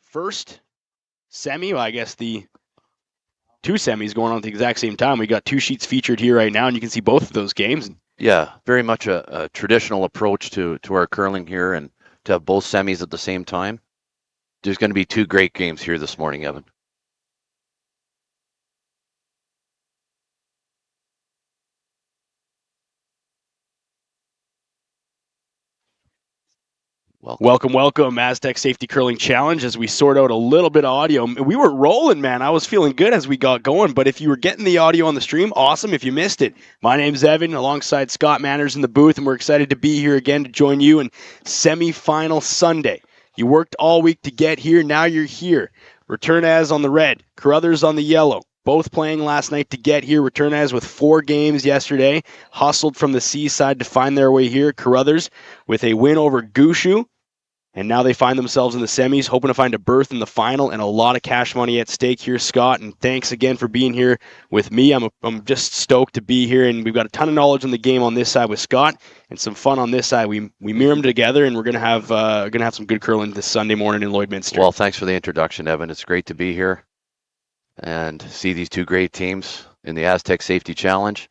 first semi, well, I guess the two semis going on at the exact same time. We got two sheets featured here right now, and you can see both of those games. Yeah, very much a traditional approach to our curling here, and to have both semis at the same time. There's going to be two great games here this morning, Evan. Welcome, Astec Safety Curling Challenge, as we sort out a little bit of audio. We were rolling, man. I was feeling good as we got going, but if you were getting the audio on the stream, awesome. If you missed it, my name's Evan, alongside Scott Manners in the booth, and we're excited to be here again to join you in semifinal Sunday. You worked all week to get here, now you're here. Retornaz on the red, Carruthers on the yellow. Both playing last night to get here. Retornaz with 4 games yesterday. Hustled from the seaside to find their way here. Carruthers with a win over Gushu. And now they find themselves in the semis, hoping to find a berth in the final, and a lot of cash money at stake here, Scott. And thanks again for being here with me. I'm just stoked to be here, and we've got a ton of knowledge on the game on this side with Scott, and some fun on this side. We mirror them together, and we're gonna have some good curling this Sunday morning in Lloydminster. Well, thanks for the introduction, Evan. It's great to be here and see these two great teams in the Astec Safety Challenge.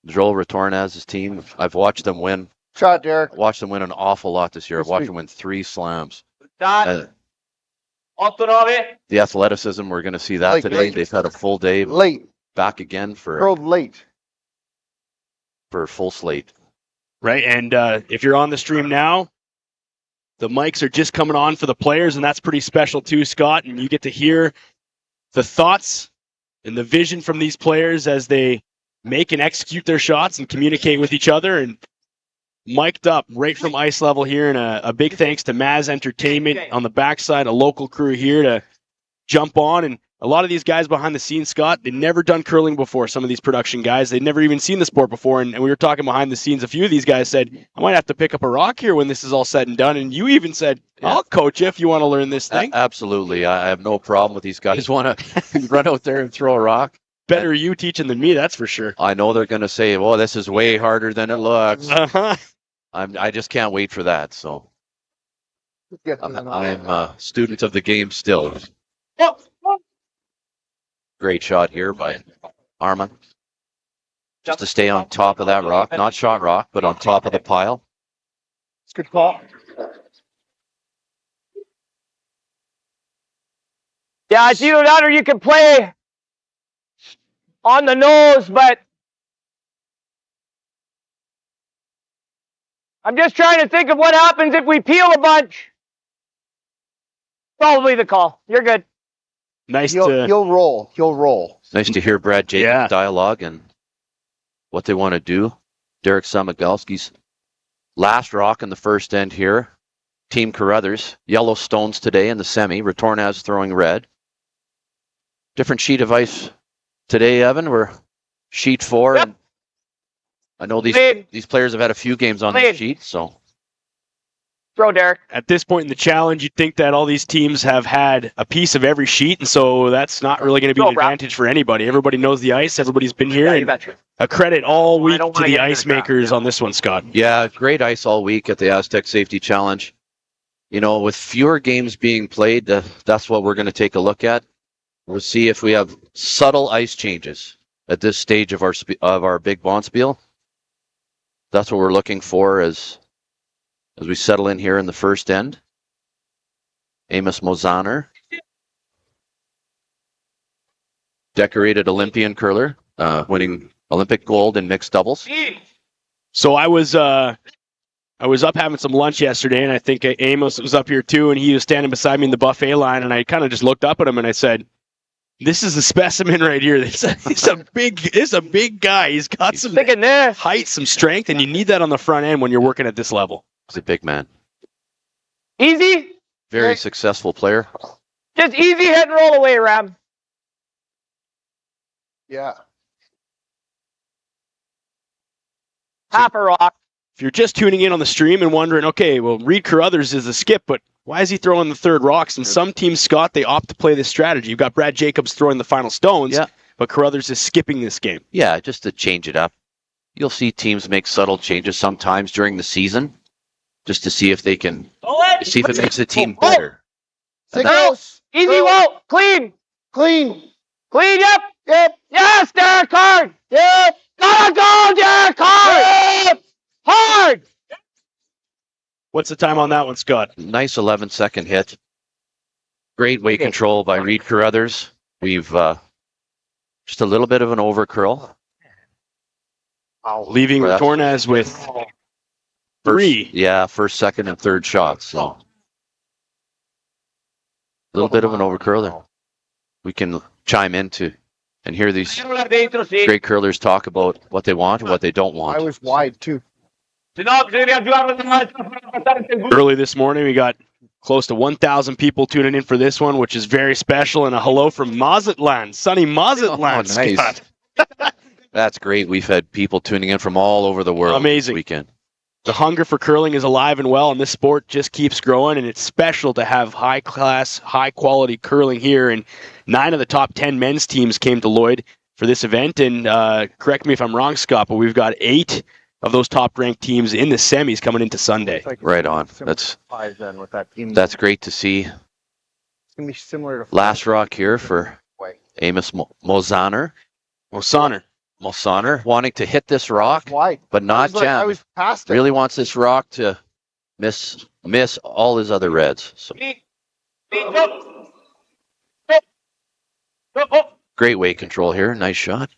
Joel Retornaz's team, I've watched them win. Shot, Derek. Watched them win an awful lot this year. I've watched them win 3 slams. The Athleticism, we're going to see that today. They've had a full day. Late. Back again for a full slate. Right, and if you're on the stream now, the mics are just coming on for the players, and that's pretty special too, Scott. And you get to hear the thoughts and the vision from these players as they make and execute their shots and communicate with each other. And mic'd up right from ice level here, and a big thanks to Maz Entertainment on the backside, a local crew here to jump on. And a lot of these guys behind the scenes, Scott, they've never done curling before. Some of these production guys, they'd never even seen the sport before. And we were talking behind the scenes. A few of these guys said, I might have to pick up a rock here when this is all said and done. And you even said, I'll coach you if you want to learn this thing. Absolutely. I have no problem with these guys want to run out there and throw a rock. Better you teaching than me, that's for sure. I know they're going to say, well, this is way harder than it looks. Uh-huh. I just can't wait for that. So I'm a student of the game still. Great shot here by Armin. Just to stay on top of that rock. Not shot rock, but on top of the pile. It's a good call. Yeah, it's either that or you can play on the nose, but I'm just trying to think of what happens if we peel a bunch. Probably the call. You're good. Nice. He'll roll. He'll roll. Nice to hear Brad Jacobs' dialogue and what they want to do. Derek Samagalski's last rock in the first end here. Team Carruthers. Yellow stones today in the semi. Retornaz throwing red. Different sheet of ice today, Evan. We're sheet 4. Yep. And I know these players have had a few games on the sheet, so. Throw, Derek. At this point in the challenge, you'd think that all these teams have had a piece of every sheet, and so that's not really going to be an advantage for anybody. Everybody knows the ice. Everybody's been here. Yeah, a credit all week to the ice makers on this one, Scott. Yeah, great ice all week at the Astec Safety Challenge. You know, with fewer games being played, that's what we're going to take a look at. We'll see if we have subtle ice changes at this stage of our big bonspiel. That's what we're looking for as we settle in here in the first end. Amos Mozaner, decorated Olympian curler, winning Olympic gold in mixed doubles. So I was up having some lunch yesterday, and I think Amos was up here too, and he was standing beside me in the buffet line, and I kind of just looked up at him and I said, this is a specimen right here. He's a big guy. He's got some height, some strength, and you need that on the front end when you're working at this level. He's a big man. Easy. Very successful player. Just easy hit and roll away, Ram. Yeah. Half a rock. If you're just tuning in on the stream and wondering, okay, well, Reid Carruthers is a skip, but why is he throwing the third rocks? And some teams, Scott, they opt to play this strategy. You've got Brad Jacobs throwing the final stones, but Carruthers is skipping this game. Yeah, just to change it up. You'll see teams make subtle changes sometimes during the season, just to see if they can, see if it makes the team better. Signals. Easy, Go. Walt. Clean. Clean. Clean, yep. Yep. Yes, Derek, hard. Yep. Gotta go, Derek, hard. Yep. Hard. What's the time on that one, Scott? Nice 11-second hit. Great weight control by Reid Carruthers. We've just a little bit of an overcurl. Leaving Well, Retornaz with three. First, second, and third shots. So a little bit of an overcurl there. We can chime into and hear these great curlers talk about what they want and what they don't want. I was wide too. Early this morning, we got close to 1,000 people tuning in for this one, which is very special. And a hello from Mazatlan, sunny Mazatlan. Oh, nice. Scott. That's great. We've had people tuning in from all over the world. Amazing. This weekend. The hunger for curling is alive and well, and this sport just keeps growing, and it's special to have high-class, high-quality curling here. And 9 of the top 10 men's teams came to Lloyd for this event, and correct me if I'm wrong, Scott, but we've got 8 of those top-ranked teams in the semis coming into Sunday. Right on. That's great to see. It's gonna be similar to Last rock here for Amos Mosaner. Mosaner wanting to hit this rock, wide, but not I jam. was past it. Really wants this rock to miss all his other reds. So great weight control here. Nice shot.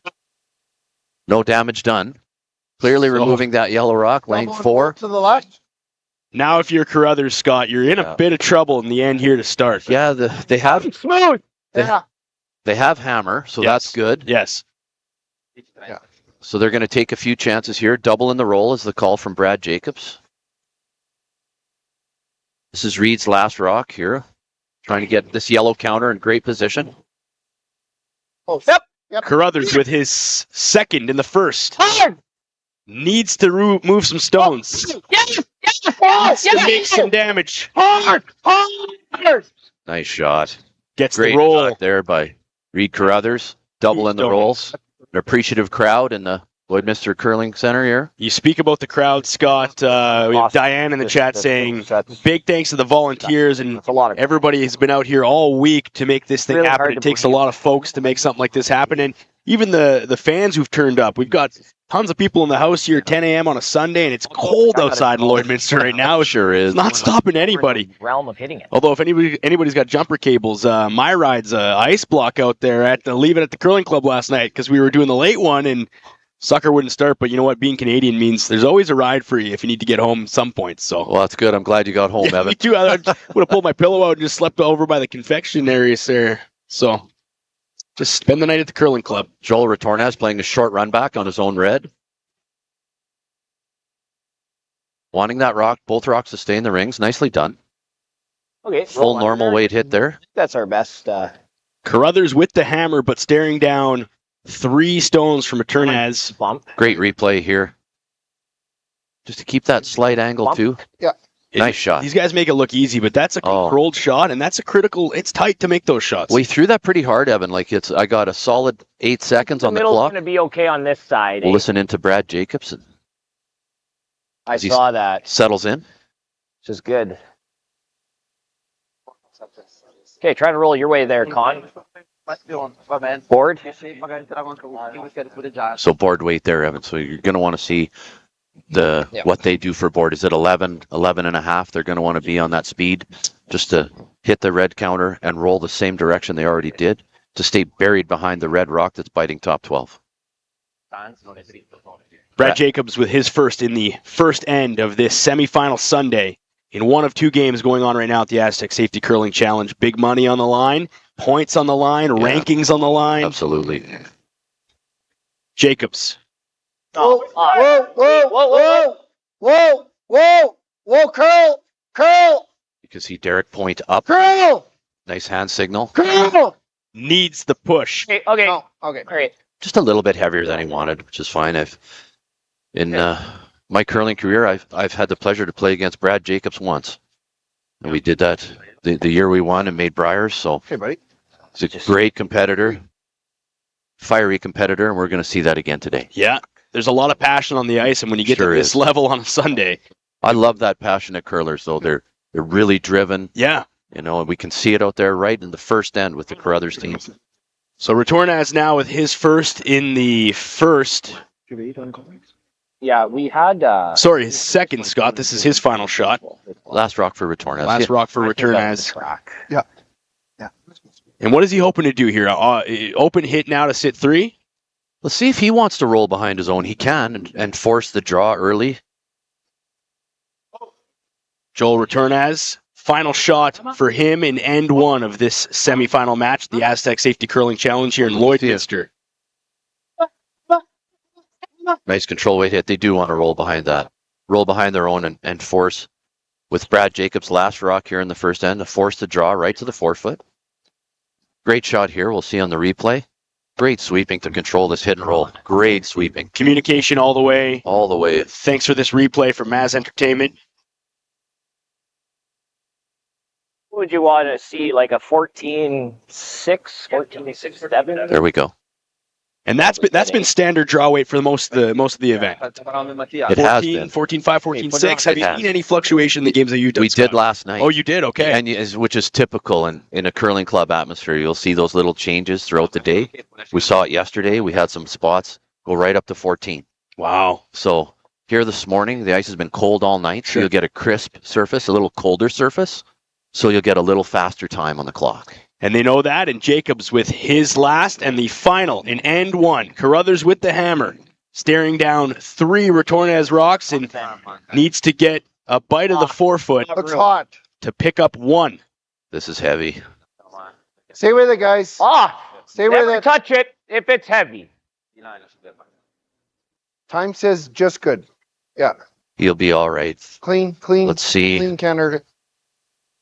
No damage done. Clearly removing that yellow rock, lane 4. To the left. Now, if you're Carruthers, Scott, you're in a bit of trouble in the end here to start. Yeah, they have Smooth. they have hammer, so Yes. that's good. Yes. So they're going to take a few chances here. Double in the roll is the call from Brad Jacobs. This is Reid's last rock here. Trying to get this yellow counter in great position. Oh, Yep. Carruthers with his second in the first. Hard. Needs to move some stones. Yes. Needs to make some damage. Hard. Hard. Nice shot. Gets Great the roll. shot there by Reid Carruthers. Double in the rolls. An appreciative crowd in the Lloydminster Curling Center here. You speak about the crowd, Scott. We have Diane in the chat saying, big thanks to the volunteers and That's a lot of everybody has been out here all week to make this thing Really happen. hard It to takes a believe. lot of folks to make something like this happen. And even the fans who've turned up. We've got tons of people in the house here at 10 a.m. on a Sunday, and it's cold outside in Lloydminster right now. Sure is. It's not stopping anybody. Realm of hitting it. Although if anybody's got jumper cables, my ride's ice block out there at the Leave It at the Curling Club last night because we were doing the late one and sucker wouldn't start. But you know what? Being Canadian means there's always a ride for you if you need to get home at some point. So Well, that's good. I'm glad you got home, yeah, Evan. me too. I would have pulled my pillow out and just slept over by the confectionery there. So just spend the night at the curling club. Joel Retornaz playing a short run back on his own red. Wanting that rock, both rocks to stay in the rings. Nicely done. Okay. Full normal weight hit there. That's our best. Carruthers with the hammer, but staring down 3 stones from Retornaz. Bump. Great replay here. Just to keep that slight angle Bump. too. Nice shot. These guys make it look easy, but that's a controlled shot, and that's a critical. It's tight to make those shots. We threw that pretty hard, Evan. Like I got a solid 8 seconds on the middle's clock. going to be okay on this side. We'll listen into Brad Jacobs. I as he saw that, Settles in. which is good. Okay, try to roll your way there, Con. Board. So board weight there, Evan. So you're going to want to see what they do for board. Is it 11 and a half? They're going to want to be on that speed just to hit the red counter and roll the same direction they already did to stay buried behind the red rock that's biting top 12. Brad Jacobs with his first in the first end of this semifinal Sunday in one of 2 games going on right now at the Astec Safety Curling Challenge. Big money on the line, points on the line, rankings on the line. Absolutely. Jacobs. Whoa, curl, You can see Derek point up. curl, Nice hand signal. curl. Needs the push. Okay. No, okay. Great. Just a little bit heavier than he wanted, which is fine. In my curling career, I've had the pleasure to play against Brad Jacobs once, and we did that the year we won and made Briars. So Hey, buddy. he's a great competitor, fiery competitor, and we're going to see that again today. Yeah, there's a lot of passion on the ice, and when you get to Sure this is. level on a Sunday, I love that passionate curlers, though. They're really driven. yeah, You know, and we can see it out there right in the first end with the Carruthers team. So Retornaz now with his first in the first. Yeah, we had. Sorry, his second, Scott. This is his final shot. Last rock for Retornaz. Last rock for Retornaz. Yeah. And what is he hoping to do here? Open hit now to sit 3? Let's see if he wants to roll behind his own. He can and force the draw early. Joel Retornaz, final shot for him in end 1 of this semifinal match, the Astec Safety Curling Challenge here in Lloydminster. Nice control weight hit. They do want to roll behind that. Roll behind their own and force, with Brad Jacobs' last rock here in the first end, to force the draw right to the forefoot. Great shot here. We'll see on the replay. Great sweeping to control this hit and roll. Great sweeping. Communication all the way. All the way. Thanks for this replay from Maz Entertainment. Would you want to see like a 14-6, 14-6-7? There we go. And that's been standard draw weight for most of the event. It has been. 14-5, 14-6. Have you has. seen any fluctuation in the games that you've done? We did last night. Oh, you did? Okay. And which is typical in a curling club atmosphere. You'll see those little changes throughout the day. We saw it yesterday. We had some spots go right up to 14. Wow. So here this morning, the ice has been cold all night, so you'll get a crisp surface, a little colder surface, so you'll get a little faster time on the clock. And they know that, and Jacobs with his last and the final in end 1. Carruthers with the hammer, staring down 3 Retornaz rocks and needs to get a bite of the forefoot Looks hot. to pick up 1. This is heavy. Stay with it, guys. Stay with Never it. touch it if it's heavy. Time says just good. Yeah. He'll be all right. Clean. Let's see. Clean counter.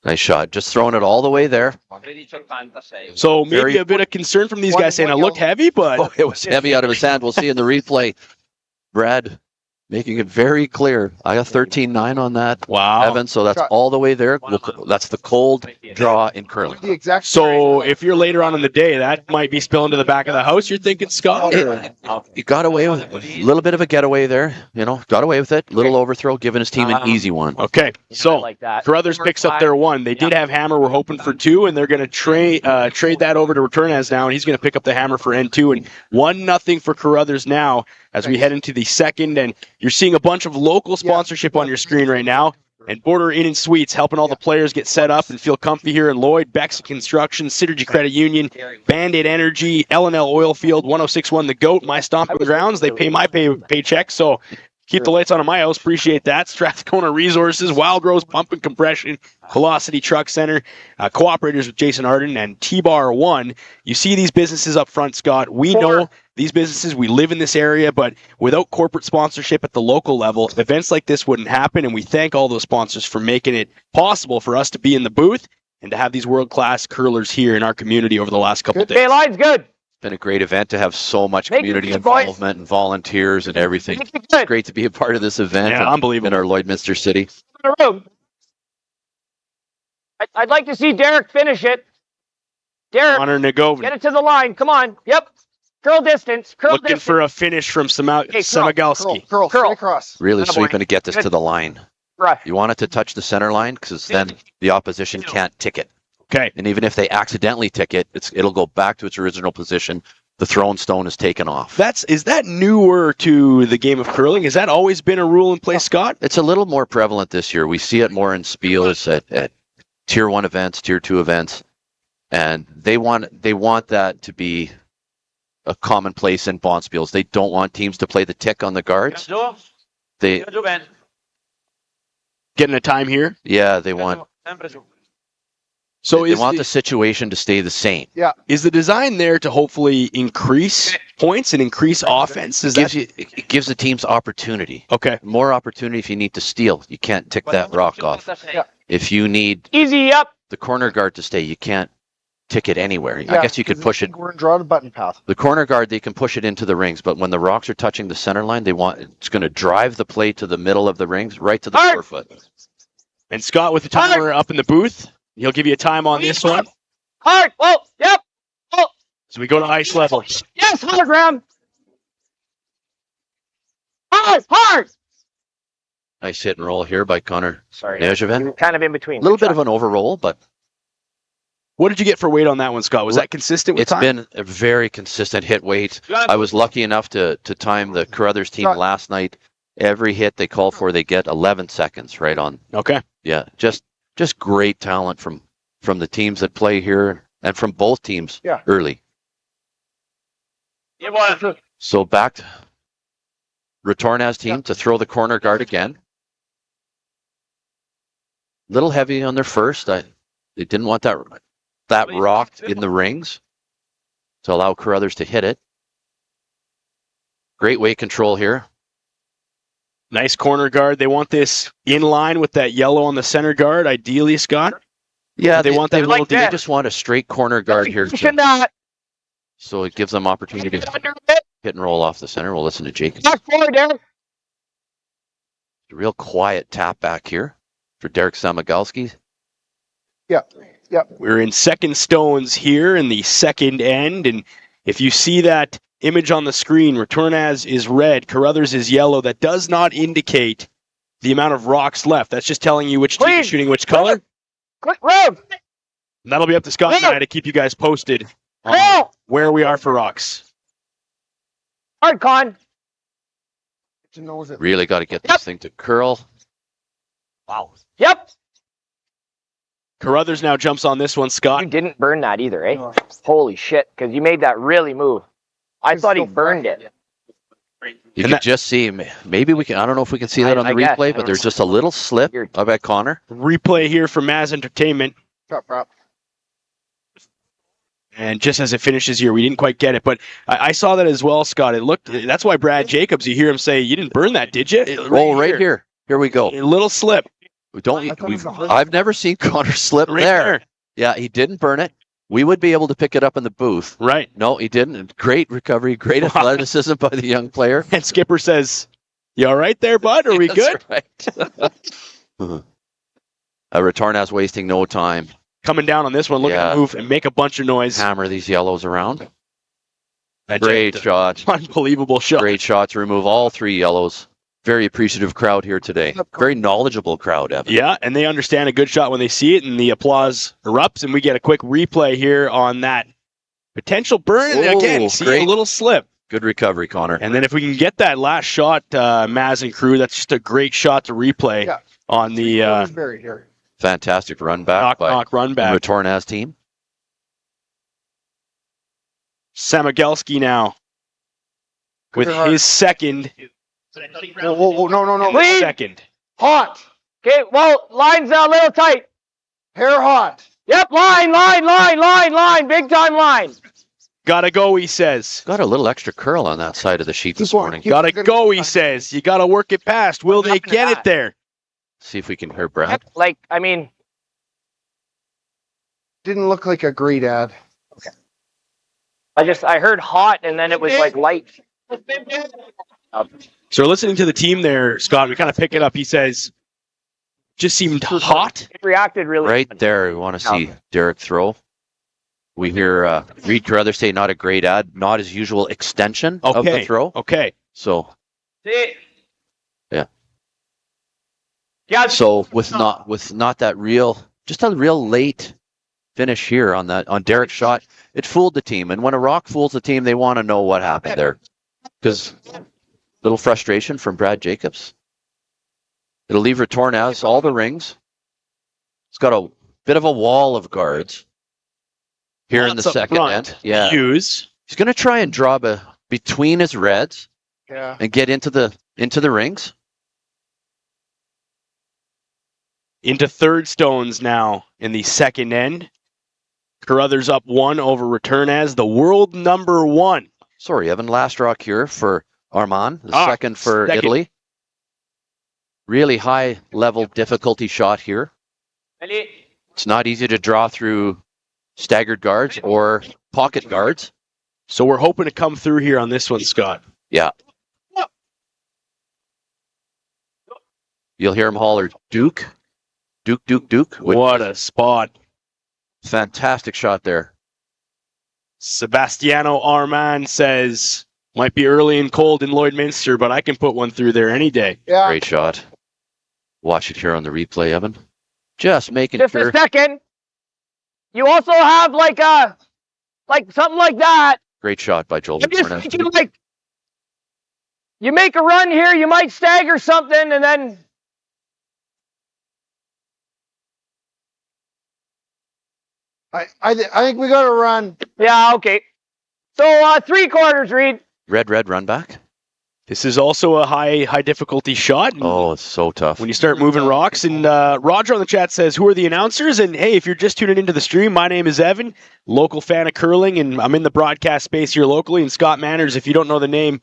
Nice shot. Just throwing it all the way there. So maybe a bit of concern from these guys saying it looked heavy, but Oh, it was heavy out of his hand. We'll see in the replay. Brad making it very clear. I got 13-9 on that. wow. Evan, so that's all the way there. That's the cold draw in curling. The exact. So if you're later on in the day, that might be spilling to the back of the house, you're thinking, Scott? He got away with it. A little bit of a getaway there. You know, got away with it. Little overthrow, giving his team an easy one. Okay, so like that. Carruthers picks up their 1. They did have hammer. We're hoping for 2, and they're going to trade that over to Retornaz now, and he's going to pick up the hammer for end 2. And 1-0 for Carruthers now as we head into the second. And you're seeing a bunch of local sponsorship on your screen right now. And Border Inn and Suites helping all the players get set up and feel comfy here in Lloyd. Beck's Construction, Synergy Credit Union, Band-Aid Energy, L&L Oilfield, 1061 The Goat, My Stomping Grounds. They pay my paycheck, so keep the lights on in my house. Appreciate that. Strathcona Resources, Wild Rose Pump and Compression, Velocity Truck Center, cooperators with Jason Arden, and T-Bar 1. You see these businesses up front, Scott. We know these businesses, we live in this area, but without corporate sponsorship at the local level, events like this wouldn't happen, and we thank all those sponsors for making it possible for us to be in the booth and to have these world-class curlers here in our community over the last couple of days. Okay, line's good. Been a great event to have so much Make it community good, boys. involvement and volunteers and everything. Make it good. Great to be a part of this event Yeah, unbelievable. in our Lloydminster city. In the room. I'd like to see Derek finish it. Derek, Connor Nagovin get it to the line. Come on. Yep. Curl distance. Curl looking distance. for a finish from Samagalski. Curl. Curl. Straight across. Really Attaboy. sweeping to get this to the line. Right. You want it to touch the center line because then the opposition can't tick it. Okay. And even if they accidentally tick it, it'll go back to its original position. The thrown stone is taken off. Is that newer to the game of curling? Has that always been a rule in place, Scott? It's a little more prevalent this year. We see it more in spiels at Tier 1 events, Tier 2 events, and they want that to be a commonplace in bond spiels. They don't want teams to play the tick on the guards. They Getting a time here. they want So they want the situation to stay the same. is the design there to hopefully increase points and increase offense? It gives the teams opportunity. Okay. More opportunity if you need to steal. You can't tick that rock off. If you need Easy up. the corner guard to stay, you can't tick it anywhere. I guess you could push it. We're draw the button path. The corner guard, they can push it into the rings, but when the rocks are touching the center line, it's going to drive the play to the middle of the rings, right to the Hard. forefoot. And Scott with the timer up in the booth. He'll give you a time on this one. Hard. Oh, yep. Oh, So we go to ice level. yes, hologram. Hard. Nice hit and roll here by Connor Sorry. Nejevin. Kind of in between. A little bit of an overroll, but What did you get for weight on that one, Scott? Was that consistent with It's time? been a very consistent hit weight. I was lucky enough to time the Carruthers team last night. Every hit they call for, they get 11 seconds right on. Okay. Yeah, just great talent from the teams that play here and from both teams early. So back to Retornaz team to throw the corner guard again. Little heavy on their first. They didn't want that rock in the rings to allow Carruthers to hit it. Great weight control here. Nice corner guard. They want this in line with that yellow on the center guard, ideally, Scott. Yeah, they want that little. They just want a straight corner guard here. So it gives them opportunity to hit and roll off the center. We'll listen to Jake. Back forward, Derek. A real quiet tap back here for Derek Samagalski. We're in second stones here in the second end, and if you see that image on the screen, Retornaz is red, Carruthers is yellow. That does not indicate the amount of rocks left. That's just telling you which team is shooting which color. Quick, Rev. And that'll be up to Scott and I to keep you guys posted on where we are for rocks. Hard con. Really got to get this thing to curl. Wow. Yep. Carruthers now jumps on this one, Scott. You didn't burn that either, eh? No. Holy shit, because you made that really move. I thought he burned it. You can just see, maybe we can, I don't know if we can see that on the replay, but there's just a little slip. I bet Connor. Replay here from Maz Entertainment. Prop. And just as it finishes here, we didn't quite get it, but I saw that as well, Scott. It looked, that's why Brad Jacobs, you hear him say, you didn't burn that, did you? Right here. Here we go. A little slip. I've never seen Connor slip there. Yeah, he didn't burn it. We would be able to pick it up in the booth. Right. No, he didn't. Great recovery, great athleticism by the young player. And Skipper says, you all right there, bud? Are we good? Right. Retornaz wasting no time. Coming down on this one, looking to move and make a bunch of noise. Hammer these yellows around. Great shot. Unbelievable shot. Great shot to remove all three yellows. Very appreciative crowd here today. Very knowledgeable crowd, Evan. Yeah, and they understand a good shot when they see it, and the applause erupts, and we get a quick replay here on that potential burn. And again, see a little slip. Good recovery, Connor. And then if we can get that last shot, Maz and crew, that's just a great shot to replay on the fantastic run back by run back. The Retornaz team. Samagelski now with his second. No. Second. Hot. Okay, well, line's a little tight. Hair hot. Yep, line. Big time line. Gotta go, he says. Got a little extra curl on that side of the sheet this morning. Gotta go, he says. You gotta work it past. Will they get it there? See if we can hear Brad. Didn't look like a great ad. Okay. I heard hot, and then it was like light. So listening to the team there, Scott, we kind of pick it up. He says, just seemed hot. It reacted really right there. We want to see Derek throw. We hear Reid Carruthers say not a great ad, not his usual extension of the throw. Okay. So, yeah. So with not that real, just a real late finish here on Derek's shot, it fooled the team. And when a rock fools the team, they want to know what happened there. Because little frustration from Brad Jacobs. It'll leave Retornaz all the rings. It's got a bit of a wall of guards here in the second end. Yeah, he's going to try and draw between his reds and get into the rings. Into third stones now in the second end. Carruthers up 1 over Retornaz, the world number 1. Sorry, Evan. Last rock here for Armand, the second for Italy. Really high level difficulty shot here. It's not easy to draw through staggered guards or pocket guards. So we're hoping to come through here on this one, Scott. Yeah. You'll hear him holler, Duke. Duke. What a spot. Fantastic shot there. Sebastiano Armand says, might be early and cold in Lloydminster, but I can put one through there any day. Yeah. Great shot. Watch it here on the replay, Evan. Just making sure. Just a second. you also have like something like that. Great shot by Joel. I'm just thinking like, you make a run here, you might stagger something, and then I think we got to run. yeah, okay. So 3/4, Reid. Red run back. This is also a high difficulty shot. Oh, it's so tough. When you start moving rocks. And Roger on the chat says, who are the announcers? And hey, if you're just tuning into the stream, my name is Evan, local fan of curling, and I'm in the broadcast space here locally. And Scott Manners, if you don't know the name,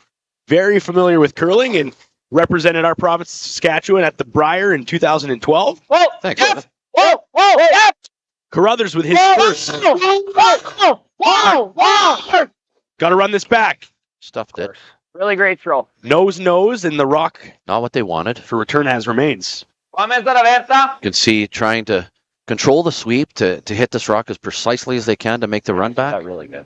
very familiar with curling and represented our province, Saskatchewan, at the Brier in 2012. Whoa, Thanks, yep. Evan. Whoa, yep. Carruthers with his first. Whoa. Got to run this back. Stuffed it. Really great throw. Nose, and the rock Not what they wanted. for Retornaz remains. You can see trying to control the sweep to hit this rock as precisely as they can to make the run back. Really good.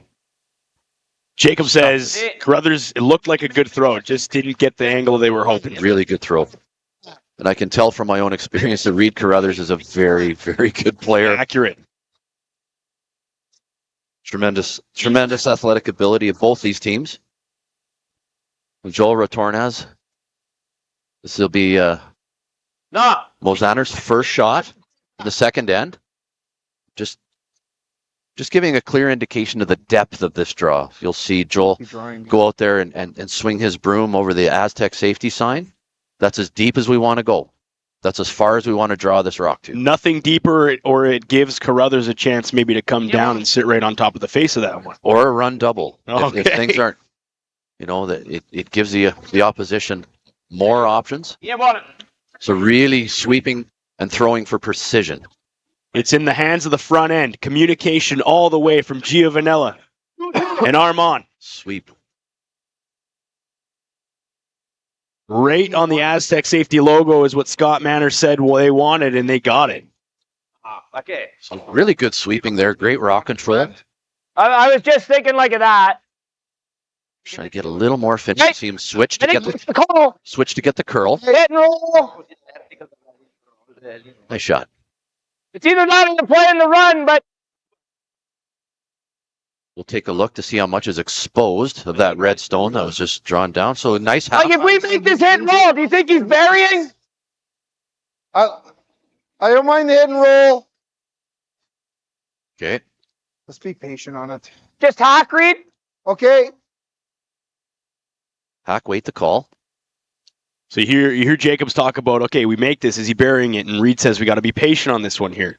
Jacob says, Carruthers, it looked like a good throw. Just didn't get the angle they were hoping. Really good throw. And I can tell from my own experience that Reid Carruthers is a very, very good player. Accurate. Tremendous athletic ability of both these teams. Joel Retornaz. This will be Mozander's first shot in the second end. Just giving a clear indication of the depth of this draw. You'll see Joel go out there and swing his broom over the Astec safety sign. That's as deep as we want to go. That's as far as we want to draw this rock to. Nothing deeper, or it gives Carruthers a chance maybe to come down and sit right on top of the face of that one. Or a run double. Okay. If things aren't, that it gives the opposition more options. Yeah, about it. So really sweeping and throwing for precision. It's in the hands of the front end. Communication all the way from Giovanella and Armand. Sweep. Right on the Astec safety logo is what Scott Manners said they wanted, and they got it. Okay. So really good sweeping there. Great rock control. I was just thinking like of that. Trying to get a little more finish. See him switch to get the call. curl. Hit and roll. Nice shot. It's either not in the play in the run, but We'll take a look to see how much is exposed of that red stone that was just drawn down. So nice half. like if we make this hit and roll, do you think he's burying? I don't mind the hit and roll. Okay. Let's be patient on it. Just hack, Reid? Okay. Hack, wait the call. So you hear Jacobs talk about, okay, we make this. Is he burying it? And Reid says we got to be patient on this one here.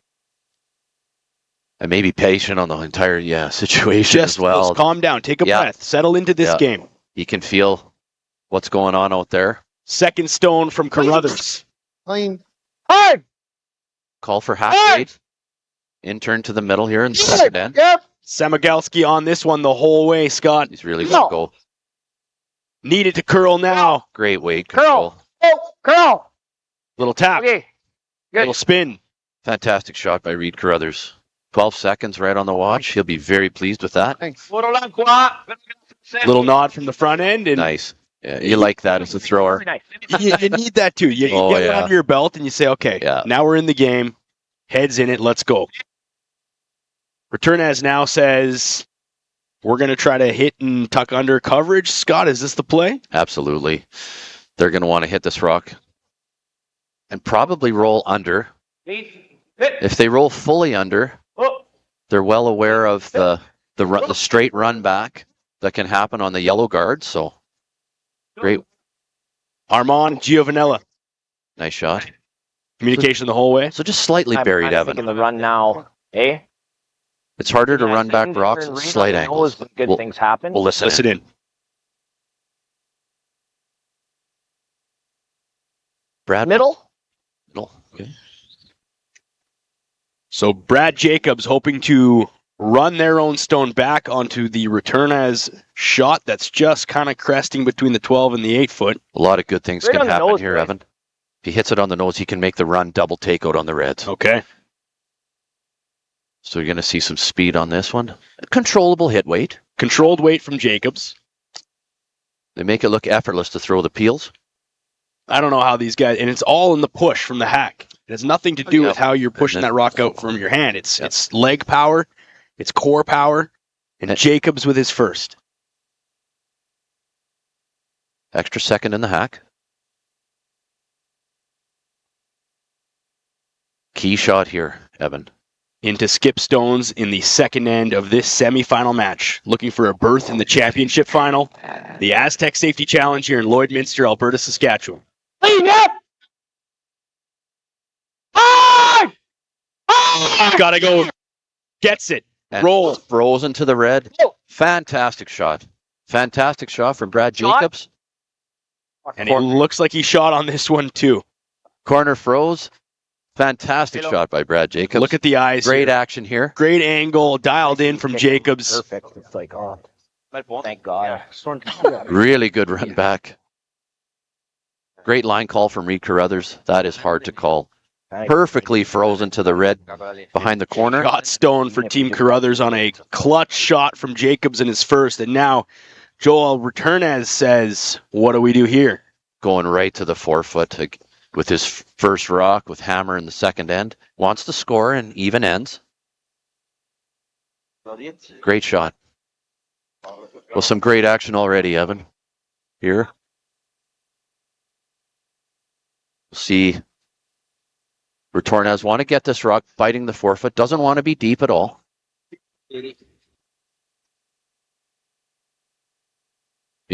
And maybe patient on the entire situation Just as well. Let's calm down. Take a breath. Settle into this game. He can feel what's going on out there. Second stone from Carruthers. Clean. Hard. Call for hack, wait. In turn to the middle here in the second end. Yep. Samigalski on this one the whole way, Scott. He's really going to go. Needed to curl now. Great weight control. Curl. Little tap. Okay. Good. Little spin. Fantastic shot by Reid Carruthers. 12 seconds right on the watch. He'll be very pleased with that. Thanks. Little nod from the front end. And Nice. Yeah, you like that as a thrower. Very nice. you need that too. You get it under your belt and you say, okay, now we're in the game. Heads in it. Let's go. Retornaz now says, we're going to try to hit and tuck under coverage. Scott, is this the play? Absolutely. They're going to want to hit this rock and probably roll under. If they roll fully under, they're well aware of the straight run back that can happen on the yellow guard. So great. Armand Giovanella. Nice shot. Communication the whole way. So just slightly buried, Evan. Taking the run now, eh? It's harder to run back rocks at slight angles. Good things happen. We'll listen in. Brad? Middle? Okay. So Brad Jacobs hoping to run their own stone back onto the Retornaz shot that's just kind of cresting between the 12 and the 8 foot. A lot of good things Right can on the happen nose, here, right? Evan. If he hits it on the nose, he can make the run double takeout on the Reds. Okay. So you're going to see some speed on this one. Controllable hit weight. Controlled weight from Jacobs. They make it look effortless to throw the peels. I don't know how these guys, and it's all in the push from the hack. It has nothing to do with how you're pushing that rock out from your hand. It's leg power, it's core power, and Jacobs with his first. Extra second in the hack. Key shot here, Evan. Into Skip Stones in the second end of this semifinal match. Looking for a berth in the championship final. The Astec Safety Challenge here in Lloydminster, Alberta, Saskatchewan. Clean up! Gotta go. Gets it. And Roll. Frozen to the red. Fantastic shot. Fantastic shot from Brad Jacobs. And it looks like he shot on this one too. Corner froze. Fantastic shot by Brad Jacobs. Look at the eyes. Great action here. Great angle, dialed in from Jacobs. Perfect. It's like, oh, thank God. Really good run back. Great line call from Reid Carruthers. That is hard to call. Perfectly frozen to the red behind the corner. Got stone for Team Carruthers on a clutch shot from Jacobs in his first. And now Joel Retornaz says, what do we do here? Going right to the 4-foot with his first rock with hammer in the second end. Wants to score in even ends. Great shot. Well, some great action already, Evan. Here. See, Retornaz want to get this rock biting the 4-foot. Doesn't want to be deep at all. You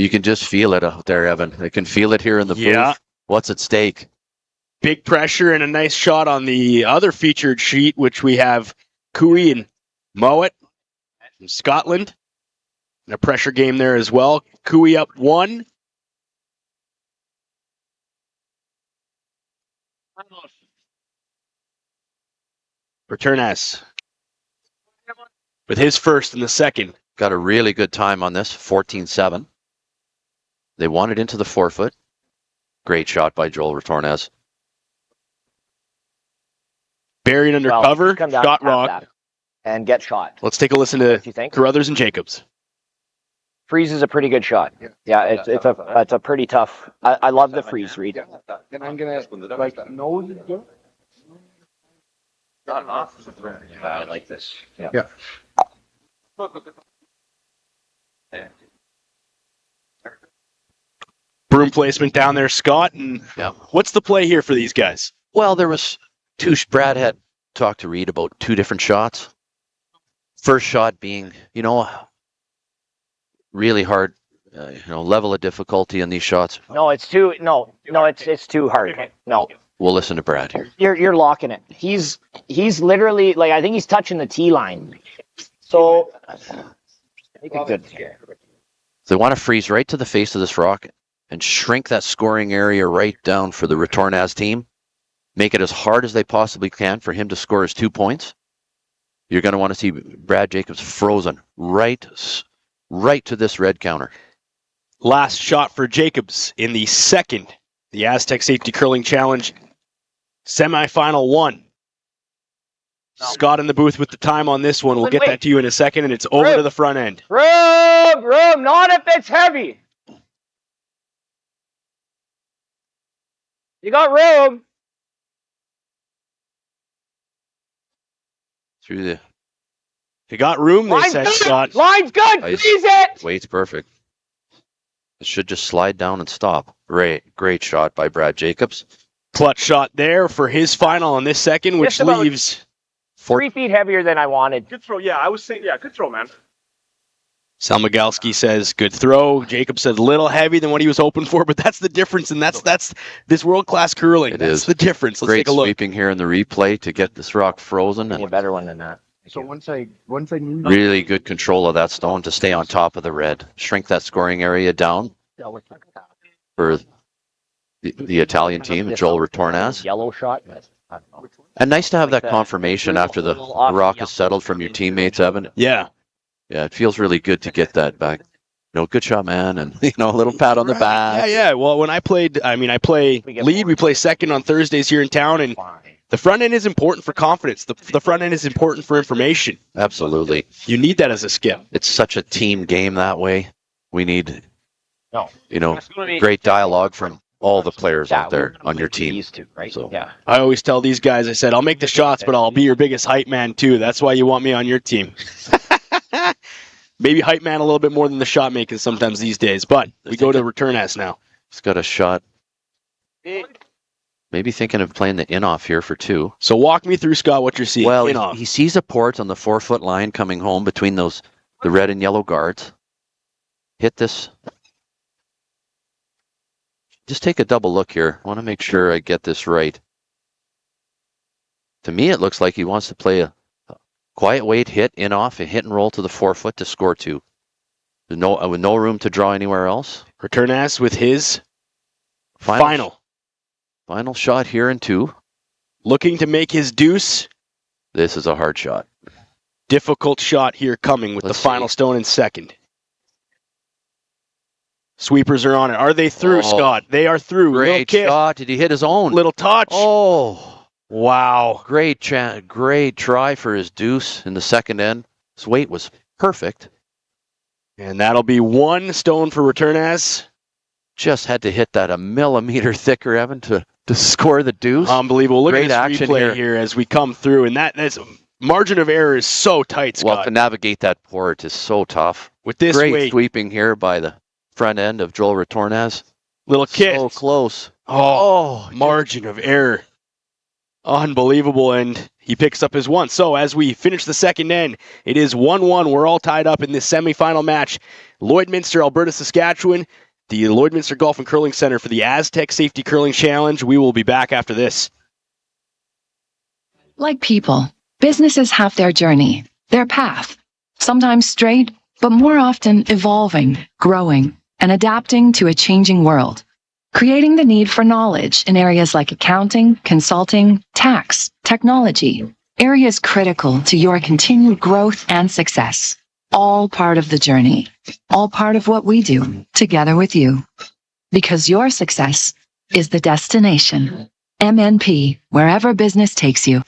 can just feel it out there, Evan. I can feel it here in the booth. What's at stake? Big pressure and a nice shot on the other featured sheet, which we have Cooey and Mowat from Scotland. And a pressure game there as well. Cooey up 1. Retornaz with his first in the second. Got a really good time on this, 14-7. They want it into the 4-foot. Great shot by Joel Retornaz. Buried under cover, shot rock. And get shot. Let's take a listen to Carruthers and Jacobs. Freeze is a pretty good shot. Yeah, it's a pretty tough. I love the freeze, Reid. And I'm gonna like nose. I like this. Yeah. Broom placement down there, Scott. And what's the play here for these guys? Well, there was Brad had talked to Reid about 2 different shots. First shot being, really hard, level of difficulty in these shots. No, it's too hard. No. We'll listen to Brad here. You're locking it. He's literally like, I think he's touching the tee line. So make it good. They want to freeze right to the face of this rock and shrink that scoring area right down for the Retornaz team. Make it as hard as they possibly can for him to score his 2 points. You're going to want to see Brad Jacobs frozen right to this red counter. Last shot for Jacobs in the second, the Astec Safety Curling Challenge semifinal 1. Scott in the booth with the time on this one. We'll get that to you in a second, and it's over to the front end. Room, not if it's heavy. You got room. Through the... You got room, they said, Scott. Line's good. Freeze it. Weight's perfect. It should just slide down and stop. Great shot by Brad Jacobs. Clutch shot there for his final on this second, which leaves 3 feet heavier than I wanted. Good throw. Yeah, I was saying, good throw, man. Sal Migalski says, good throw. Jacob said, little heavy than what he was hoping for, but that's the difference, and that's this world-class curling. That's the difference. Let's take a look. Great sweeping here in the replay to get this rock frozen. A better one than that. So once I really good control of that stone to stay on top of the red. Shrink that scoring area down for the Italian team, Joel Retornaz. Yellow shot. And nice to have that confirmation after the rock is settled from your teammates, Evan. Yeah. Yeah, it feels really good to get that back. Good shot, man, and a little pat on the back. Yeah. Well, when I played, I play lead. We play second on Thursdays here in town, and the front end is important for confidence. The front end is important for information. Absolutely. You need that as a skip. It's such a team game that way. We need, great dialogue from all the players out there on your We're team. used to, right? So- Yeah. I always tell these guys, I said, I'll make the shots, but I'll be your biggest hype man too. That's why you want me on your team. Maybe hype man a little bit more than the shot making sometimes these days. But we go to Retornaz now. He's got a shot. Maybe thinking of playing the in-off here for 2. So walk me through, Scott, what you're seeing. Well, In-off. he sees a port on the 4-foot line coming home between the red and yellow guards. Hit this. Just take a double look here. I want to make sure I get this right. To me, it looks like he wants to play a quiet weight hit in-off, a hit and roll to the 4-foot to score 2. With no room to draw anywhere else. Retornaz with his final. Final shot here in 2. Looking to make his deuce. This is a hard shot. Difficult shot here coming with Let's the final see. stone in second. Sweepers are on it. Are they through, Oh, Scott? They are through. Little Great kick, shot. Did he hit his own? little touch. Oh, Wow. great try for his deuce in the second end. His weight was perfect. And that'll be 1 stone for Retornaz. Just had to hit that a millimeter thicker, Evan, to score the deuce. Unbelievable. Look Great at this action replay here as we come through. And that's margin of error is so tight, Well, Scott. to navigate that port is so tough. With this Great weight, sweeping here by the front end of Joel Retornaz. little kick. So close. Oh, margin of error. Unbelievable. And he picks up his 1. So as we finish the second end, it is 1-1. We're all tied up in this semifinal match. Lloydminster, Alberta, Saskatchewan, the Lloydminster Golf and Curling Center for the Astec Safety Curling Challenge. We will be back after this. Like people, businesses have their journey, their path, sometimes straight, but more often evolving, growing, and adapting to a changing world, creating the need for knowledge in areas like accounting, consulting, tax, technology, areas critical to your continued growth and success. All part of the journey, all part of what we do together with you. Because your success is the destination. MNP, wherever business takes you.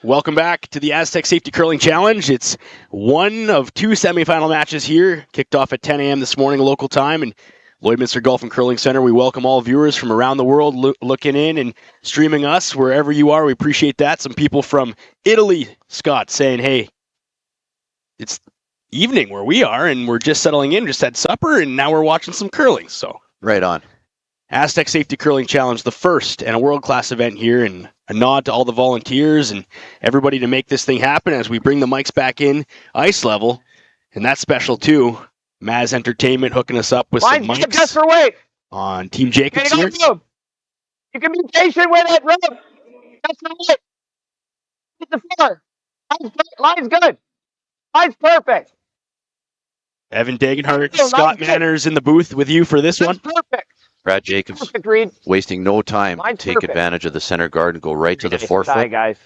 Welcome back to the Astec Safety Curling Challenge. It's one of 2 semifinal matches here, kicked off at 10 a.m. this morning local time, and Lloydminster Golf and Curling Center. We welcome all viewers from around the world looking in and streaming us wherever you are. We appreciate that. Some people from Italy, Scott, saying, hey, it's evening where we are, and we're just settling in, just had supper, and now we're watching some curling. So Right on. Astec Safety Curling Challenge, the first and a world-class event here, and a nod to all the volunteers and everybody to make this thing happen as we bring the mics back in ice level. And that's special too. Maz Entertainment hooking us up with some Just mics for weight. on Team Jacobs Okay, here. go. You can be patient with it, Rob. That's the weight. Hit the floor. Line's good. Line's perfect. Evan Dagenhart, No, Scott line's good. Manners in the booth with you for this one. That's perfect. Brad Jacobs Perfect, Reid. wasting no time to Mine's take perfect. advantage of the center guard and go right to the Nice 4-foot. try, guys.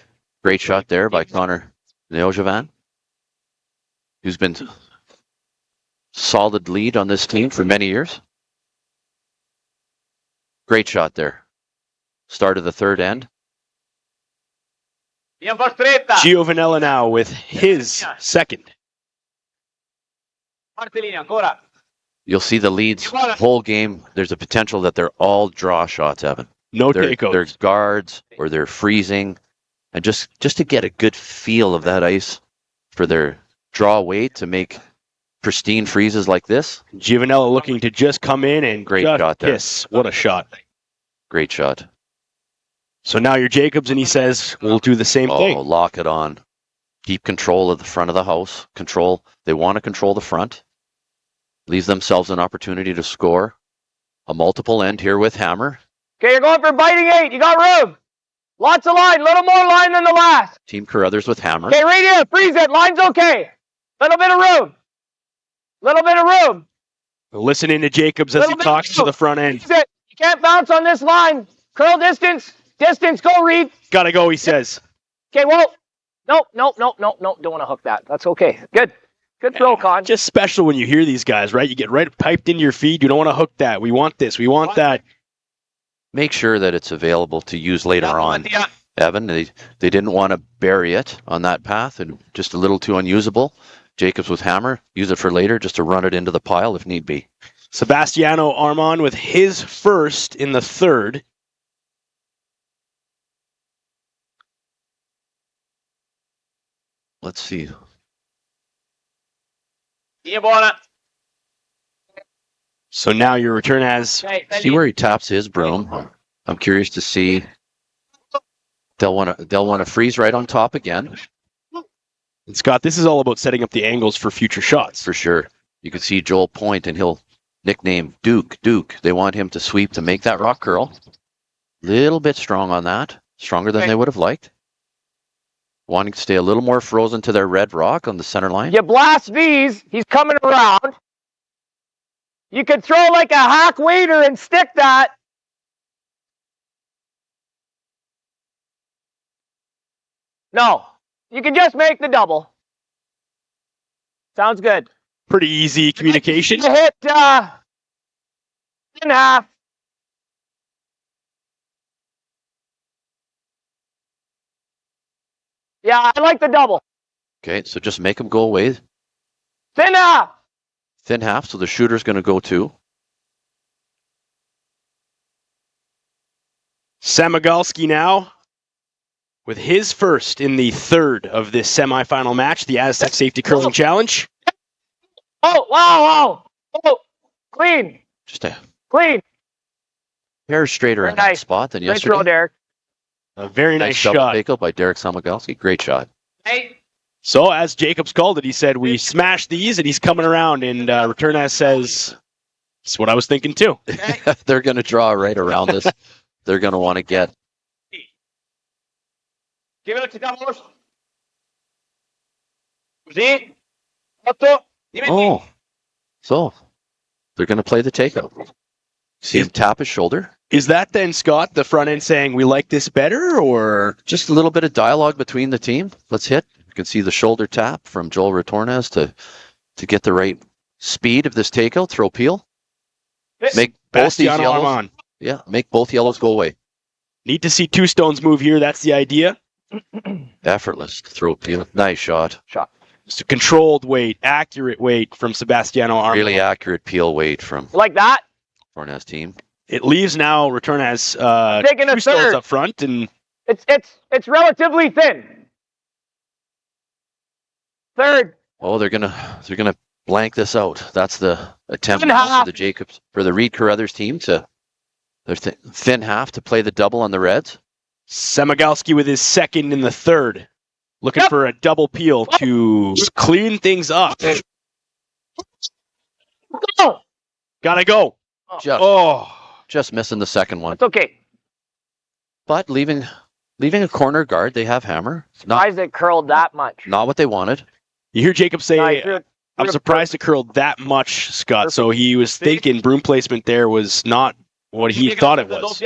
Great shot there by Connor Neojavan, who's been solid lead on this team for many years. Great shot there. Start of the third end. Gio Vanella now with his second. You'll see the leads whole game. There's a potential that they're all draw shots, Evan. No They're takeouts. guards or they're freezing. And just to get a good feel of that ice for their draw weight to make pristine freezes like this. Giovanella looking to just come in and Great just shot there. kiss. What a shot. Great shot. So now you're Jacobs, and he says, we'll do the same Oh, thing. lock it on. Keep control of the front of the house. They want to control the front. Leaves themselves an opportunity to score. A multiple end here with Hammer. Okay, you're going for biting 8. You got room. Lots of line. Little more line than the last. Team Carruthers with Hammer. Okay, right here. Freeze it. Line's okay. Little bit of room. Little bit of room. Listening to Jacobs as he Little bit talks to of the front end. Freeze it. You can't bounce on this line. Curl distance. Distance, go, Reid. Gotta go, he says. Okay, whoa. Nope. Don't want to hook that. That's okay. Good throw, Con. Just special when you hear these guys, right? You get right piped into your feed. You don't want to hook that. We want this. We want that. Make sure that it's available to use later on. Evan, they didn't want to bury it on that path and just a little too unusable. Jacobs with hammer, use it for later just to run it into the pile if need be. Sebastiano Armand with his first in the third. Let's see. So now your return has... See where he taps his broom. I'm curious to see. They'll want to freeze right on top again. And Scott, this is all about setting up the angles for future shots. For sure. You can see Joel point, and he'll nickname Duke. They want him to sweep to make that rock curl. Little bit strong on that. Stronger than they would have liked. Wanting to stay a little more frozen to their red rock on the center line. You blast these. He's coming around. You could throw like a hack waiter and stick that. No. You can just make the double. Sounds good. Pretty easy communication. You hit in half. Yeah, I like the double. Okay, so just make them go away. Thin half. Thin half, so the shooter's going to go too. Samigalski now with his first in the third of this semifinal match, the Astec Safety Curling Challenge. Oh, wow. Oh, clean. Just a Clean. hair straighter in that spot than Nice yesterday. throw, Derek. A very nice double shot. takeout by Derek Samigalski. Great shot. So as Jacobs called it, he said, we smashed these and he's coming around. And Retornaz says, that's what I was thinking too. They're going to draw right around this. They're going to want to get. Give it to Davos. Oh, so they're going to play the takeout. See him tap his shoulder. Is that then, Scott, the front end saying we like this better, or Just a little bit of dialogue between the team. Let's hit. You can see the shoulder tap from Joel Retornaz to get the right speed of this takeout. Throw peel. Make both these Bastiano yellows. Armand? Yeah, make both yellows go away. Need to see two stones move here. That's the idea. Effortless throw peel. Nice shot. Just a controlled weight, accurate weight from Sebastiano Armand. Really accurate peel weight from You like that? Retornaz team. It leaves now Retornaz Taking a two stones third. up front, and It's relatively thin. Third. Oh, they're gonna blank this out. That's the attempt Thin half. for the Jacobs for the Reid Carruthers team to their thin half to play the double on the Reds. Samigalski with his second in the third. Looking Yep. for a double peel to clean things up. Go. Gotta go. Just missing the second one. It's okay. But leaving a corner guard, they have hammer. Surprised it curled that much. Not what they wanted. You hear Jacob say, No, you threw it- I'm surprised it curled that much, Scott. So he was thinking broom placement there was not what he thought it was.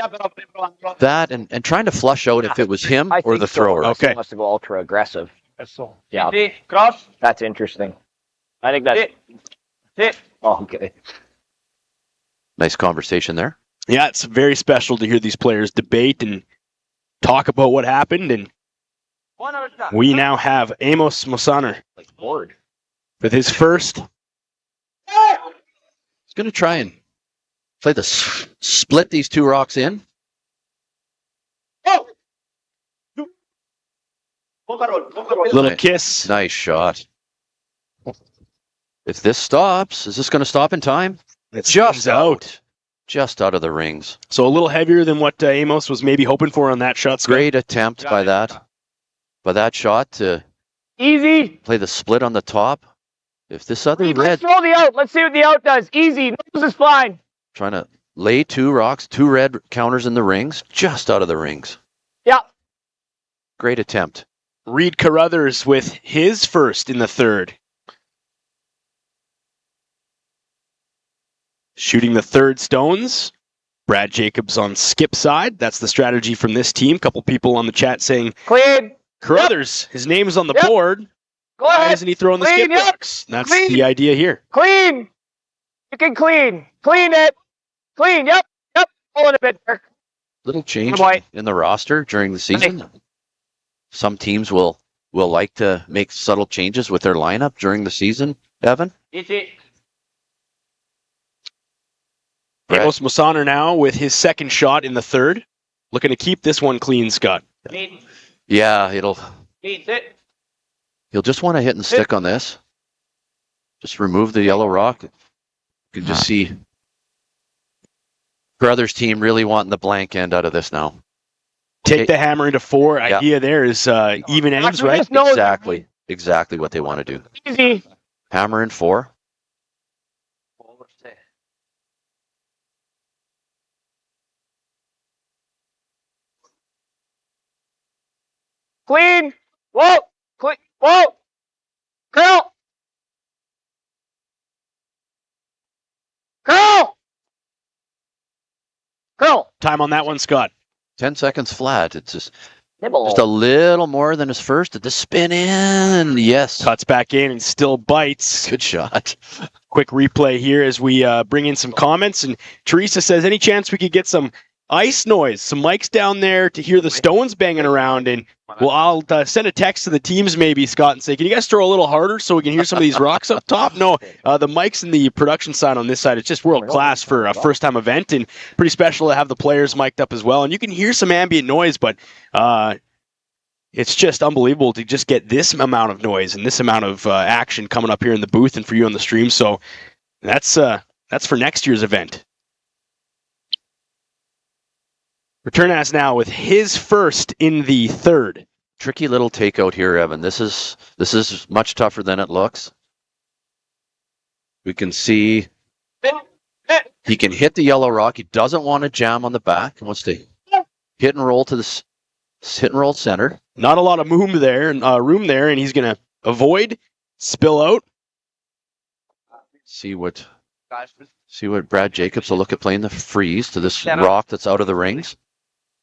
That and trying to flush out if it was him I or think the so. thrower. Okay. He must have go ultra aggressive. Yeah, Cross. that's interesting. I think that's. Hit. Oh, okay. Nice conversation there. Yeah, it's very special to hear these players debate and talk about what happened. And we now have Amos Mosaner Like bored. with his first. He's going to try and play the split these two rocks in. Little kiss. Nice shot. If this stops, is this going to stop in time? It's just out. Just out of the rings. So a little heavier than what Amos was maybe hoping for on that shot. Scott. Great attempt by that shot to Easy. play the split on the top. If this other Let's red throw the out. Let's see what the out does. Easy. Nose is fine. trying to lay two rocks, two red counters in the rings, just out of the rings. Yeah. Great attempt. Reid Carruthers with his first in the third. Shooting the third stones. Brad Jacobs on skip side. That's the strategy from this team. Couple people on the chat saying Clean. Carruthers, his name's on the Yep. board. Go Why ahead. isn't he throwing the Clean, skip yep. rocks? That's Clean. the idea here. Clean. You can clean. Clean it. Clean. Yep. Yep. Pull it a bit there. Little change Boy. in the roster during the season. Some teams will like to make subtle changes with their lineup during the season, Evan. Easy. Brett. Amos Musaner now with his second shot in the third. Looking to keep this one clean, Scott. Clean. Yeah, Clean. Sit. he'll just want to hit and stick on this. Just remove the yellow rock. You can just see Carruthers' team really wanting the blank end out of this now. Take the hammer into 4. Yeah. Idea there is even ends, After right? this, no. Exactly what they want to do. Easy. Hammer in 4. Clean. Whoa. Clean. Whoa. Curl. Curl. Curl. Time on that one, Scott. 10 seconds flat. It's just Nibble. a little more than his first. Did the spin in? Yes. Cuts back in and still bites. Good shot. Quick replay here as we bring in some comments. And Teresa says, any chance we could get some ice noise, some mics down there to hear the stones banging around? And well, I'll send a text to the teams maybe, Scott, and say, can you guys throw a little harder so we can hear some of these rocks up top? No, the mics and the production side on this side, it's just world class for a first-time event, and pretty special to have the players mic'd up as well. And you can hear some ambient noise, but it's just unbelievable to just get this amount of noise and this amount of action coming up here in the booth and for you on the stream. So that's for next year's event. Retornaz now with his first in the third. Tricky little takeout here, Evan. This is much tougher than it looks. We can see he can hit the yellow rock. He doesn't want to jam on the back. He wants to hit and roll to the hit and roll center. Not a lot of room there, and he's going to avoid, spill out. See what Brad Jacobs will look at playing the freeze to this rock that's out of the rings.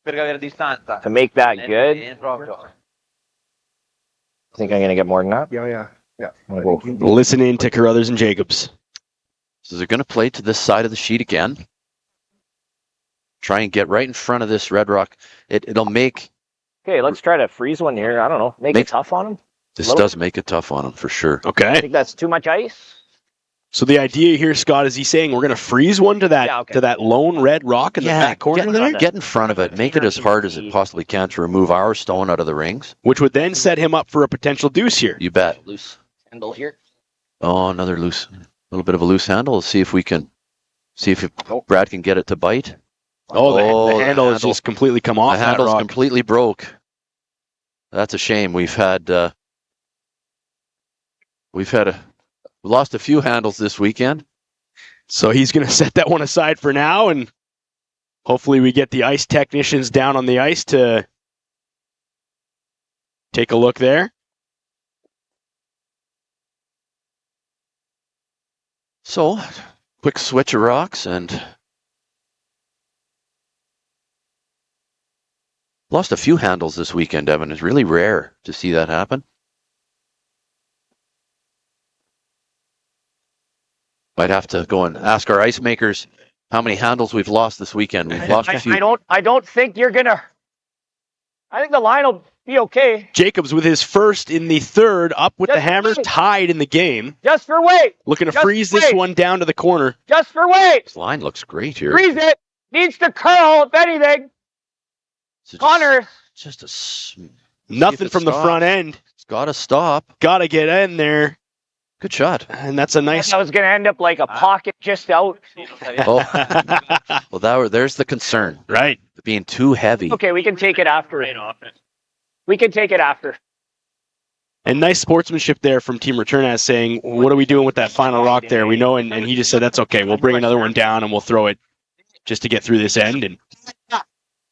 To make that good, I think I'm going to get more than that. Yeah. Listen in to Carruthers and Jacobs. So they're going to play to this side of the sheet again. Try and get right in front of this red rock. It'll make... Okay, let's try to freeze one here. I don't know. Make it tough on him. This does make it tough on him for sure. I Okay. think that's too much ice. So the idea here, Scott, is he saying we're going to freeze one to that lone red rock in the back corner there? Get in front of it. Make it as hard as it possibly can to remove our stone out of the rings. Which would then set him up for a potential deuce here. You bet. Loose handle here. Oh, another a little bit of a loose handle. Let's see if Brad can get it to bite. The handle has just completely come off The that handle's rock. completely broke. That's a shame. We lost a few handles this weekend. So he's going to set that one aside for now, and hopefully we get the ice technicians down on the ice to take a look there. So, quick switch of rocks and lost a few handles this weekend, Evan. It's really rare to see that happen. Might have to go and ask our ice makers how many handles we've lost this weekend. We've lost a few. I don't think you're gonna. I think the line will be okay. Jacobs with his first in the third, up with the Just hammers, wait. tied in the game. Just for weight. Looking to Just freeze this wait. one down to the corner. Just for weight. This line looks great here. Freeze it. Needs to curl, if anything. So Connor. Nothing from the stops. front end. It's got to stop. Got to get in there. Good shot. And that's a nice... That was going to end up like a pocket just out. Oh, well, there's the concern. Right. Being too heavy. Okay, we can take it after. We can take it after. And nice sportsmanship there from Team Retornaz saying, what are we doing with that final rock there? We know, and he just said, that's okay. We'll bring another one down and we'll throw it just to get through this end. And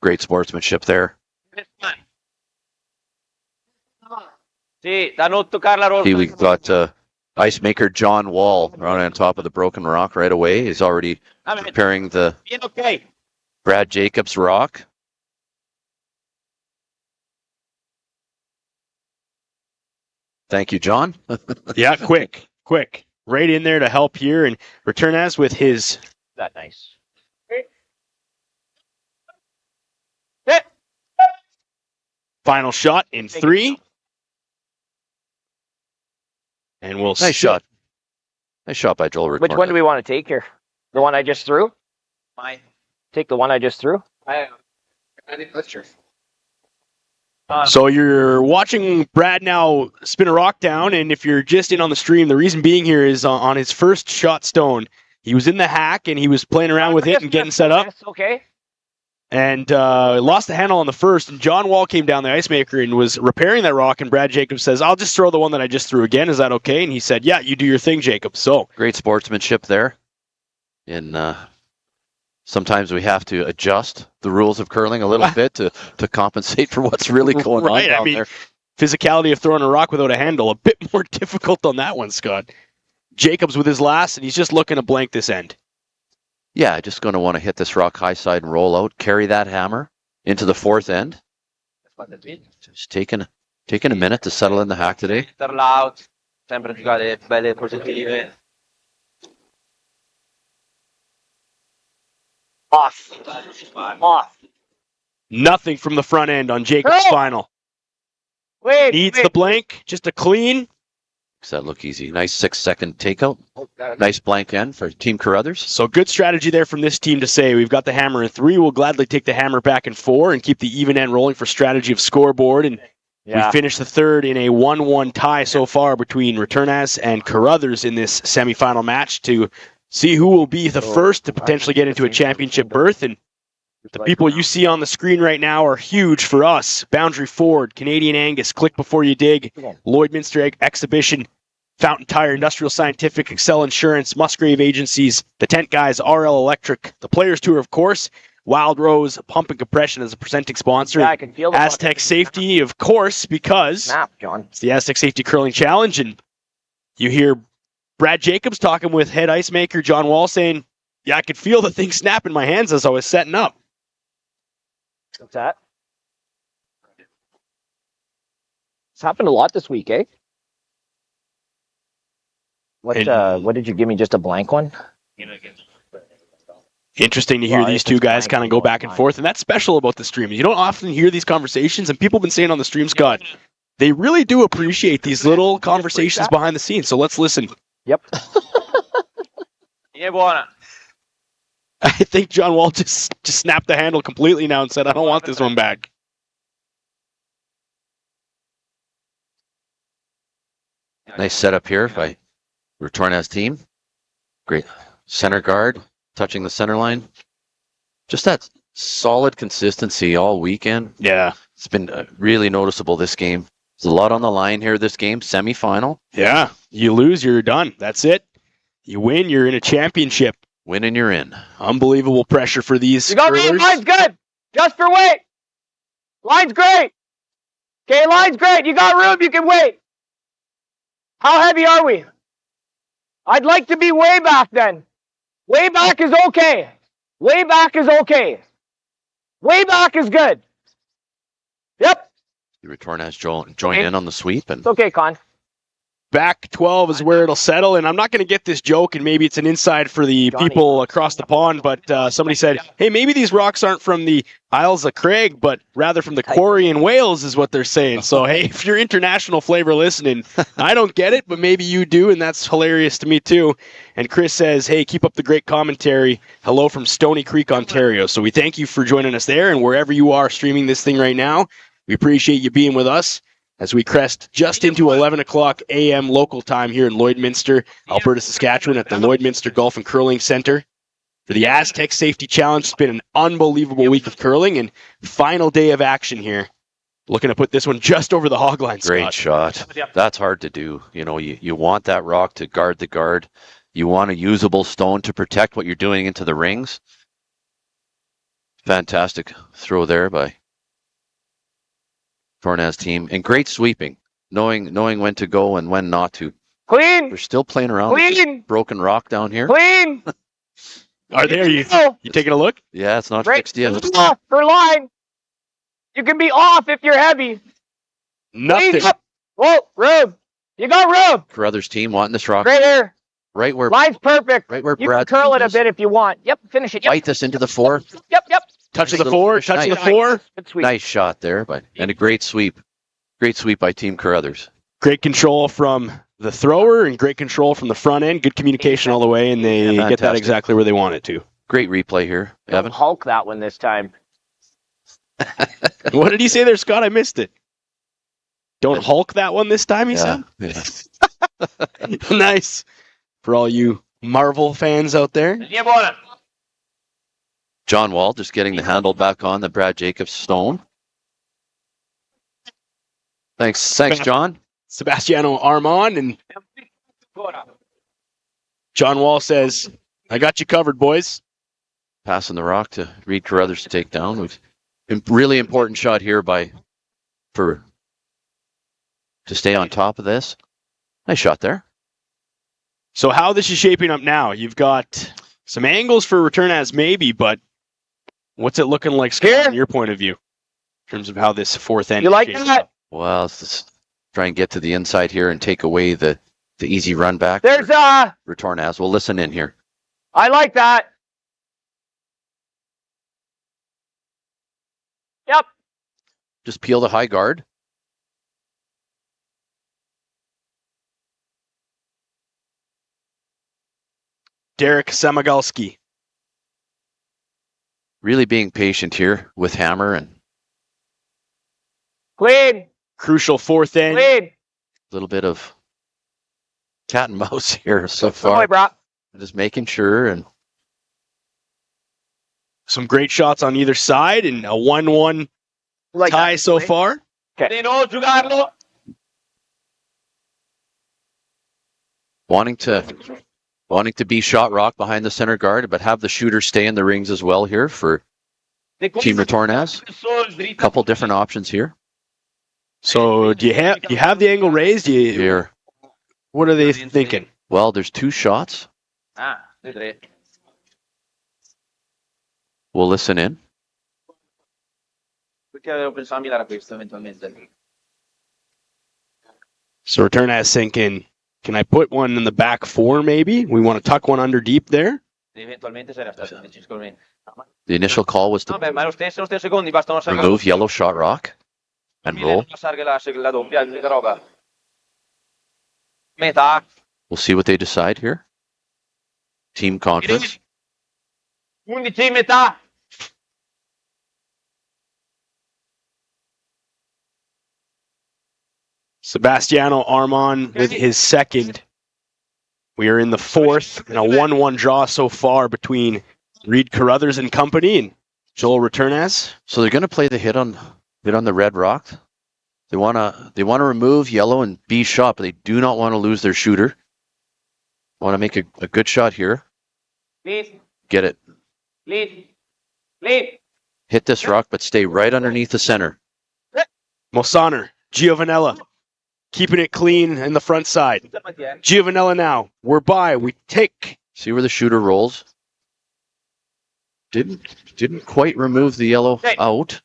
Great sportsmanship there. See, da non toccare la See, we've got ice maker John Wall right on top of the broken rock right away. He's already preparing the Okay. Brad Jacobs rock. Thank you, John. Yeah, quick. Right in there to help here. And Retornaz with his... That nice. final shot in 3. And we'll Nice shot. Nice shot by Joel Retornaz. Which one do we want to take here? The one I just threw? Take the one I just threw? I think that's true. So you're watching Brad now spin a rock down, and if you're just in on the stream, the reason being here is on his first shot stone, he was in the hack, and he was playing around with it and getting set up. Okay. And lost the handle on the first, and John Wall came down the ice maker and was repairing that rock, and Brad Jacobs says, I'll just throw the one that I just threw again. Is that okay? And he said, yeah, you do your thing, Jacobs. So great sportsmanship there. And sometimes we have to adjust the rules of curling a little bit to compensate for what's really going on down there. Physicality of throwing a rock without a handle, a bit more difficult on that one, Scott. Jacobs with his last, and he's just looking to blank this end. Yeah, just going to want to hit this rock high side and roll out, carry that hammer into the 4th end. Just taking a minute to settle in the hack today. Off. Nothing from the front end on Jacobs' final. Needs the blank, just a clean. Does that look easy? Nice 6-second takeout. Nice blank end for Team Carruthers. So good strategy there from this team to say, we've got the hammer in 3. We'll gladly take the hammer back in 4 and keep the even end rolling for strategy of scoreboard. And we finished the 3rd in a 1-1 tie so far between Retornaz and Carruthers in this semifinal match to see who will be the first to potentially get into a championship berth. And the people you see on the screen right now are huge for us. Boundary Ford, Canadian Angus, Click Before You Dig, Lloydminster Exhibition, Fountain Tire, Industrial Scientific, Excel Insurance, Musgrave Agencies, the Tent Guys, RL Electric, the Players Tour, of course, Wild Rose, Pump and Compression as a presenting sponsor, I can feel the Astec Safety, of course, because it's the Astec Safety Curling Challenge, and you hear Brad Jacobs talking with head ice maker John Wall saying, yeah, I could feel the thing snap in my hands as I was setting up. What's that? It's happened a lot this week, eh? What did you give me? Just a blank one? Interesting to hear these two guys kind of go back and forth, and that's special about the stream. You don't often hear these conversations, and people have been saying on the stream, Scott, they really do appreciate these little conversations behind the scenes. So let's listen. Yep. I think John Wall just snapped the handle completely now and said, I don't want this one back. Nice setup here by Retornaz team. Great center guard, touching the center line. Just that solid consistency all weekend. Yeah. It's been really noticeable this game. There's a lot on the line here this game, semifinal. Yeah. You lose, you're done. That's it. You win, you're in a championship. Win and you're in. Unbelievable pressure for these You got curlers. line's good. Just for weight. Line's great. Okay, line's great. You got room, you can wait. How heavy are we? I'd like to be way back then. Way back is okay. Way back is okay. Way back is good. Yep. Retornaz join in on the sweep. And It's okay, Con. Back 12 is where it'll settle, and I'm not going to get this joke, and maybe it's an inside for the people across the pond, but somebody said, hey, maybe these rocks aren't from the Isles of Craig, but rather from the quarry in Wales is what they're saying. So, hey, if you're international flavor listening, I don't get it, but maybe you do, and that's hilarious to me too. And Chris says, hey, keep up the great commentary. Hello from Stony Creek, Ontario. So we thank you for joining us there, and wherever you are streaming this thing right now, we appreciate you being with us as we crest just into 11 o'clock a.m. local time here in Lloydminster, Alberta, Saskatchewan, at the Lloydminster Golf and Curling Center for the Astec Safety Challenge. It's been an unbelievable week of curling and final day of action here. Looking to put this one just over the hog line, Scott. great shot. That's hard to do. You know, you want that rock to guard the guard. You want a usable stone to protect what you're doing into the rings. Fantastic throw there by Retornaz team, and great sweeping, knowing when to go and when not to. Clean. We're still playing around with this broken rock down here. Clean. Are they? Are you taking a look? Yeah, it's not Right. fixed yet. Off for line. You can be off if you're heavy. Nothing. Lead up. Whoa, Rube. You got Rube. Carruthers team wanting this rock Right here. right where Line's perfect. right where You Brad can curl it a is. bit if you want. Yep, finish it. Yep, Bite this into the 4. yep. Touch of Nice the little 4. finish. Touch of the Nice. 4. Good sweep. Nice shot there, and a great sweep. Great sweep by Team Carruthers. Great control from the thrower and great control from the front end. Good communication all the way, and they Yeah, get that fantastic. exactly where they want it to. Great replay here, Evan. Hulk that one this time. What did he say there, Scott? I missed it. Don't Hulk that one this time, he Yeah. said? Nice. For all you Marvel fans out there. John Wall just getting the handle back on the Brad Jacobs stone. Thanks, John. Sebastiano Armand and John Wall says, I got you covered, boys. Passing the rock to Reid Carruthers to take down. Really important shot here to stay on top of this. Nice shot there. So how this is shaping up now? You've got some angles for Retornaz maybe, but what's it looking like, Scott, Here. from your point of view? In terms of how this fourth end You is like shaping that? up? Well, let's just try and get to the inside here and take away the easy run back. There's Retornaz. We'll listen in here. I like that. Yep. Just peel the high guard. Derek Samagalski. Really being patient here with hammer and Clean. Crucial fourth end. Clean. a little bit of cat and mouse here so Good boy, far. bro. Just making sure and Some great shots on either side and a 1-1 Like tie that. so far. wanting to be shot rock behind the center guard, but have the shooter stay in the rings as well here for Team Retornaz. A couple different options here. So do you have the angle raised? Here. What are they thinking? Well, there's 2 shots. We'll listen in. So Retornaz thinking, can I put one in the back 4 maybe? We want to tuck one under deep there. The initial call was to remove yellow shot rock and roll. We'll see what they decide here. Team conference. 11 metà. Sebastiano Armand with his second. We are in the 4th and a 1-1 draw so far between Reid Carruthers and company and Joel Retornaz. So they're going to play the hit on the red rock. They want to remove yellow and be shot, but they do not want to lose their shooter. Want to make a good shot here. Lead. Get it. Lead. Lead. Hit this rock, but stay right underneath the center. Mosaner, Giovanella, keeping it clean in the front side. Giovanella now, we're by, we take. See where the shooter rolls. Didn't quite remove the yellow out.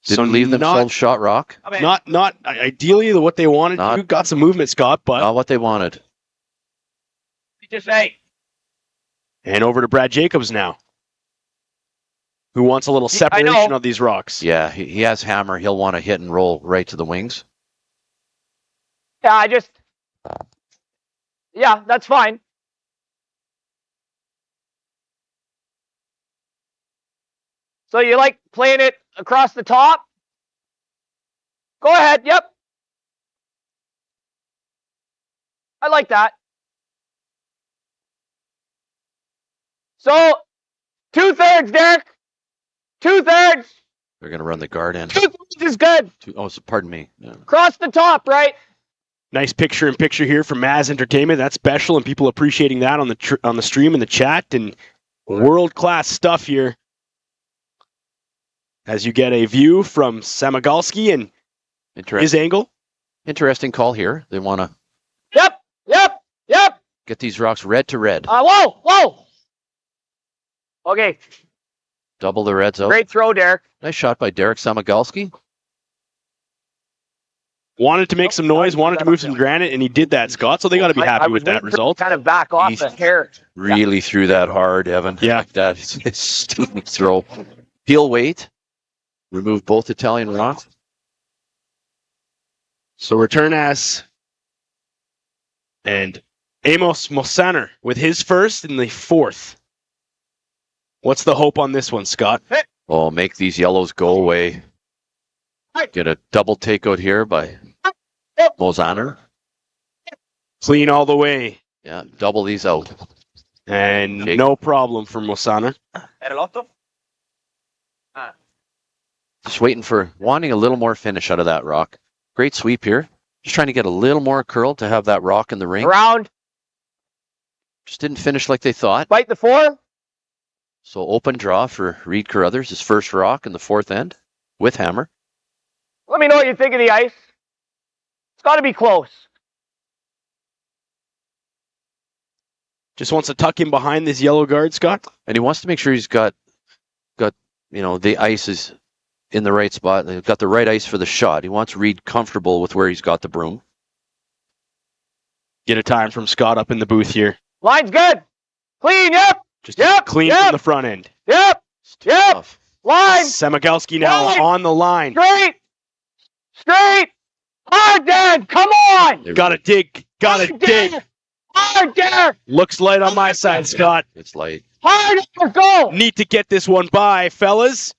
Didn't leave themselves shot rock. Not ideally what they wanted to. Got some movement, Scott, but Not what they wanted. and over to Brad Jacobs now, who wants a little separation of these rocks. Yeah, he has hammer. He'll want to hit and roll right to the wings. Yeah, that's fine. So you like playing it across the top? Go ahead, yep. I like that. So, 2/3, Derek. 2/3. They're going to run the guard in. 2/3 is good. Pardon me. Yeah. Cross the top, right? Nice picture-in-picture here from Maz Entertainment. That's special, and people appreciating that on the stream and the chat, and world-class stuff here. As you get a view from Samagalski and his angle. Interesting call here. They want to Yep. get these rocks red to red. Whoa. Okay, Double the Reds out. great throw, Derek. Nice shot by Derek Samagalski. Wanted to make some noise, wanted to move some granite, and he did that, Scott. So they got to be I happy was with that waiting for result. Kind of back off He's the hair. Really threw that hard, Evan. Yeah. Like that is a student throw. Peel weight. Remove both Italian rocks. So Retornaz and Amos Mosaner with his first in the fourth. What's the hope on this one, Scott? Oh, make these yellows go away. Get a double takeout here by Mosaner. Clean all the way. Yeah, double these out. And Jake. no problem for Mosaner. Just wanting a little more finish out of that rock. Great sweep here. Just trying to get a little more curl to have that rock in the ring. Around, Just didn't finish like they thought. bite the 4. So open draw for Reid Carruthers, his first rock in the fourth end with hammer. Let me know what you think of the ice. It's got to be close. Just wants to tuck him behind this yellow guard, Scott. And he wants to make sure he's got the ice is in the right spot. They've got the right ice for the shot. He wants Reid comfortable with where he's got the broom. Get a time from Scott up in the booth here. Line's good. Clean, yep. Just Yep, clean yep. from the front end. Yep. Yep. Tough. Line. Samagalski now Line. on the line. Straight. Straight. Hard, Dad. Come on. There we Gotta dig. Gotta Hard, dig. Dad. Hard, Dad. Looks light on my side, Scott. It's light. Hard. Let's go. Need to get this one by, fellas.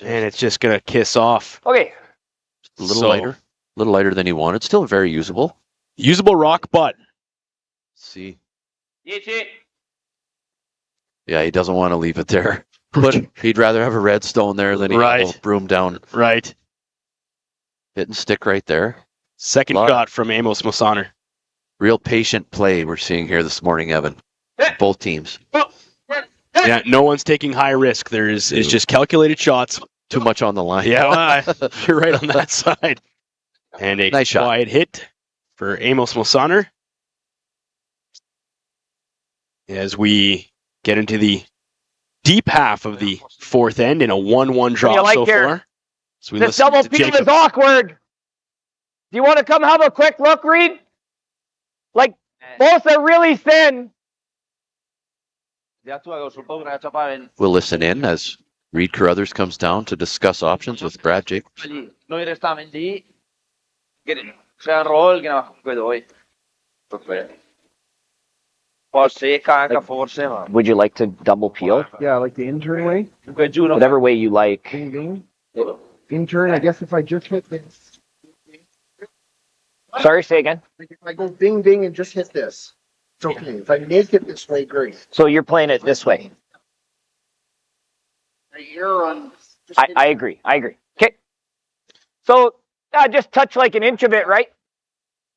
And it's just gonna kiss off. Okay. A little lighter than he wanted. Still very usable. Usable rock, but See. Yeah, he doesn't want to leave it there. But he'd rather have a red stone there than he Right. have a broom down. right. Hit and stick right there. Second Lot. shot from Amos Mosaner. Real patient play we're seeing here this morning, Evan. Both teams. Yeah, no one's taking high risk. It's just calculated shots. Too much on the line. Yeah, well, you're right on that side. And a Nice shot. quiet hit for Amos Mosaner. As we get into the deep half of the fourth end in a 1-1 draw you like so here? far. So we This listen double to peel Jacob. is awkward. Do you want to come have a quick look, Reid? Like, both are really thin. We'll listen in as Reid Carruthers comes down to discuss options with Brad Jacobs. Noi restavamo lì, c'è un roll che no, vedo poi secca anche forse, ma Would you like to double peel? Yeah, like the intern way. comunque giù non Whatever way you like. Ding ding. Intern, I guess if I just hit this. Sorry, say again. Like if I go ding ding and just hit this, it's okay. If I make it this way, great. So you're playing it this way. You're on. I agree. I agree. Okay. So, just touch like an inch of it, right?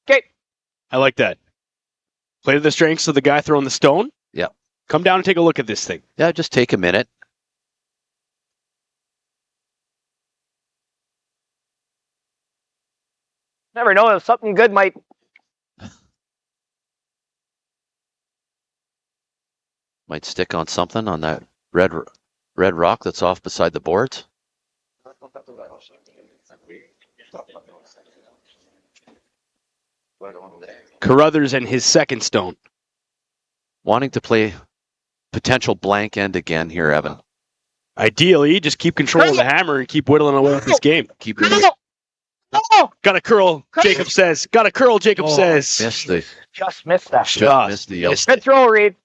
Okay. I like that. Play to the strengths of the guy throwing the stone. Yeah. Come down and take a look at this thing. Yeah, just take a minute. Never know if something good might. Might stick on something on that red rock that's off beside the boards. Carruthers and his second stone. Wanting to play potential blank end again here, Evan. Ideally, just keep control of the hammer and keep whittling away at this game. Keep No! Got a curl, Jacob says. Got a curl, Jacob says. missed the Just missed that. Just missed the yellow. Good throw, Reid.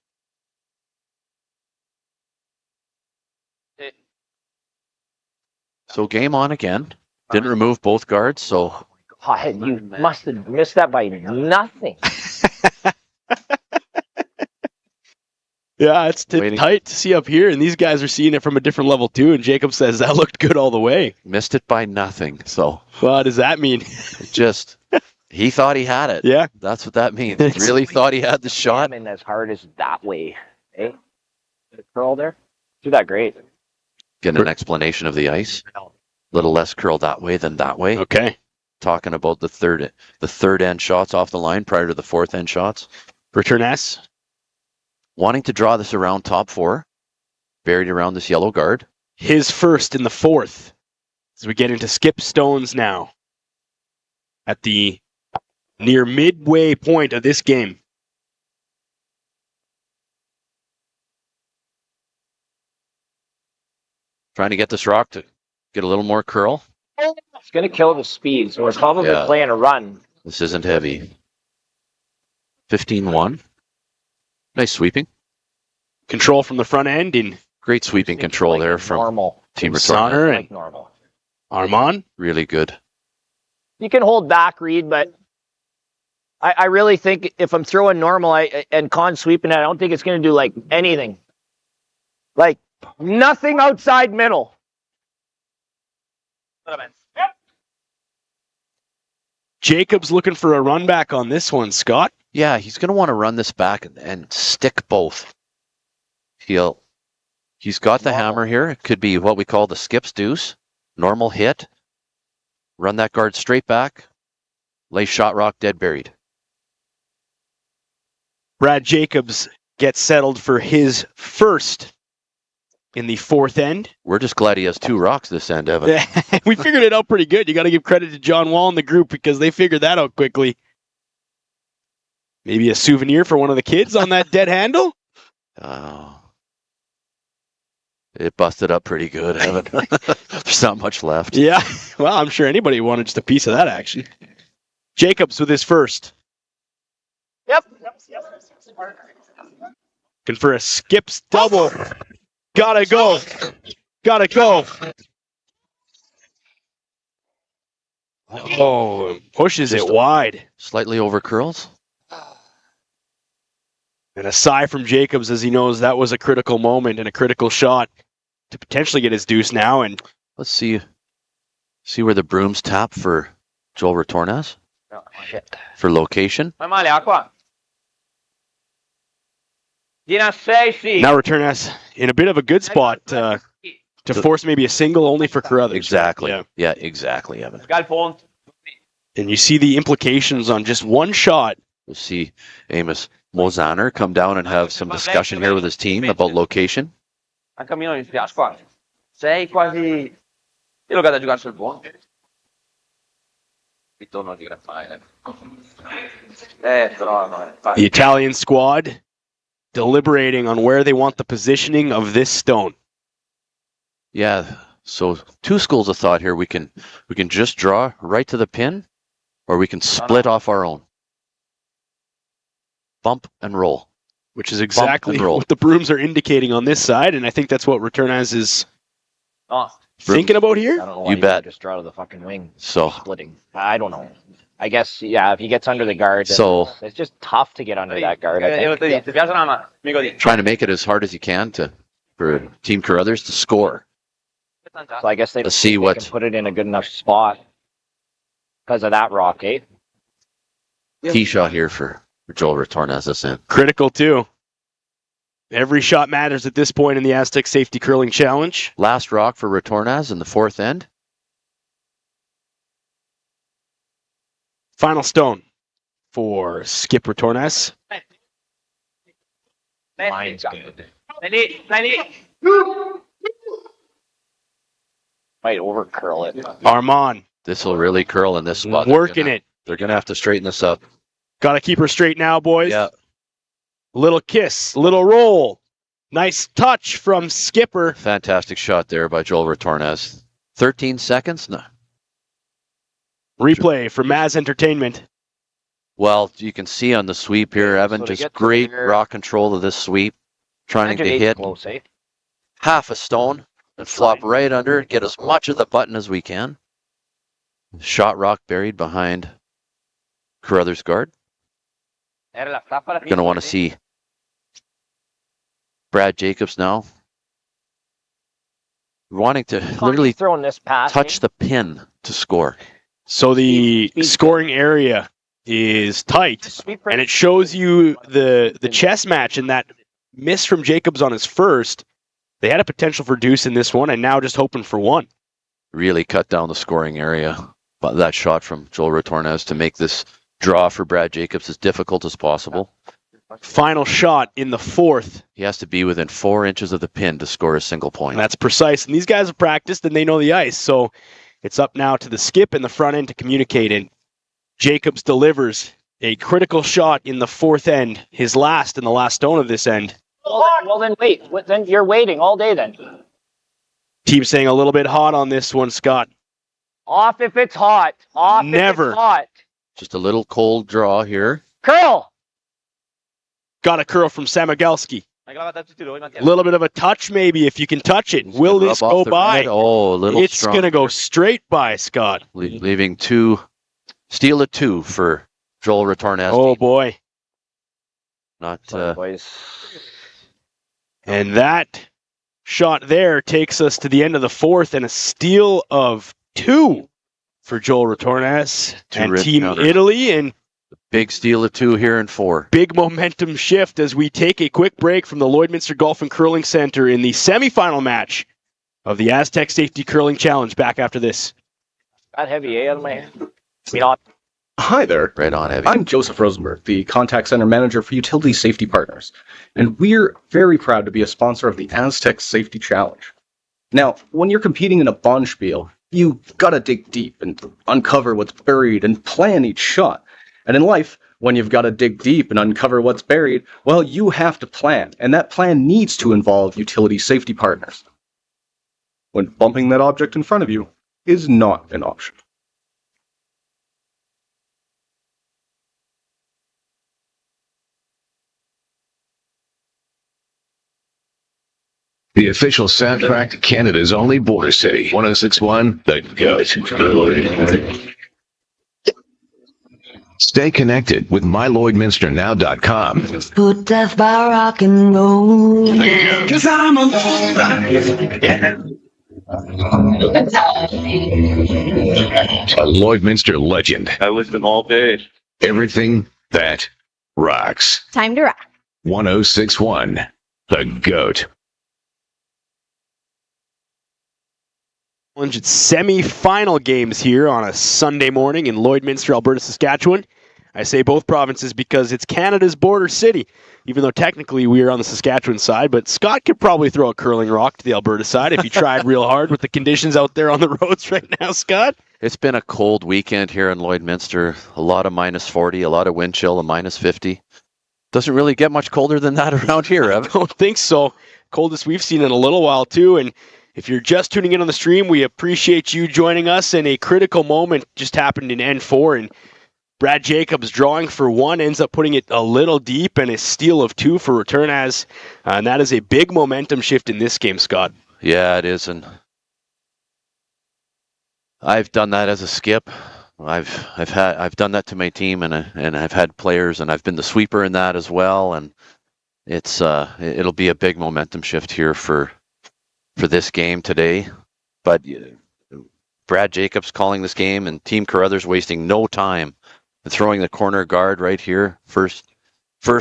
So game on again. Didn't remove both guards, so God, you must have missed that by nothing. Yeah, it's Waiting. tight to see up here, and these guys are seeing it from a different level too. And Jacob says that looked good all the way. missed it by nothing. So What does that mean? just he thought he had it. Yeah. That's what that means. He really thought he had the shot. Jamming as hard as that way. Eh? The curl there. Do that great. Get an explanation of the ice. A little less curl that way than that way. Okay. Talking about the third end shots off the line prior to the fourth end shots. Retornaz. Wanting to draw this around top four. buried around this yellow guard. His first in the fourth. As we get into skip stones now. At the near midway point of this game. Trying to get this rock to get a little more curl. It's going to kill the speed, so we're probably playing a run. This isn't heavy. 15-1. Nice sweeping. Control from the front end in Great sweeping control there from normal. Team Retornaz. Sonner and Like normal. Armand. Really good. You can hold back, Reid, but I really think if I'm throwing normal and con sweeping it, I don't think it's going to do like anything. Like nothing outside middle. Jacobs looking for a run back on this one, Scott. Yeah, he's going to want to run this back and stick both. He's got the hammer here. It could be what we call the skips deuce. Normal hit. Run that guard straight back. Lay shot rock dead buried. Brad Jacobs gets settled for his first in the fourth end. We're just glad he has 2 rocks this end, Evan. We figured it out pretty good. You got to give credit to John Wall and the group because they figured that out quickly. Maybe a souvenir for one of the kids on that dead handle? Oh. It busted up pretty good, Evan. There's not much left. Yeah. Well, I'm sure anybody wanted just a piece of that action. Jacobs with his first. Yep. Looking for a skips double. Gotta go. Gotta go. Oh, pushes it wide. Slightly over curls. And a sigh from Jacobs as he knows that was a critical moment and a critical shot to potentially get his deuce now. And let's see where the brooms tap for Joel Retornaz. For location. Fai male, acqua. Gira 6. Now Retornaz in a bit of a good spot to force maybe a single only for Carruthers. Exactly. Yeah, exactly, Evan. Scalpon. And you see the implications on just one shot. We'll see Amos Mozaner come down and have some discussion here with his team about location. Anche a me non mi spiace qua. Sei quasi... Io l'ho giocata a giocare sul buono. Ritorno di gran fine. Però no. The Italian squad deliberating on where they want the positioning of this stone. Yeah, so 2 schools of thought here. We can just draw right to the pin, or we can split off our own. Bump and roll. Which is exactly what the brooms are indicating on this side, and I think that's what Retornaz is thinking about here. I don't know why you bet. Just draw to the fucking wing. So splitting. I don't know. I guess, yeah, if he gets under the guard, so it's just tough to get under that guard. I think. Trying to make it as hard as you can for Team Carruthers to score. So I guess they can put it in a good enough spot because of that rock, eh? Tee shot here for Joel Retornaz this in. Critical too. Every shot matters at this point in the Astec Safety Curling Challenge. Last rock for Retornaz in the fourth end. Final stone for Skip Retornaz. Mine's good. Might over curl it. Armand. This will really curl in this spot. Working it. They're going to have to straighten this up. Got to keep her straight now, boys. Yeah. Little kiss, little roll. Nice touch from Skipper. Fantastic shot there by Joel Retornaz. 13 seconds? No. Replay for Maz Entertainment. Well, you can see on the sweep here, Evan, So just great rock control of this sweep. Trying to hit close, eh? half a stone and flop right under, get as much of the button as we can. Shot rock buried behind Carruthers' guard. Going to want to see Brad Jacobs now. Wanting to literally throwing this pass, touch the pin to score. So the scoring area is tight, and it shows you the chess match in that miss from Jacobs on his first. They had a potential for deuce in this one, and now just hoping for one. Really cut down the scoring area. But that shot from Joel Retornaz to make this draw for Brad Jacobs as difficult as possible. Final shot in the fourth. He has to be within 4 inches of the pin to score a single point. And that's precise. And these guys have practiced and they know the ice. So it's up now to the skip in the front end to communicate. And Jacobs delivers a critical shot in the fourth end, his last in the last stone of this end. Well, then wait. Then you're waiting all day then. Team saying a little bit hot on this one, Scott. Off if it's hot. Off Never. if it's hot. Just a little cold draw here. Curl. Got a curl from Samigelski. A A little bit of a touch maybe if you can touch it. Will Rub this off go the by? red. Oh, a little It's strong. going to go straight by, Scott. Leaving steal a 2 for Joel Retornaz. Oh, boy. Not, Boys. And that shot there takes us to the end of the fourth and a steal of 2 for Joel Retornaz and red Team counter. Italy. And big steal of 2 here in 4. big momentum shift as we take a quick break from the Lloydminster Golf and Curling Center in the semifinal match of the Astec Safety Curling Challenge. Back after this. Got heavy, out of my hand. Hi there. Right on, Heavy. I'm Joseph Rosenberg, the Contact Center Manager for Utility Safety Partners, and we're very proud to be a sponsor of the Astec Safety Challenge. Now, when you're competing in a bonspiel, you gotta dig deep and uncover what's buried and plan each shot. And in life, when you've gotta dig deep and uncover what's buried, well, you have to plan, and that plan needs to involve utility safety partners. When bumping that object in front of you is not an option. The official soundtrack to Canada's only border city, 106.1 The Goat. Stay connected with MyLloydminsterNow.com. Put death by rock and roll. 'Cause I'm a Lloydminster legend. I listen all day. Everything that rocks. Time to rock. 106.1 The Goat. It's semi-final games here on a Sunday morning in Lloydminster, Alberta, Saskatchewan. I say both provinces because it's Canada's border city, even though technically we are on the Saskatchewan side, but Scott could probably throw a curling rock to the Alberta side if he tried real hard with the conditions out there on the roads right now, Scott. It's been a cold weekend here in Lloydminster. A lot of minus 40, a lot of wind chill, a minus 50. Doesn't really get much colder than that around here, Evan. I don't think so. Coldest we've seen in a little while, too, and if you're just tuning in on the stream, we appreciate you joining us. And a critical moment just happened in N4, and Brad Jacobs drawing for 1 ends up putting it a little deep, and a steal of 2 for Retornaz. And that is a big momentum shift in this game, Scott. Yeah, it is, and I've done that as a skip. I've done that to my team, and I've had players, and I've been the sweeper in that as well. And it'll be a big momentum shift here for this game today. But Brad Jacobs calling this game, and Team Carruthers wasting no time and throwing the corner guard right here. First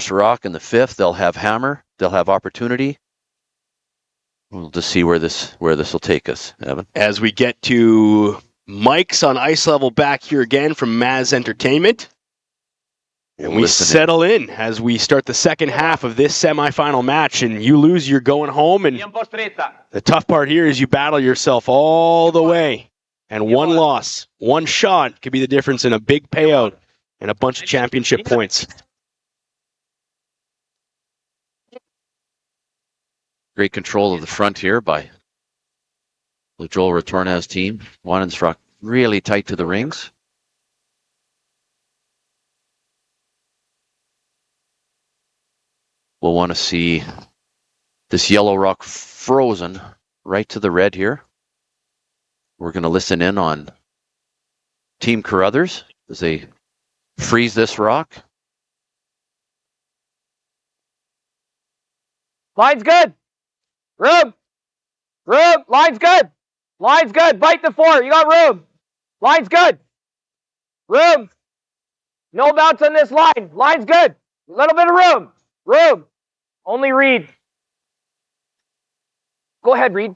rock in the 5th. They'll have hammer. They'll have opportunity. We'll just see where this will take us, Evan. As we get to Mike's on ice level back here again from Maz Entertainment. And we settle in as we start the second half of this semifinal match, and you lose, you're going home. And the tough part here is you battle yourself all the way. And one loss, one shot could be the difference in a big payout and a bunch of championship points. Great control of the front here by the Joel Retornaz team. Wanensrock really tight to the rings. We'll want to see this yellow rock frozen right to the red here. We're going to listen in on Team Carruthers as they freeze this rock. Line's good. Room. Line's good. Line's good. Bite the 4. You got room. Line's good. Room. No bounce on this line. Line's good. A little bit of room. Room. Only Reid. Go ahead, Reid.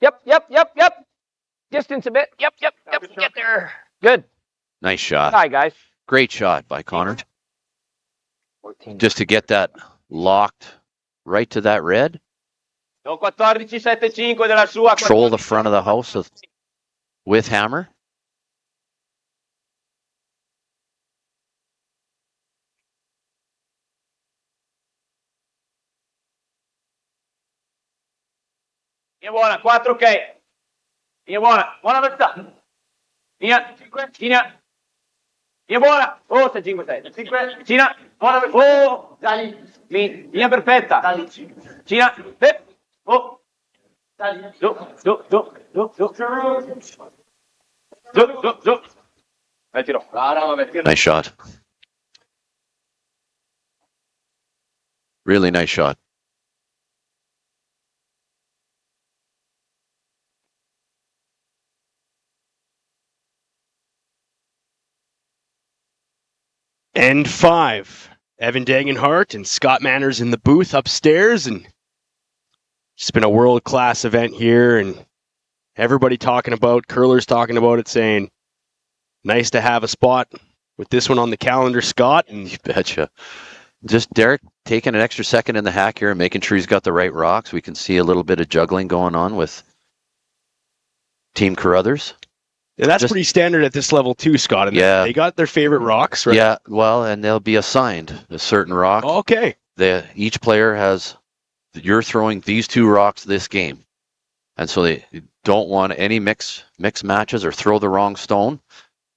Yep. Distance a bit. Yep. Get there. Good. Nice shot. Hi, guys. Great shot by Connor. just to get that locked right to that red. Do 14-7-5 della sua. Control the front of the house with hammer. Linea buona, 4 ok. Linea buona velocità. Linea, 5, linea. Linea buona. Oh, 5, 6. 5, Cina, buona velocità. Oh, dai. Linea perfetta. Cina, oh. Giù. Tiro. Nice shot. Really nice shot. End 5. Evan Dagenhart and Scott Manners in the booth upstairs, and it's been a world-class event here, and everybody talking about, curlers talking about it, saying, nice to have a spot with this one on the calendar, Scott. And you betcha. Just Derek taking an extra second in the hack here and making sure he's got the right rocks. We can see a little bit of juggling going on with Team Carruthers. Yeah, that's pretty standard at this level too, Scott. And they got their favorite rocks, right? Yeah, well, and they'll be assigned a certain rock. Okay. Each player has, you're throwing these 2 rocks this game. And so they don't want any mix matches or throw the wrong stone.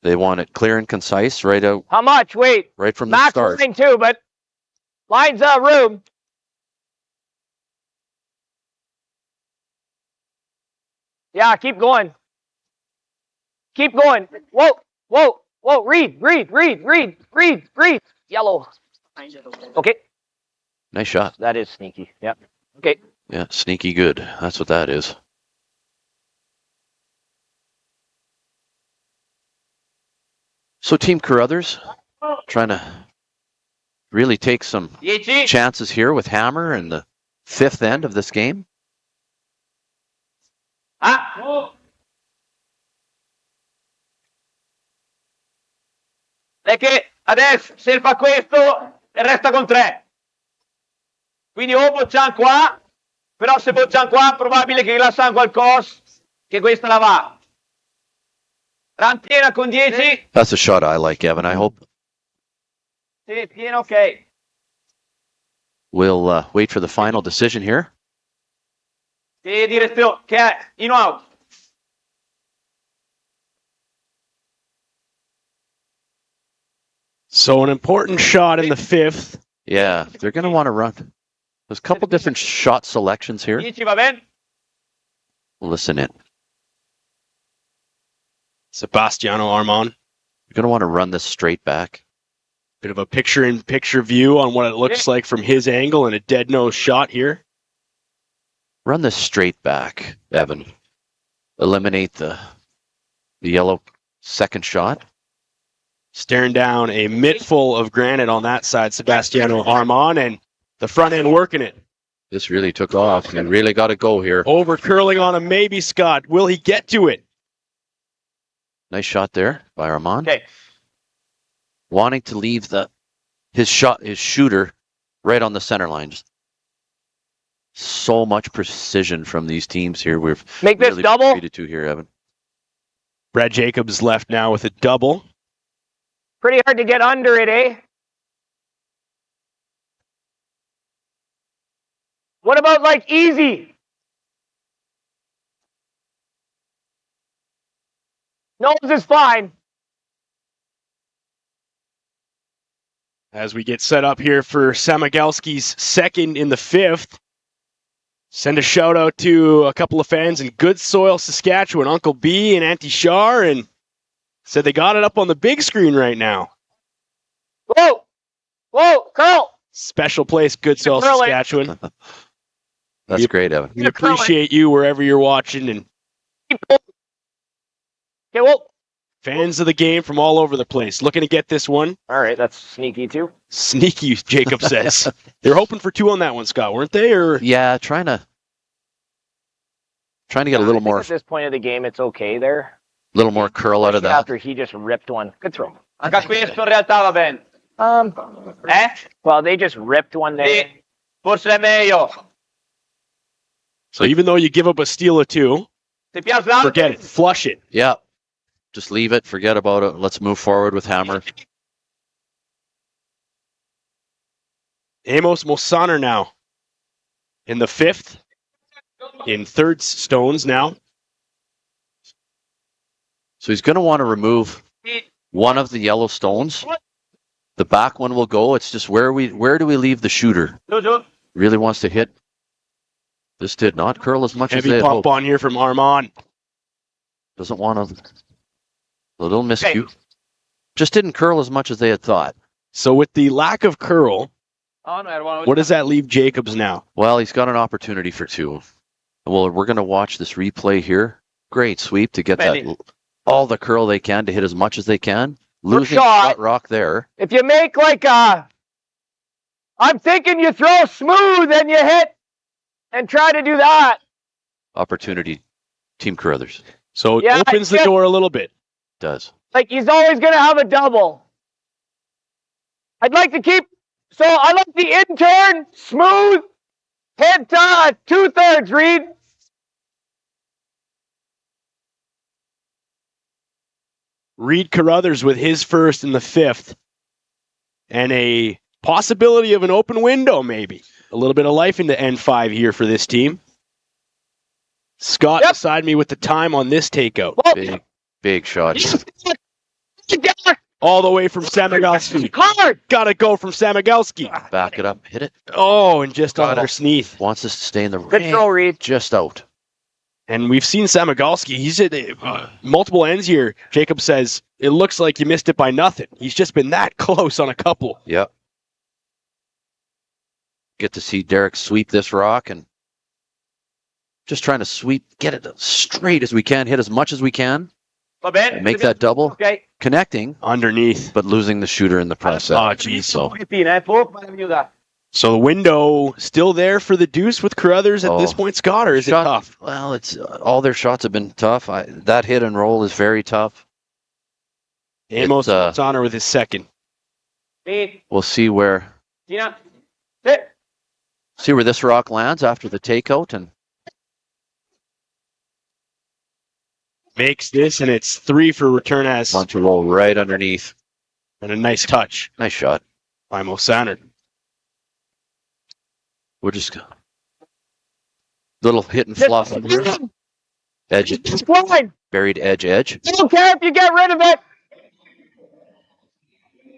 They want it clear and concise right out. How much? Wait. Right from the start. Max line too, but lines room. Yeah, keep going. Keep going. Whoa. Reid. Yellow. Okay. Nice shot. That is sneaky. Yep. Okay. Yeah, sneaky good. That's what that is. So Team Carruthers trying to really take some chances here with hammer in the 5th end of this game. Perché adesso se fa questo resta con 3. Quindi o bocciamo qua, però se bocciamo qua è probabile che lasciamo qualcosa, che questa la va. Piena con 10. That's a shot I like, Evan. I hope. Sì, piena, ok. We'll wait for the final decision here. Sì, direzione, che è in out. So an important shot in the 5th. Yeah, they're going to want to run. There's a couple different shot selections here. 10 va bene? Listen in. Sebastiano Armand. You're going to want to run this straight back. Bit of a picture-in-picture view on what it looks like from his angle, and a dead-nose shot here. Run this straight back, Evan. Eliminate the yellow second shot. Staring down a mitt full of granite on that side, Sebastiano Armand, and the front end working it. This really took off and really got to go here. Over curling on him, maybe, Scott. Will he get to it? Nice shot there by Armand. Okay. Wanting to leave his shooter right on the center line. Just so much precision from these teams here. We've make this really double. treated to here, Evan. Brad Jacobs left now with a double. Pretty hard to get under it, eh? What about like easy? Nose is fine. As we get set up here for Samigalski's 2nd in the 5th. Send a shout out to a couple of fans in Good Soil, Saskatchewan, Uncle B and Auntie Shar, and said they got it up on the big screen right now. Whoa, curl. Special place, Good Soil, Saskatchewan. That's great, Evan. We appreciate you wherever you're watching, and okay, whoa. Fans of the game from all over the place. Looking to get this one. All right, that's sneaky too. Sneaky, Jacob says. They're hoping for 2 on that one, Scott, weren't they? Or yeah, trying to get a little more. At this point of the game, it's okay there. A little more curl out of that. After he just ripped one. Good throw. Anche questo in realtà va bene. Well, they just ripped one there. Forse è meglio. So even though you give up a steal or two, Se piazza l'altro. forget it. Flush it. Yeah. Just leave it. Forget about it. Let's move forward with hammer. Amos Mosaner now in the 5th. In third stones now. So he's going to want to remove one of the yellow stones. The back one will go. It's just where do we leave the shooter? Really wants to hit. This did not curl as much as they Heavy had pump hoped. on here from Armand. Doesn't want a little miscue. Just didn't curl as much as they had thought. So with the lack of curl, Oh, no, era buono. what does that leave Jacobs now? Well, he's got an opportunity for 2. Well, we're going to watch this replay here. Great sweep to get that all the curl they can to hit as much as they can. Losing shot. flat rock there. If you make like a, I'm thinking you throw smooth and you hit and try to do that. Opportunity, Team Carruthers. So it Yeah, opens the yeah. door a little bit. Does. Like he's always going to have a double. I'd like to keep, so I like the intern, smooth, hit 2/3, Reid. Reid Carruthers with his first in the 5th. And a possibility of an open window, maybe. A little bit of life into N5 here for this team. Scott beside me with the time on this takeout. Big shot. All the way from Samigalski. Gotta go from Samigalski. Back it up. Hit it. Oh, and just underneath. Wants us to stay in the Good throw, Reid. just out. And we've seen Samigalski. He's at multiple ends here. Jacob says, it looks like you missed it by nothing. He's just been that close on a couple. Yep. Get to see Derek sweep this rock and just trying to sweep, get it straight as we can, hit as much as we can, Va bene. and make that double, Ok. connecting, Underneath. but losing the shooter in the process. Oh, geez. So, Pochettino, poco, ma devi aiutare. So the window still there for the deuce with Carruthers at this point, Scott, or is it tough? Well, it's all their shots have been tough. That hit and roll is very tough. Amos Mosaner with his second. We'll see where Tina. Sit. this rock lands after the takeout, and Makes this, and it's 3 for Retornaz. want to roll right underneath. And a nice touch Nice shot. by Mosaner. We're just little hit and fluff under edge, It's fine. buried edge. I don't care if you get rid of it.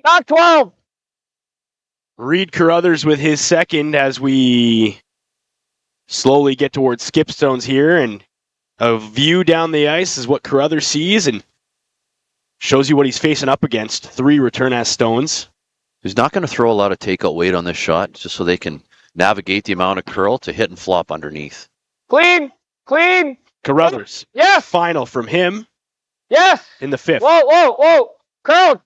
Not 12. Reid Carruthers with his second as we slowly get towards skip stones here, and a view down the ice is what Carruthers sees and shows you what he's facing up against. 3 Retornaz stones. He's not going to throw a lot of takeout weight on this shot, just so they can navigate the amount of curl to hit and flop underneath. Clean. Carruthers. Yes. Final from him Yes. in the 5th. Whoa. Curl.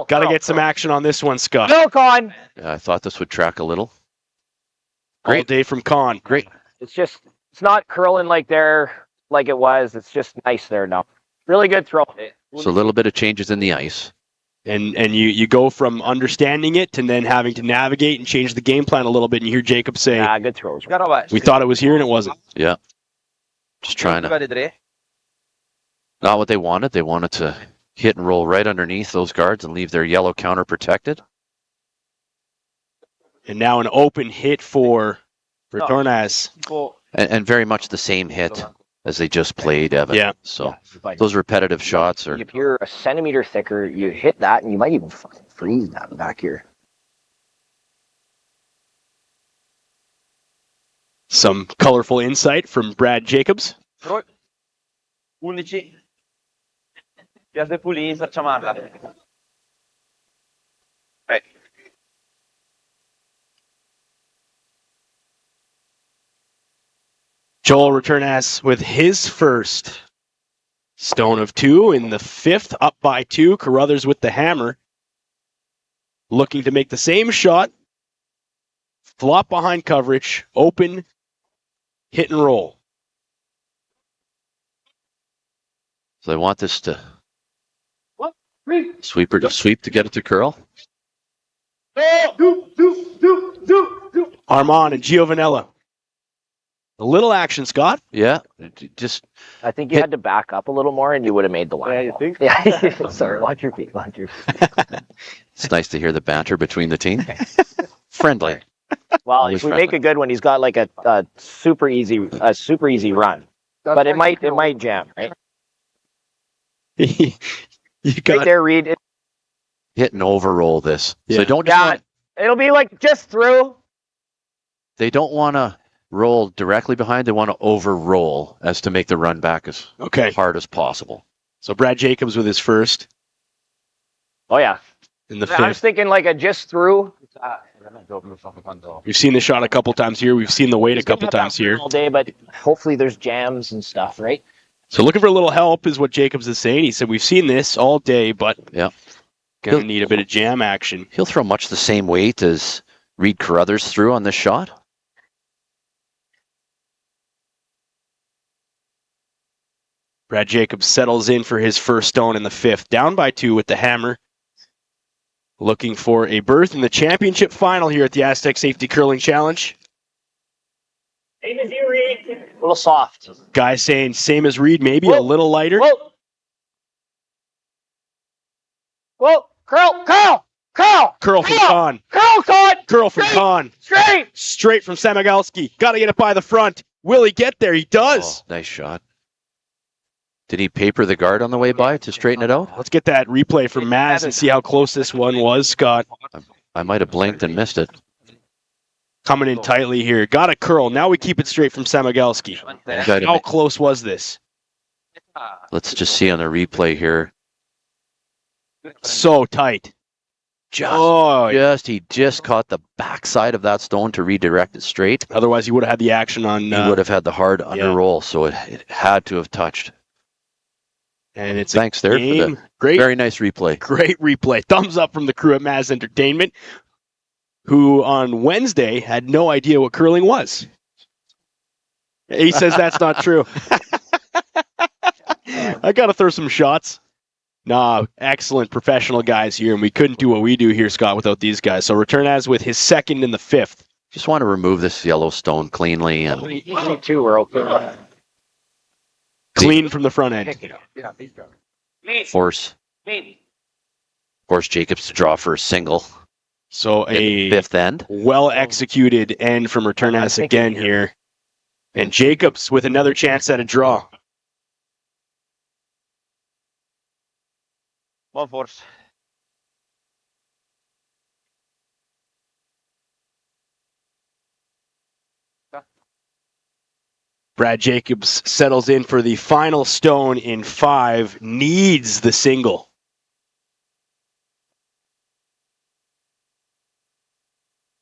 Got to get some action on this one, Scott. No, Con. Yeah, I thought this would track a little. All day from Con. Great. It's not curling like it was. It's just nice there now. Really good throw. So a little bit of changes in the ice. And you go from understanding it and then having to navigate and change the game plan a little bit, and you hear Jacob say, Good throws. we thought it was here and it wasn't. Yeah. Just trying to. Not what they wanted. They wanted to hit and roll right underneath those guards and leave their yellow counter protected. And now an open hit for Retornaz. And very much the same hit as they just played, Evan. Yeah. So those repetitive shots are. If you're a centimeter thicker, you hit that and you might even fucking freeze that back here. Some colorful insight from Brad Jacobs. 11. Piazza Pulini per chiamarla. Joel Retornaz with his first stone of 2 in the 5th, up by 2. Carruthers with the hammer. Looking to make the same shot. Flop behind coverage. Open. Hit and roll. So they want this to Sweep to get it to curl. Armand and Giovanella. A little action, Scott. Yeah, just I think you had to back up a little more, and you would have made the line. Yeah, you think? Yeah. Sorry. Watch your feet. it's nice to hear the banter between the team. Friendly. Well, Always if we friendly. make a good one, he's got like a super easy run, but it might jam, right? You Right got there, Reid. Hit and overroll this. Yeah. So don't Yeah, it'll be like just through. they don't want to roll directly behind. They want to overroll as to make the run back as okay. hard as possible. So Brad Jacobs with his first Oh yeah, in the I was fifth. thinking like a just through. We've seen the shot a couple times here. We've seen the weight a couple times here. all day, but hopefully there's jams and stuff, right? So looking for a little help is what Jacobs is saying. He said we've seen this all day, but Yeah. gonna need a bit of jam action. He'll throw much the same weight as Reid Carruthers threw on this shot. Brad Jacobs settles in for his first stone in the fifth, down by 2 with the hammer. Looking for a berth in the championship final here at the Astec Safety Curling Challenge. Same as you, Reid. A little soft. Guy saying same as Reid, maybe Whoa. a little lighter. Whoa. Whoa. Curl. Curl from Kahn. Curl, Todd. Curl from Straight. Kahn. Straight. Straight from Samigalski. Got to get it by the front. Will he get there? He does. Oh, nice shot. Did he paper the guard on the way by to straighten it out? Let's get that replay from Maz and see how close this one was, Scott. I might have blinked and missed it. Coming in tightly here. Got a curl. Now we keep it straight from Samigalski. How close was this? Let's just see on the replay here. So tight. He just caught the backside of that stone to redirect it straight. Otherwise, he would have had the action on. He would have had the hard under roll, so it had to have touched. And it's Thanks there for the great, very nice replay. Great replay. Thumbs up from the crew at Maz Entertainment, who on Wednesday had no idea what curling was. He says that's not true. I got to throw some shots. Nah, excellent professional guys here, and we couldn't do what we do here, Scott, without these guys. So Retornaz with his second in the fifth. Just want to remove this yellow stone cleanly and Easy two, we're okay. Clean from the front end. force Jacobs to draw for a single. So a fifth end. well-executed end from Retornaz again here. And Jacobs with another chance at a draw. One force. Brad Jacobs settles in for the final stone in 5, needs the single.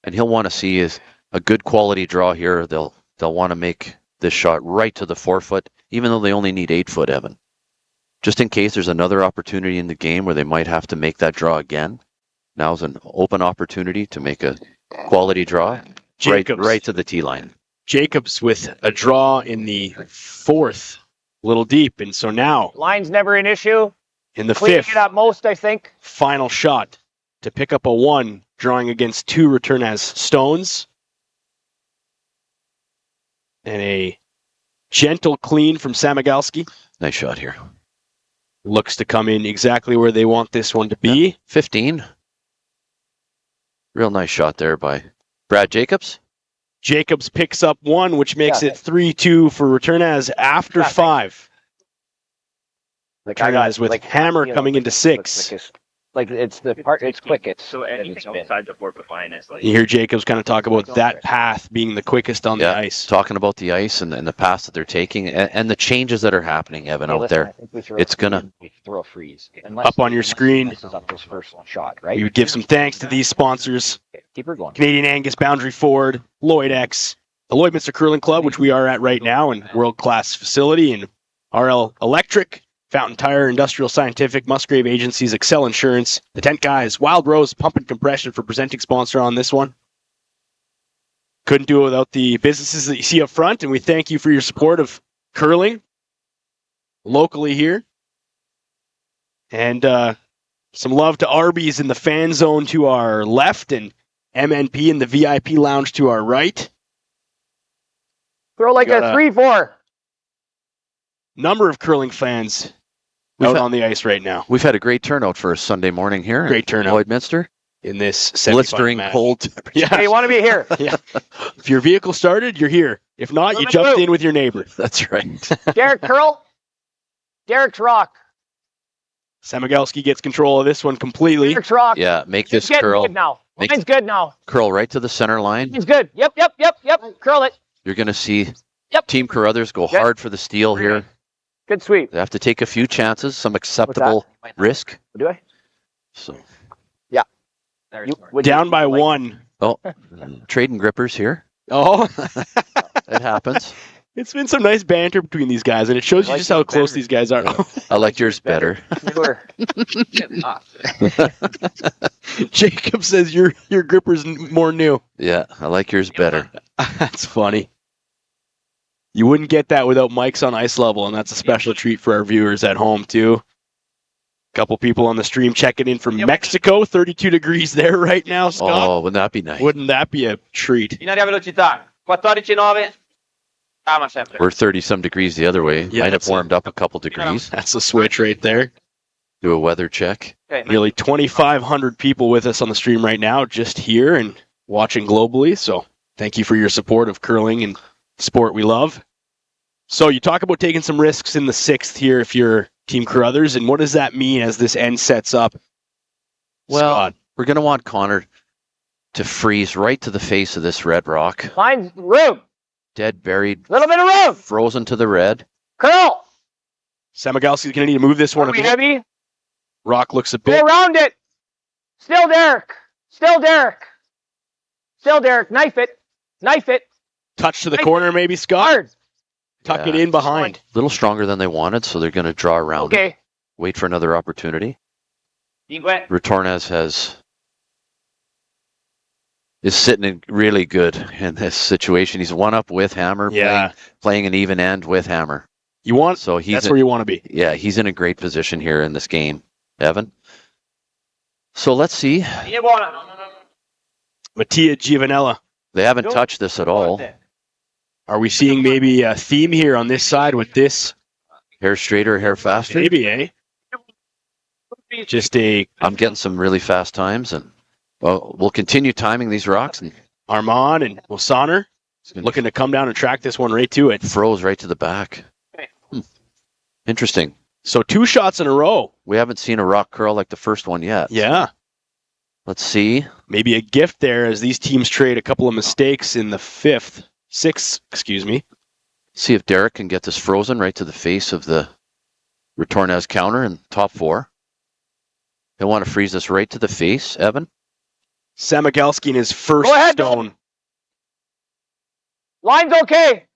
And he'll want to see is a good quality draw here. They'll want to make this shot right to the 4-foot, even though they only need 8-foot, Evan. Just in case there's another opportunity in the game where they might have to make that draw again. Now's an open opportunity to make a quality draw right to the tee line. Jacobs with a draw in the 4th, a little deep. And so now, Line's never an issue. in the Cleaning 5th, it up most, I think. final shot to pick up a 1, drawing against 2 Retornaz stones. And a gentle clean from Samigalski. Nice shot here. Looks to come in exactly where they want this one to be. 15. Real nice shot there by Brad Jacobs. Jacobs picks up 1, which makes it 3-2 for Retornaz after 5. Retornaz with hammer coming into 6. Like it's the part. It's quickest. So anything outside the 4-foot line is like. You hear Jacobs kind of talk about that path being the quickest on the ice. Talking about the ice and the pass that they're taking and the changes that are happening, Evan, out there. It's gonna we throw a freeze. Up on your screen. This is up this first shot, right? We would give some thanks to these sponsors. Keep her going. Canadian Angus Boundary Ford, Lloyd X, the Lloydminster Curling Club, which we are at right now, and world-class facility, and RL Electric, Fountain Tire, Industrial Scientific, Musgrave Agencies, Excel Insurance, the Tent Guys, Wild Rose Pump and Compression for presenting sponsor on this one. Couldn't do it without the businesses that you see up front, and we thank you for your support of curling locally here. And Some love to Arby's in the fan zone to our left and MNP in the VIP lounge to our right. Throw like a 3-4. Number of curling fans out on the ice right now. We've had a great turnout for a Sunday morning here. Great turnout. Lloydminster. In this blistering match. cold. Yeah. Hey, you want to be here. Yeah. If your vehicle started, you're here. If not, you jumped in with your neighbor. That's right. Derek curl. Derek's rock. Samigalski gets control of this one completely. Derek's rock. Yeah, make this It's curl. good now. Mine's good now. Curl right to the center line. Mine's good. Yep. Curl it. You're going to see Team Carruthers go hard for the steal here. Good sweep. They have to take a few chances, some acceptable risk. What do I? So. Yeah. Down by one. Oh, trading grippers here. Oh. It happens. It's been some nice banter between these guys, and it shows you just how close these guys are. I like yours better. Jacob says your gripper's more new. Yeah, I like yours better. That's funny. You wouldn't get that without mics on ice level, and that's a special treat for our viewers at home, too. A couple people on the stream checking in from Mexico. 32 degrees there right now, Scott. Oh, wouldn't that be nice? Wouldn't that be a treat? In aria velocità. 14-9. Calma sempre. We're 30-some degrees the other way. Yeah, Might have warmed up a couple degrees. That's a switch right there. Do a weather check. Okay. Nearly 2,500 people with us on the stream right now, just here and watching globally. So thank you for your support of curling and sport we love. So you talk about taking some risks in the sixth here if you're Team Carruthers, and what does that mean as this end sets up? Well, Scott? we're going to want Connor to freeze right to the face of this red rock. Mine's room. Dead, buried, Little bit of room. frozen to the red. Curl. Samigalski's going to need to move this one Are a we bit. heavy? Rock looks a Go bit. around it. Still Derek. Still Derek. Still Derek. Knife it. Knife it. Touch to the corner, maybe, Scott. Hard. Tuck it Yeah. in behind. A little stronger than they wanted, so they're going to draw around it. Okay. Wait for another opportunity. 5. Retornaz is sitting in really good in this situation. He's one up with Hammer, playing an even end with Hammer. You want So that's where you want to be. Yeah, he's in a great position here in this game, Evan. So let's see. Mattia Giovanella. They haven't touched this at all. Are we seeing maybe a theme here on this side with this? Hair straighter, hair faster. Maybe, eh? Just I'm getting some really fast times, and we'll continue timing these rocks. And Armand and Wilsoner looking to come down and track this one right to it. Froze right to the back. Interesting. So 2 shots in a row. We haven't seen a rock curl like the first one yet. Yeah. Let's see. Maybe a gift there as these teams trade a couple of mistakes in the sixth, excuse me. See if Derek can get this frozen right to the face of the Retornaz counter in top 4. He'll want to freeze this right to the face, Evan. Samigalski in his first Go ahead. stone. Line's okay.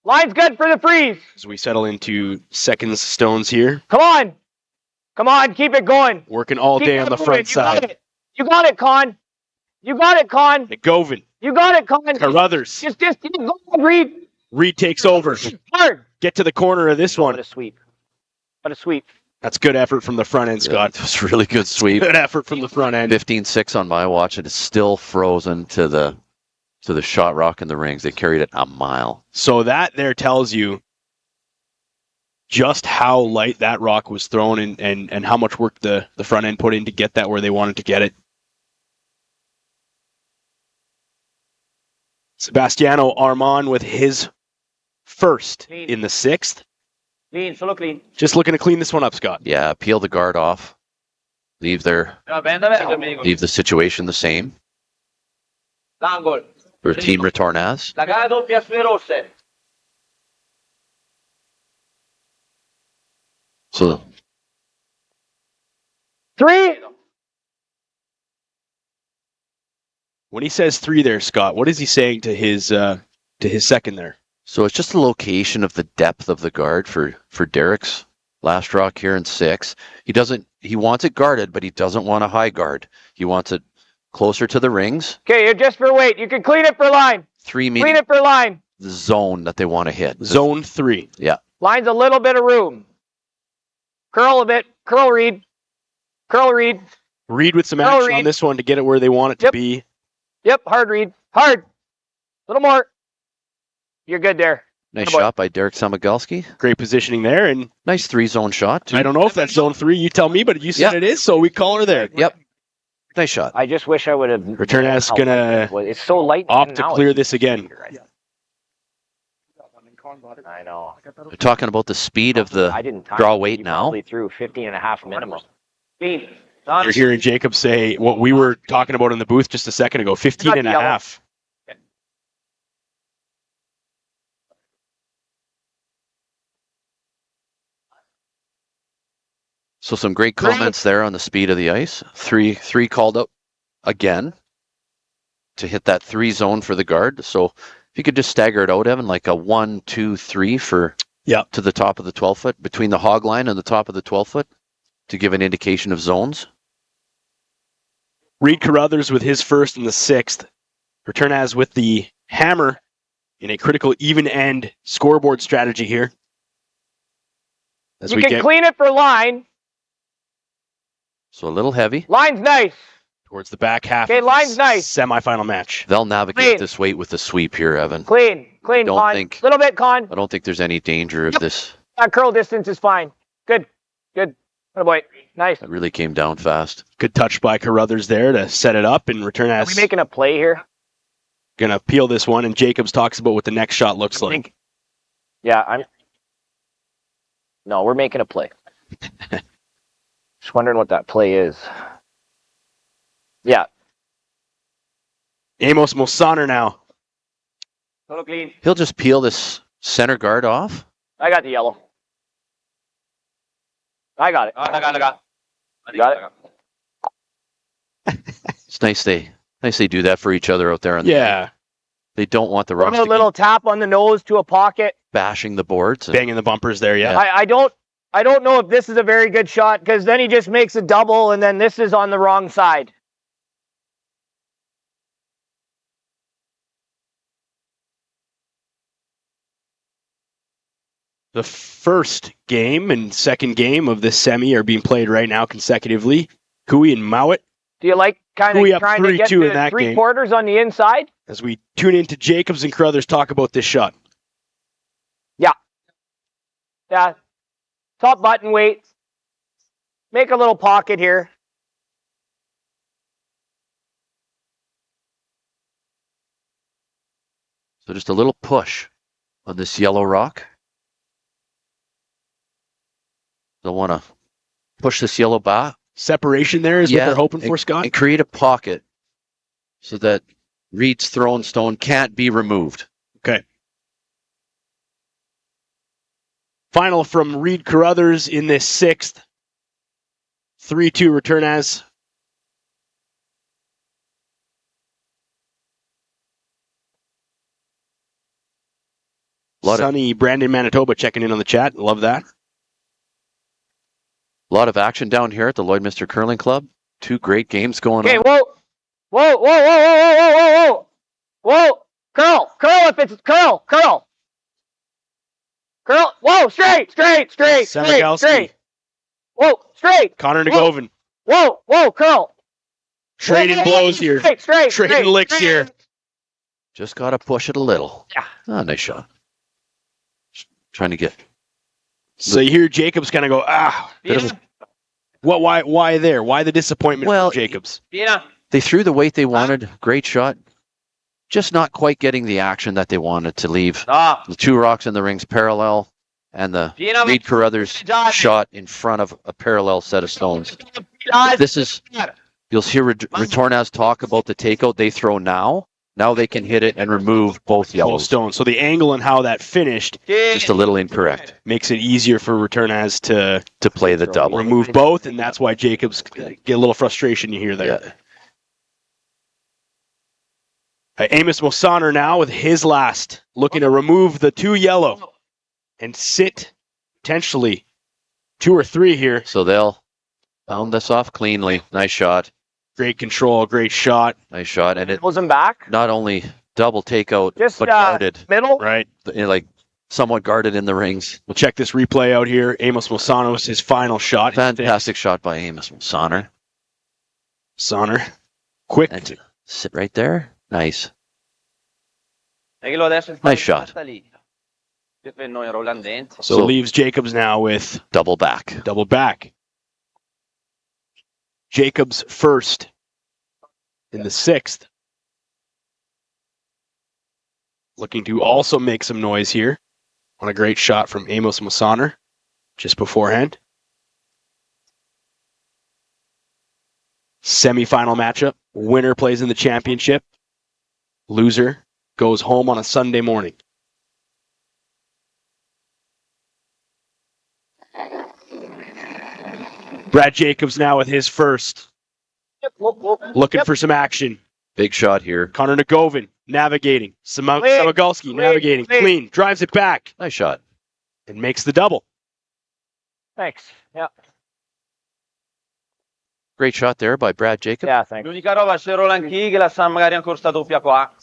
Line's good for the freeze. As we settle into seconds stones here. Come on. Come on. Keep it going. Working all Keep day it on the moving. front You got side. it. You got it, Con. You got it, Con. McGovin. You got it, Con. Carruthers. Just go, Reid. Reid takes over. Hard. Get to the corner of this one. What a sweep. What a sweep. That's good effort from the front end, Scott. It was really good sweep. Good effort from the front end. 15-6 on my watch, and it's still frozen to the shot rock in the rings. They carried it a mile. So that there tells you just how light that rock was thrown and how much work the front end put in to get that where they wanted to get it. Sebastiano Armand with his first in the sixth. Clean, solo clean. Just looking to clean this one up, Scott. Yeah, peel the guard off. Leave the situation the same L'angolo. for Team Retornaz. La gara doppia sulle rosse. So 3. When he says 3 there, Scott, what is he saying to his second there? So it's just the location of the depth of the guard for Derek's last rock here in 6. He wants it guarded, but he doesn't want a high guard. He wants it closer to the rings. Okay, you're just for weight. You can clean it for line. 3 Clean meaning it for line. the zone that they want to hit. Zone 3. Yeah. Line's a little bit of room. Curl a bit. Curl, Reid. Curl Reid. Reid with some Go, action Reid. on this one to get it where they want it to be. Yep, hard Reid. Hard. Little more. You're good there. Nice Attaboy. shot by Derek Samagalski. Great positioning there, and Nice 3-zone shot, too. I don't know if that's zone 3. You tell me, but you said Yeah. it is, so we call her there. Yep. Nice shot. I just wish I would have. Retornaz gonna It's so light. opt to clear this again. I know. We're talking about the speed of the I didn't time draw it. weight You now. Probably threw 15.5 minimum. You're hearing Jacob say what we were talking about in the booth just a second ago, 15 and a Yellow. half. So some great comments there on the speed of the ice. Three called up again to hit that 3 zone for the guard. So if you could just stagger it out, Evan, like a 1, 2, 3 for to the top of the 12 foot, between the hog line and the top of the 12 foot to give an indication of zones. Reid Carruthers with his first in the 6th. Retornaz with the hammer in a critical even end scoreboard strategy here. As You we can get clean it for line. So a little heavy. Line's nice. towards the back half Okay, of line's this nice. semifinal match. They'll navigate Clean. this weight with the sweep here, Evan. Clean. Don't Con. think- Little bit con. I don't think there's any danger of this. That curl distance is fine. Good. Good. Oh boy. Nice. It really came down fast. Good touch by Carruthers there to set it up, and Are Retornaz we making a play here? gonna peel this one, and Jacobs talks about what the next shot looks like. Yeah, No, we're making a play. Just wondering what that play is. Yeah. Amos Mosaner now. Total clean. He'll just peel this center guard off. I got the yellow. I got it. I got. Got it. It's nice they do that for each other out there. On the Yeah, they don't want the One Rocks little, to little tap on the nose to a pocket. keep bashing the boards. And banging the bumpers there. Yeah, I don't know if this is a very good shot because then he just makes a double and then this is on the wrong side. the first game and second game of this semi are being played right now consecutively. Cooey and Mowat. Do you like kind We of up trying to get 3-2 in to that three game. quarters on the inside? As we tune into Jacobs and Carruthers talk about this shot. Yeah. Top button weight. Make a little pocket here. So just a little push on this yellow rock. They'll want to push this yellow back. Separation there is what they're hoping for, Scott. And create a pocket so that Reid's thrown stone can't be removed. Okay. Final from Reid Carruthers in this sixth. 3-2 Retornaz. Sunny Brandon, Manitoba checking in on the chat. Love that. A lot of action down here at the Lloydminster Curling Club. 2 great games going Okay, on. whoa. Whoa, whoa, whoa, whoa, whoa, whoa, whoa. Whoa. Curl if it's curl. Curl. Whoa, straight. Samagalski. Whoa, straight. Connor Nagovin. Whoa, curl. Trading blows here. Straight. Trading licks here. Just got to push it a little. Yeah. Oh, nice shot. Trying to get. So you hear Jacobs kind of go, bit of a- what? Why there? Why the disappointment Well, from Jacobs? They threw the weight they wanted. Great shot. Just not quite getting the action that they wanted to leave. The 2 rocks in the rings parallel, and the Reid Carruthers shot in front of a parallel set of stones. This is, you'll hear Retornaz talk about the takeout they throw now. Now they can hit it and remove both Full yellows. stone. So the angle and how that finished Just a little incorrect makes it easier for Retornaz to play the double. remove both, and that's why Jacobs get a little frustration you hear there. Yeah. Amos Mosaner now with his last, looking to remove the 2 yellow and sit potentially 2 or 3 here. So they'll pound this off cleanly. Nice shot. Great control, great shot. Nice shot. And it Pulls him back. not only double takeout, Just but guarded. middle. Right. Like somewhat guarded in the rings. We'll check this replay out here. Amos Mosanos, his final shot. Fantastic shot by Amos Sonner. Quick. And sit right there. Nice. Nice shot. So leaves Jacobs now with double back. Jacobs first in the 6th. Looking to also make some noise here on a great shot from Amos Mosaner just beforehand. Semi-final matchup. Winner plays in the championship. Loser goes home on a Sunday morning. Brad Jacobs now with his first. Looking for some action. Big shot here. Connor Nagovin navigating. Samagalski navigating. Clean. Drives it back. Nice shot. And makes the double. Thanks. Yeah. Great shot there by Brad Jacobs. Yeah, thanks. L'unica roba, se Roland Key, che la sa magari ancora sta doppia qua.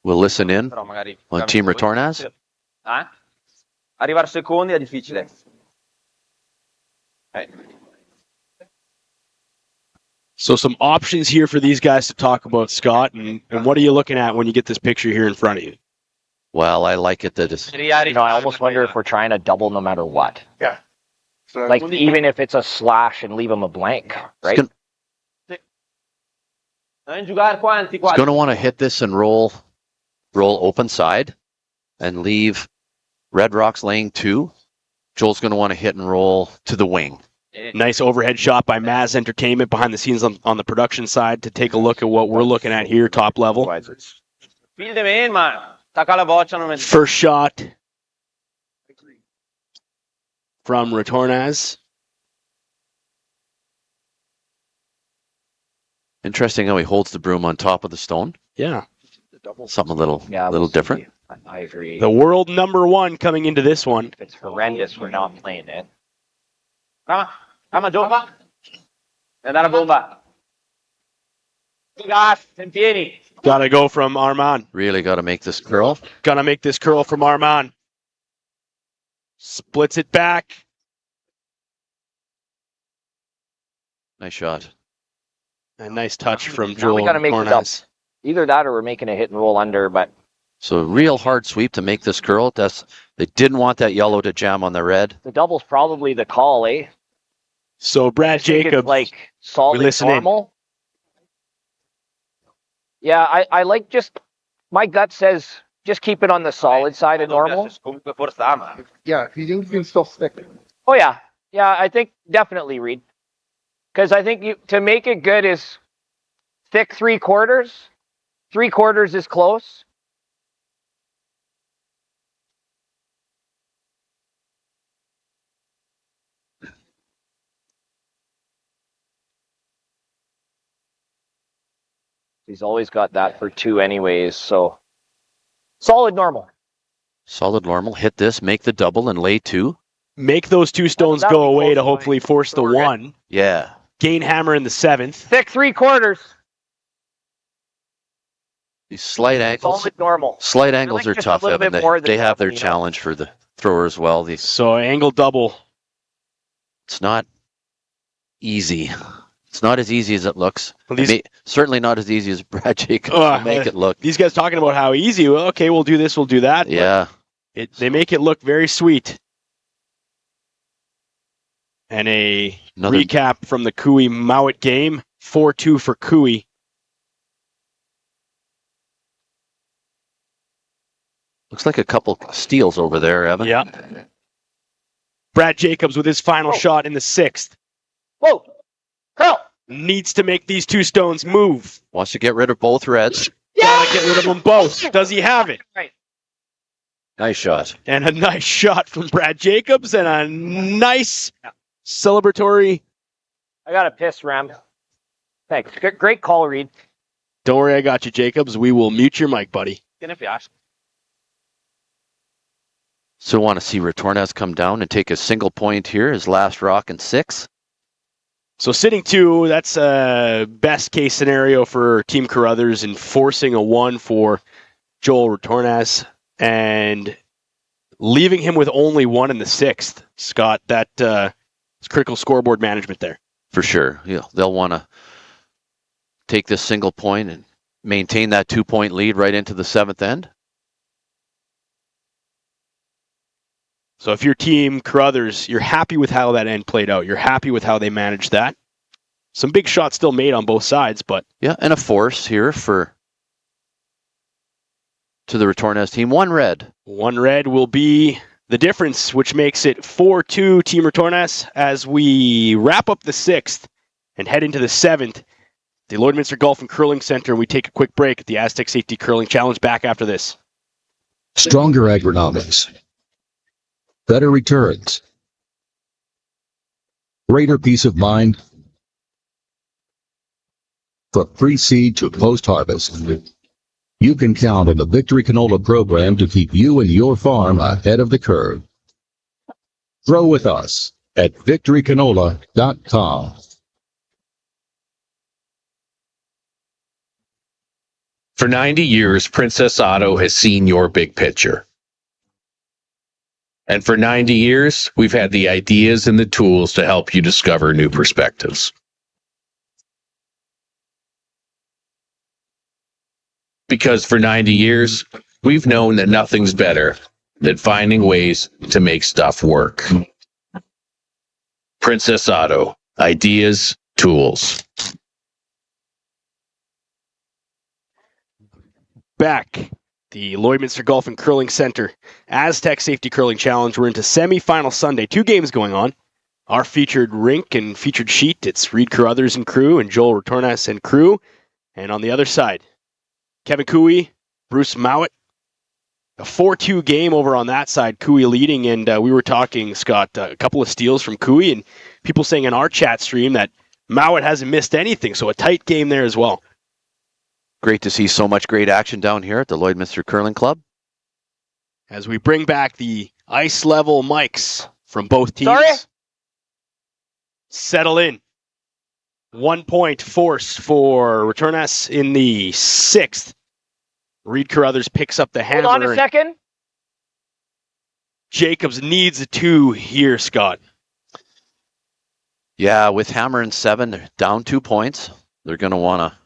We'll listen in Però magari on Team Retornaz. Arrivare secondi è difficile. So some options here for these guys to talk about, Scott. And what are you looking at when you get this picture here in front of you? Well, I like it that it's... I almost wonder if we're trying to double no matter what. Yeah. So Like, even if it's a slash and leave them a blank, right? He's going to want to hit this and roll open side and leave Red Rocks laying 2. Joel's going to want to hit and roll to the wing. Nice overhead shot by Maz Entertainment behind the scenes on the production side to take a look at what we're looking at here, top level. First shot from Retornaz. Interesting how he holds the broom on top of the stone. Yeah. Something a little different. I agree. The world number 1 coming into this one. If it's horrendous, we're not playing it. Calma, Joe. Andare a bomba. Gas, in piedi. Gotta go from Armand. Really got to make this curl. Gonna make this curl from Armand. Splits it back. Nice shot. A nice touch from Now Joel we gotta make it up. Retornaz. Either that or we're making a hit and roll under, but So a real hard sweep to make this curl. They didn't want that yellow to jam on the red. the double's probably the call, eh? So Brad I think it's Jacobs, like solid we listen in. normal. Yeah, I like just, my gut says just keep it on the solid side of normal. Yeah, if you think you can still stick it. Oh yeah, yeah, I think definitely Reid, because I think to make it good is thick 3/4. 3/4 is close. He's always got that for 2 anyways, so solid normal. Solid normal. Hit this, make the double, and lay 2. make those 2 stones That'd go be away close to to hopefully force the 1. Yeah. Gain hammer in the 7th. Thick 3/4. These slight angles. Solid normal. Slight angles are just a tough, little Evan. bit more than They have their double, you know. challenge for the thrower as well. So angle double. It's not easy. It's not as easy as it looks. Well, Certainly not as easy as Brad Jacobs will make it look. These guys talking about how easy. Well, okay, we'll do this, we'll do that. Yeah. They make it look very sweet. And another recap from the Cooey Mowat game. 4-2 for Cooey. Looks like a couple steals over there, Evan. Yeah. Brad Jacobs with his final shot in the 6th. Whoa! Curl! Needs to make these 2 stones move. Wants to get rid of both reds. Gotta get rid of them both. Does he have it? Right. Nice shot. And a nice shot from Brad Jacobs and a nice celebratory. I got a piss, Ram. Thanks. Great call, Reid. Don't worry, I got you, Jacobs. We will mute your mic, buddy. So want to see Retornaz come down and take a single point here, his last rock in 6. So sitting 2, that's a best case scenario for Team Carruthers and forcing a 1 for Joel Retornaz. and leaving him with only one in the 6th. Scott, that is critical scoreboard management there. For sure. Yeah, they'll want to take this single point and maintain that 2-point lead right into the 7th end. So if your team, Carruthers, you're happy with how that end played out. You're happy with how they managed that. Some big shots still made on both sides, but... Yeah, and a force here to the Retornaz team. One red. One red will be the difference, which makes it 4-2 Team Retornaz as we wrap up the 6th and head into the 7th. The Lloydminster Golf and Curling Center. We take a quick break at the Astec Safety Curling Challenge. Back after this. Stronger agronomics. Better returns. Greater peace of mind. From pre-seed to post-harvest. You can count on the Victory Canola program to keep you and your farm ahead of the curve. Grow with us at victorycanola.com. For 90 years, Princess Auto has seen your big picture. And for 90 years, we've had the ideas and the tools to help you discover new perspectives. Because for 90 years, we've known that nothing's better than finding ways to make stuff work. Princess Auto, ideas, tools. Back, the Lloydminster Golf and Curling Center, Astec Safety Curling Challenge. We're into semifinal Sunday. 2 games going on. Our featured rink and featured sheet, it's Reid Carruthers and crew and Joel Retornaz and crew. And on the other side, Kevin Cooey, Bruce Mowat. A 4-2 game over on that side, Cooey leading. And we were talking, Scott, a couple of steals from Cooey, and people saying in our chat stream that Mowat hasn't missed anything. So a tight game there as well. Great to see so much great action down here at the Lloydminster Curling Club. As we bring back the ice level mics from both teams. Sorry? Settle in. 1 point force for Retornaz in the 6th. Reid Carruthers picks up the hammer. Hold on a second. Jacobs needs a 2 here, Scott. Yeah, with hammer and 7, they're down 2 points. They're going to want to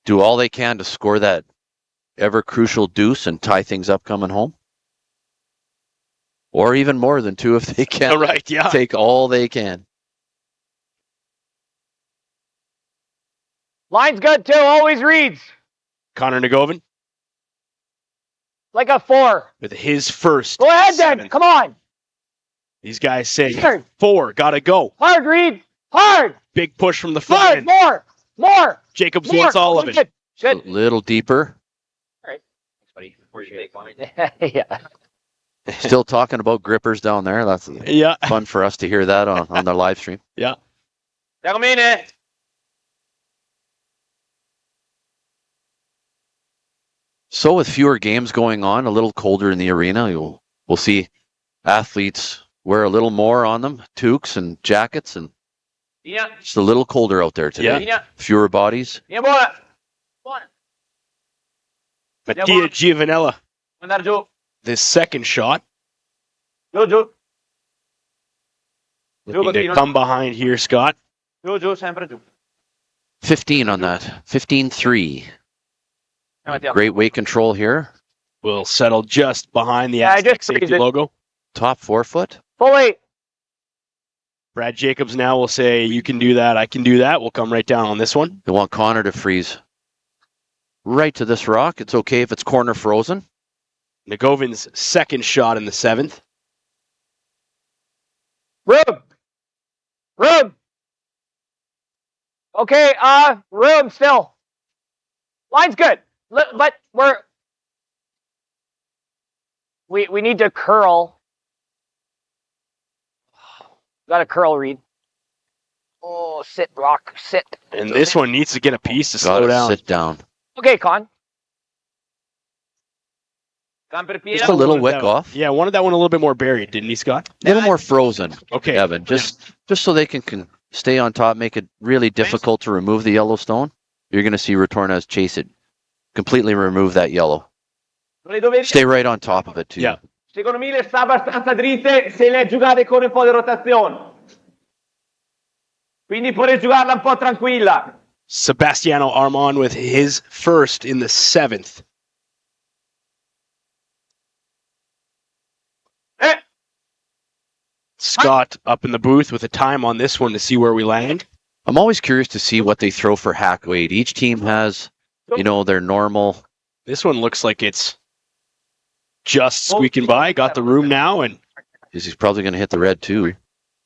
do all they can to score that ever crucial deuce and tie things up coming home. Or even more than 2 if they can. All right, yeah. Take all they can. Line's good too, always reads. Connor Nagovin Like a 4. with his first. Go ahead then, 7th. come on. These guys say Hard. 4, gotta go. Hard, Reid. Hard. Big push from the front Hard, end. more. Jacobs More. wants all of it. Good. Good. A little deeper. Thanks, buddy. Before you take one. Yeah. Still talking about grippers down there. That's Yeah. fun for us to hear that on their live stream. Yeah. Termine. So with fewer games going on, a little colder in the arena, we'll see athletes wear a little more on them, toques and jackets, and it's a little colder out there today. Yeah. Fewer bodies. Mattia Giovanella, Andar giù. this second shot. Giù. Looking to come behind here, Scott. Giù, sempre giù. 15 on that. 15-3. Great weight control here. Will settle just behind the I Astec just safety freeze it. logo. Top 4 foot. Fully. Brad Jacobs now will say, you can do that, I can do that. We'll come right down on this one. They want Connor to freeze right to this rock. It's okay if it's corner frozen. Nagovin's second shot in the 7th. Room. Okay, room still. Line's good. But we need to curl. Got to curl, Reid. Oh, sit, rock, sit. And this one needs to get a piece to slow Gotta down. sit down. Okay, Con. Just a little wick off. Yeah, wanted that one a little bit more buried, didn't he, Scott? A little more frozen. Okay. Evan, just so they can stay on top, make it really difficult to remove the Yellowstone. You're going to see Retornaz chase it completely remove that yellow. Stay right on top of it too. Yeah. Secondo me le sta abbastanza dritte se le giocate con un po' di rotazione. Quindi potete giocarla un po' tranquilla. Sebastiano Armand with his first in the 7th. Scott up in the booth with a time on this one to see where we land. I'm always curious to see what they throw for hack weight. Each team has, their normal. This one looks like it's just squeaking by. Got the room now, and He's probably going to hit the red too.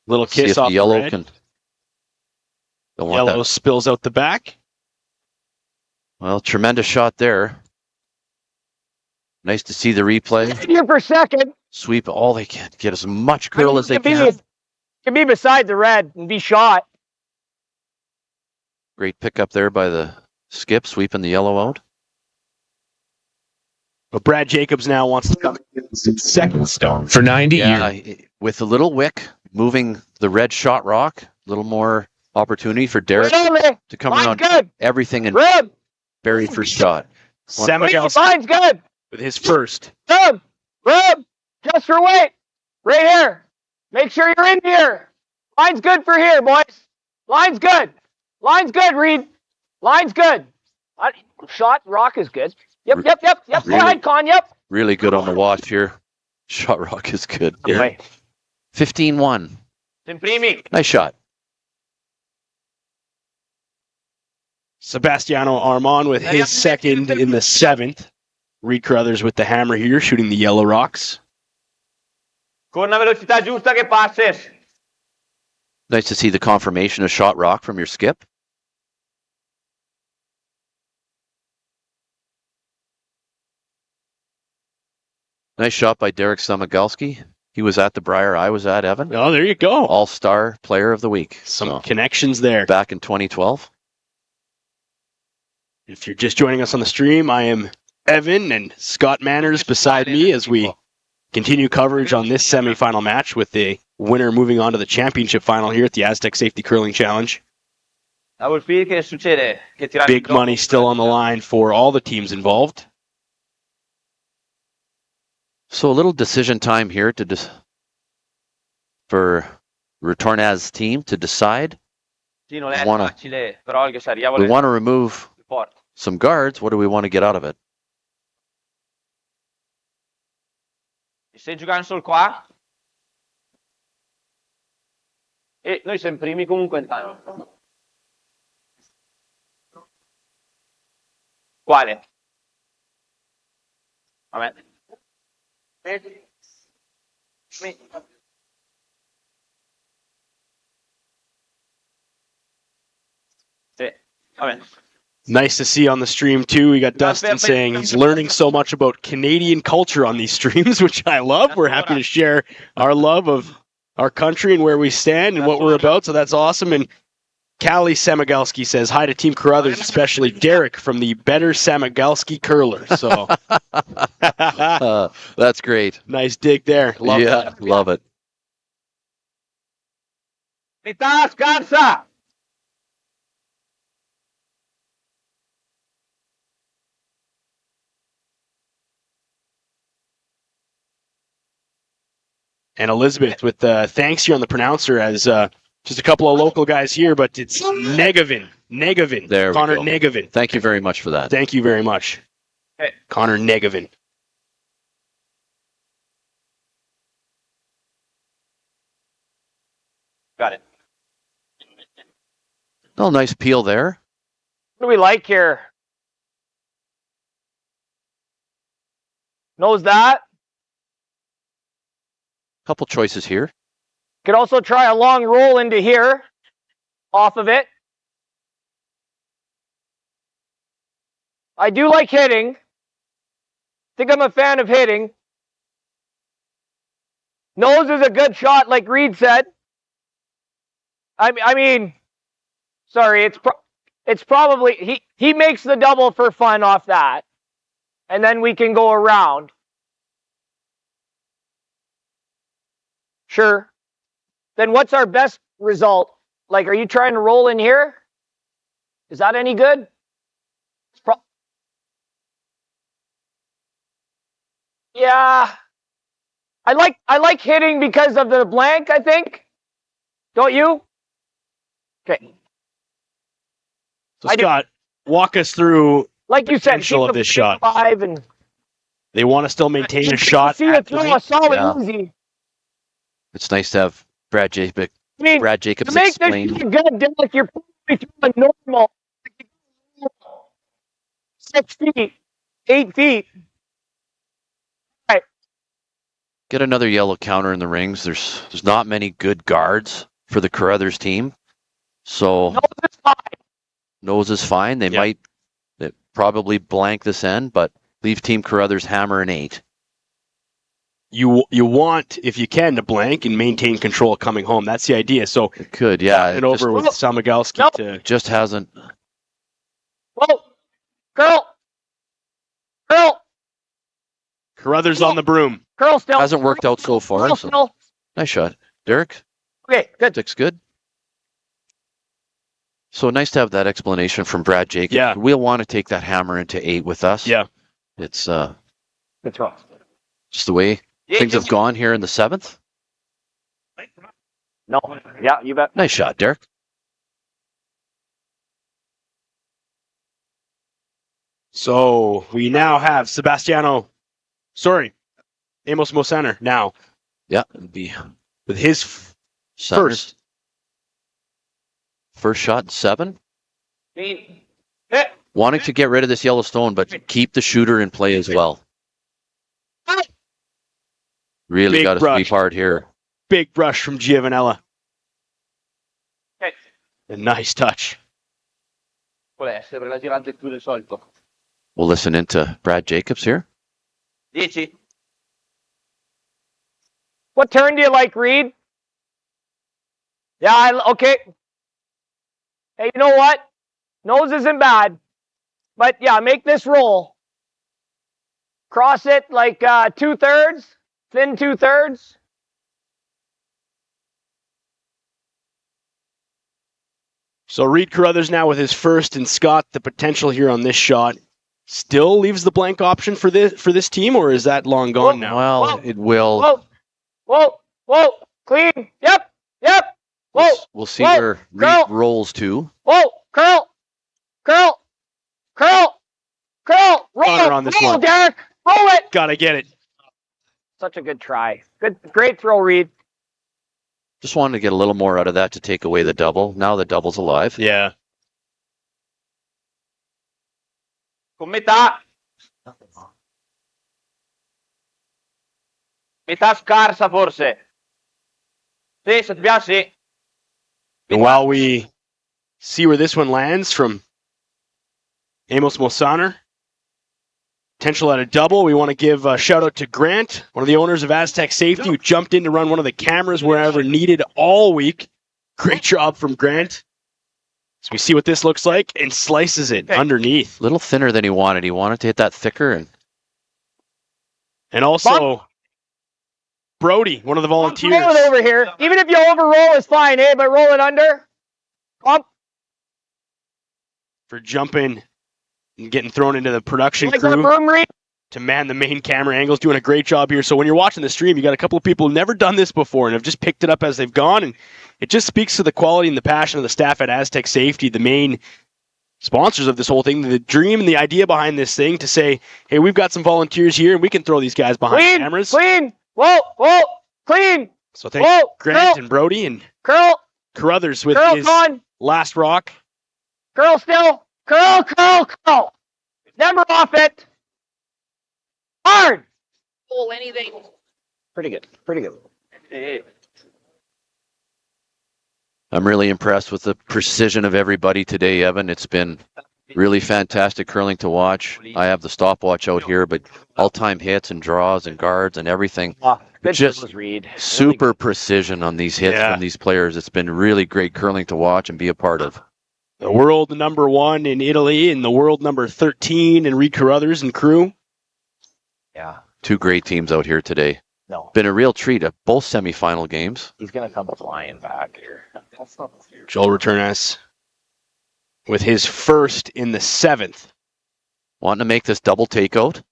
little See kiss if off the yellow red. can. Don't want Yellow that. spills out the back. Well, tremendous shot there. Nice to see the replay. Here for second. Sweep all they can. Get as much curl as they can. Can be beside the red and be shot. Great pickup there by the skip, sweeping the yellow out. But Brad Jacobs now wants to come in second stone. For 90 years. Yeah, with a little wick, moving the red shot rock, a little more opportunity for Derek to come in on everything and bury first shot. Samagalski Line's good. with his first. Rub. Just for weight. Right here. Make sure you're in here. Line's good for here, boys. Line's good. Line's good, Reid. Line's good. Shot, rock is good. Yep. Really? Go ahead, Con. Yep. Really good on the watch here. Shot rock is good. Yeah. 15-1. Nice shot. Sebastiano Armand with his second in the 7th. Reid Carruthers with the hammer here, shooting the yellow rocks. Con una velocità giusta che passes. Nice to see the confirmation of shot rock from your skip. Nice shot by Derek Samagalski. He was at the Briar I was at, Evan. Oh, there you go. All-Star Player of the Week. Some connections there. Back in 2012. If you're just joining us on the stream, I am Evan and Scott Manners beside me as we continue coverage on this semifinal match with the winner moving on to the championship final here at the Astec Safety Curling Challenge. Big money still on the line for all the teams involved. So a little decision time here for Retornaz team to decide. We want to remove some guards. What do we want to get out of it? Stai giocando solo qua? E noi siamo primi comunque intanto. Quale? Vabbè. Sì, vabbè. Nice to see on the stream, too. We got Dustin saying he's learning so much about Canadian culture on these streams, which I love. We're happy to share our love of our country and where we stand and what we're about, so that's awesome. And Callie Samagalski says, hi to Team Carruthers, especially Derek from the Better Samagalski Curler. So that's great. Nice dig there. Love that. Love it. Metà scarsa! And Elizabeth with thanks here on the pronouncer as just a couple of local guys here, but it's Negevin. There Connor we go. Negevin. Thank you very much for that. Thank you very much. Hey. Connor Negevin. Got it. Oh, nice peel there. What do we like here? Knows that. Couple choices here. Could also try a long roll into here, off of it. I do like hitting. Think I'm a fan of hitting. Nose is a good shot, like Reid said. I mean, sorry, it's probably he makes the double for fun off that, and then we can go around. Sure. Then what's our best result? Like, are you trying to roll in here? Is that any good? Yeah. I like hitting because of the blank, I think. Don't you? Okay. So Scott, walk us through like you said, potential of this shot. 5 and they want to still maintain a shot. See it throw a solid easy. It's nice to have Brad Jacobs. I mean, Brad Jacobs to make explain. this good, Derek, you're probably throwing normal 6 feet, 8 feet. Right. Get another yellow counter in the rings. There's not many good guards for the Carruthers team. So nose is fine. They might probably blank this end, but leave Team Carruthers hammer an 8. You want, if you can, to blank and maintain control coming home. That's the idea. So it could, yeah. And over with Samigalski to just hasn't. Whoa, girl. Carruthers on the broom. Curl still. Hasn't worked out so far. Curl So. still. Nice shot, Derek. Okay, good. 6 good. So nice to have that explanation from Brad Jacobs. Yeah. We'll want to take that hammer into 8 with us. Yeah. It's That's right. just the way things have gone here in the 7th. No. Yeah, you bet. Nice shot, Derek. So we now have Amos Mosaner now. Yeah, it'd be with his first shot in 7. Wanting to get rid of this Yellowstone, but keep the shooter in play as well. Really got to sweep hard here. Big brush from Giovanella. Okay. A nice touch. We'll listen into Brad Jacobs here. 10. What turn do you like, Reid? Yeah, okay. Hey, you know what? Nose isn't bad. But yeah, make this roll. Cross it like 2/3, thin 2/3. So Reid Carruthers now with his first, and Scott, the potential here on this shot still leaves the blank option for this team, or is that long gone now? Well, it will. Whoa, clean. Yep. Whoa. We'll see where Reid rolls to. Whoa, curl. Roll on this one. Derek. Roll it. Gotta get it. Such a good try. Great throw, Reid. Just wanted to get a little more out of that to take away the double. Now the double's alive. Yeah. Metà scarsa forse. Sì, se ti piace. And while we see where this one lands from Amos Mosaner, potential at a double, we want to give a shout out to Grant, one of the owners of Astec Safety, who jumped in to run one of the cameras wherever needed all week. Great job from Grant. So we see what this looks like and slices it underneath. A little thinner than he wanted. He wanted to hit that thicker. And also, Brody, one of the volunteers. Roll it over here. Even if you overroll, it's fine, eh? But roll it under. Up. For jumping and getting thrown into the production crew to man the main camera angles. Doing a great job here. So when you're watching the stream, you got a couple of people who've never done this before and have just picked it up as they've gone. And it just speaks to the quality and the passion of the staff at Astec Safety, the main sponsors of this whole thing, the dream and the idea behind this thing to say, hey, we've got some volunteers here and we can throw these guys behind cameras. Clean. Whoa, clean. So thank Grant and Brody and Carruthers with his last rock. Curl still. Curl. Never off it. Hard. Pull anything. Pretty good. I'm really impressed with the precision of everybody today, Evan. It's been really fantastic curling to watch. I have the stopwatch out here, but all-time hits and draws and guards and everything. Just super precision on these hits from these players. It's been really great curling to watch and be a part of. The world number 1 in Italy and the world number 13 in Reid Carruthers and crew. Yeah. 2 great teams out here today. No. Been a real treat at both semifinal games. He's going to come flying back here. Joel Retornaz with his first in the 7th. Wanting to make this double takeout.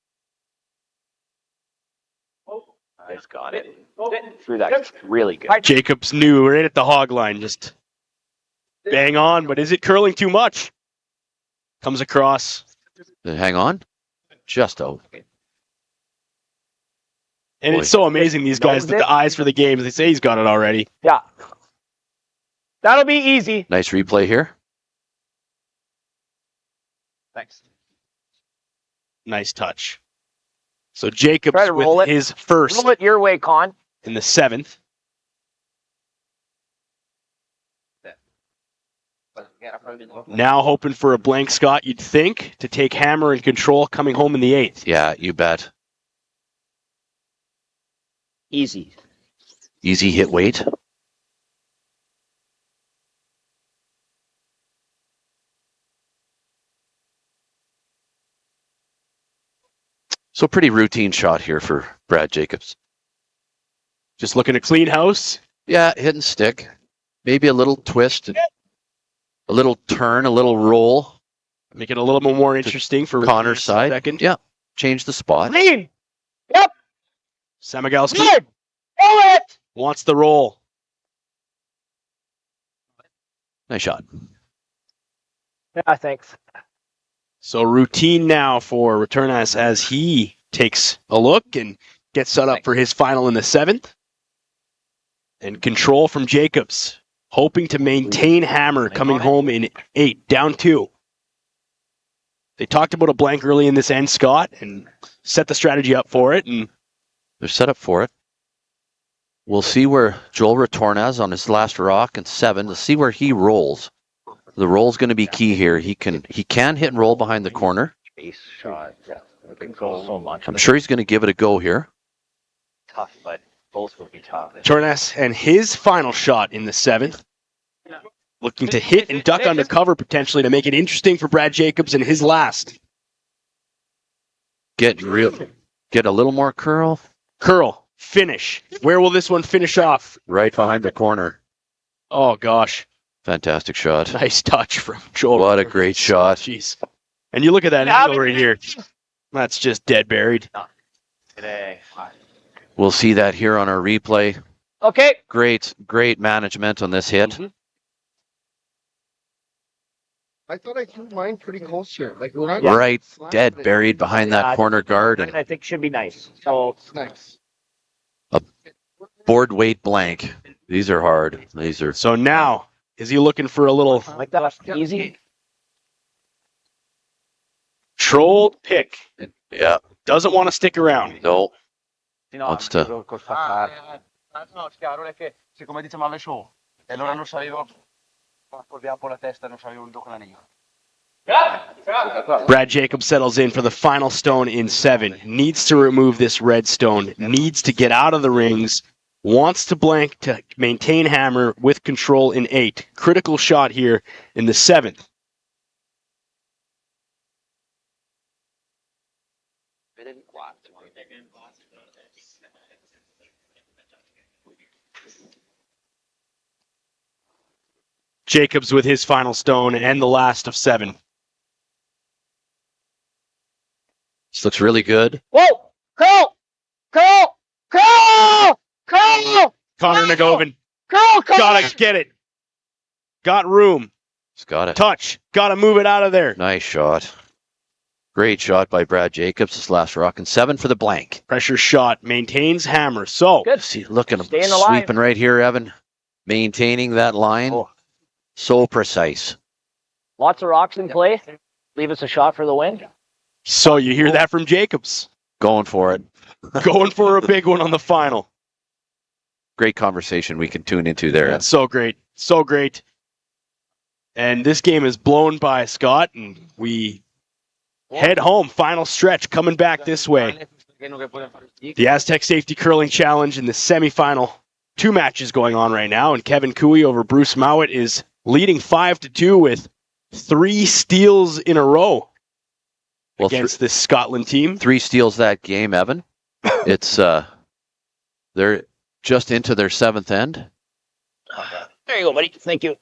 guys got it. Threw that really good. Jacobs knew right at the hog line, just bang on, but is it curling too much? Comes across. Hang on. Just out. And Boy. it's so amazing, these guys, with the eyes for the game. They say he's got it already. Yeah. That'll be easy. Nice replay here. Thanks. Nice touch. So Jacobs Try to roll with it. his first Roll it your way, Con. in the 7th. Now hoping for a blank Scott, you'd think, to take hammer and control coming home in the 8th. Yeah, you bet. Easy. Easy hit weight. So pretty routine shot here for Brad Jacobs. Just looking to clean house. Yeah, hit and stick. Maybe a little twist, a little turn, a little roll. Make it a little bit more interesting for Connor's side. Second. Yeah, change the spot. Clean. Yep. Samigalski Good. Roll it. wants the roll. Nice shot. Yeah, thanks. So routine now for Retornaz as he takes a look and gets set up for his final in the 7th. And control from Jacobs, hoping to maintain hammer coming home in 8, down 2. They talked about a blank early in this end, Scott, and set the strategy up for it. And They're set up for it. We'll see where Joel Retornaz on his last rock and 7. Let's see where he rolls. The roll's going to be key here. He can hit and roll behind the corner. Base shot. Yeah. Control so much. I'm sure he's going to give it a go here. Tough, but both will be tough. Retornaz and his final shot in the 7th. Looking to hit and duck under cover potentially to make it interesting for Brad Jacobs in his last. Get a little more curl. Curl, finish. Where will this one finish off? Right behind the corner. Oh, gosh. Fantastic shot. Nice touch from Joel. What a great shot. Jeez. And you look at that angle right here. That's just dead buried. Today. We'll see that here on our replay. Okay. Great management on this hit. Mm-hmm. I thought I threw mine pretty close here. Like when I Right, dead buried behind that corner guard. And I think should be nice. So Nice. Board weight blank. These are hard. These are. So now, is he looking for a little like that. Easy. trolled pick? Yeah. Doesn't want to stick around. No. Wants to. No, chiaro è che siccome diceva show e allora non sapevo proviamo con la testa, non sapevo il dopo l'anello. Brad Jacobs settles in for the final stone in 7. Needs to remove this red stone. Needs to get out of the rings. Wants to blank to maintain hammer with control in 8. Critical shot here in the 7th. Jacobs with his final stone and the last of 7. This looks really good. Whoa! Curl! Curl! Curl! Curl! Connor Nagovin. Curl! Curl! Gotta get it. Got room. He's got it. Touch. Gotta move it out of there. Nice shot. Great shot by Brad Jacobs. This last rock and 7 for the blank. Pressure shot. Maintains hammer. So, Good. See, looking Staying alive. sweeping right here, Evan. Maintaining that line. Oh. So precise. Lots of rocks in play. Leave us a shot for the win. so you hear that from Jacobs. Going for it. Going for a big one on the final. Great conversation we can tune into there. That's so great. So great. And this game is blown by, Scott, and we head home. Final stretch coming back this way. The Astec Safety Curling Challenge in the semifinal. 2 matches going on right now, and Kevin Cooey over Bruce Mowat is leading 5-2 with 3 steals in a row against this Scotland team. 3 steals that game, Evan. It's they're just into their 7th end. There you go, buddy. Thank you.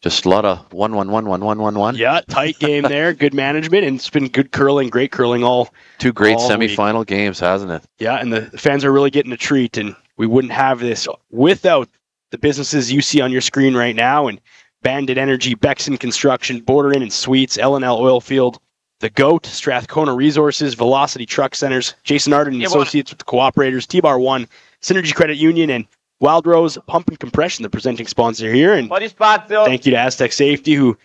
Just a lot of 1-1-1-1-1-1-1. Yeah, tight game there. Good management, and it's been good curling, great curling all. Two great all semifinal week. games, hasn't it? Yeah, and the fans are really getting a treat, and we wouldn't have this without the businesses you see on your screen right now, and Bandit Energy, Bexon Construction, Border Inn and Suites, L&L Oilfield, The GOAT, Strathcona Resources, Velocity Truck Centers, Jason Arden and Associates with the Cooperators, T-Bar 1, Synergy Credit Union, and Wild Rose Pump and Compression, the presenting sponsor here. And thank you to Astec Safety, who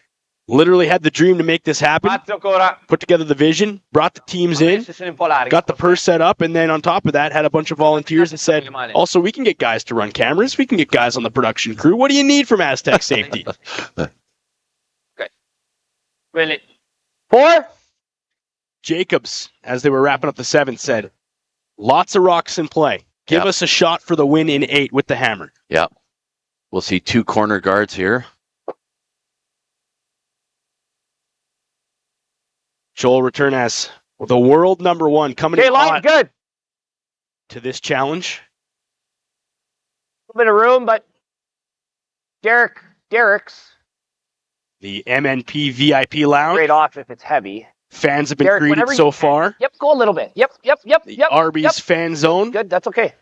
literally had the dream to make this happen, put together the vision, brought the teams in, got the purse set up, and then on top of that, had a bunch of volunteers that said, also, we can get guys to run cameras, we can get guys on the production crew. What do you need from Astec Safety? Okay. Really? 4? Jacobs, as they were wrapping up the 7th, said, lots of rocks in play. Give us a shot for the win in 8 with the hammer. Yeah. We'll see 2 corner guards here. Joel Retornaz, the world number 1, coming in hot good to this challenge. A little bit of room, but Derek's the MNP VIP lounge. Great off if it's heavy. Fans have been greeted so far. Yep, go a little bit. Yep. Arby's fan zone. Good, that's okay.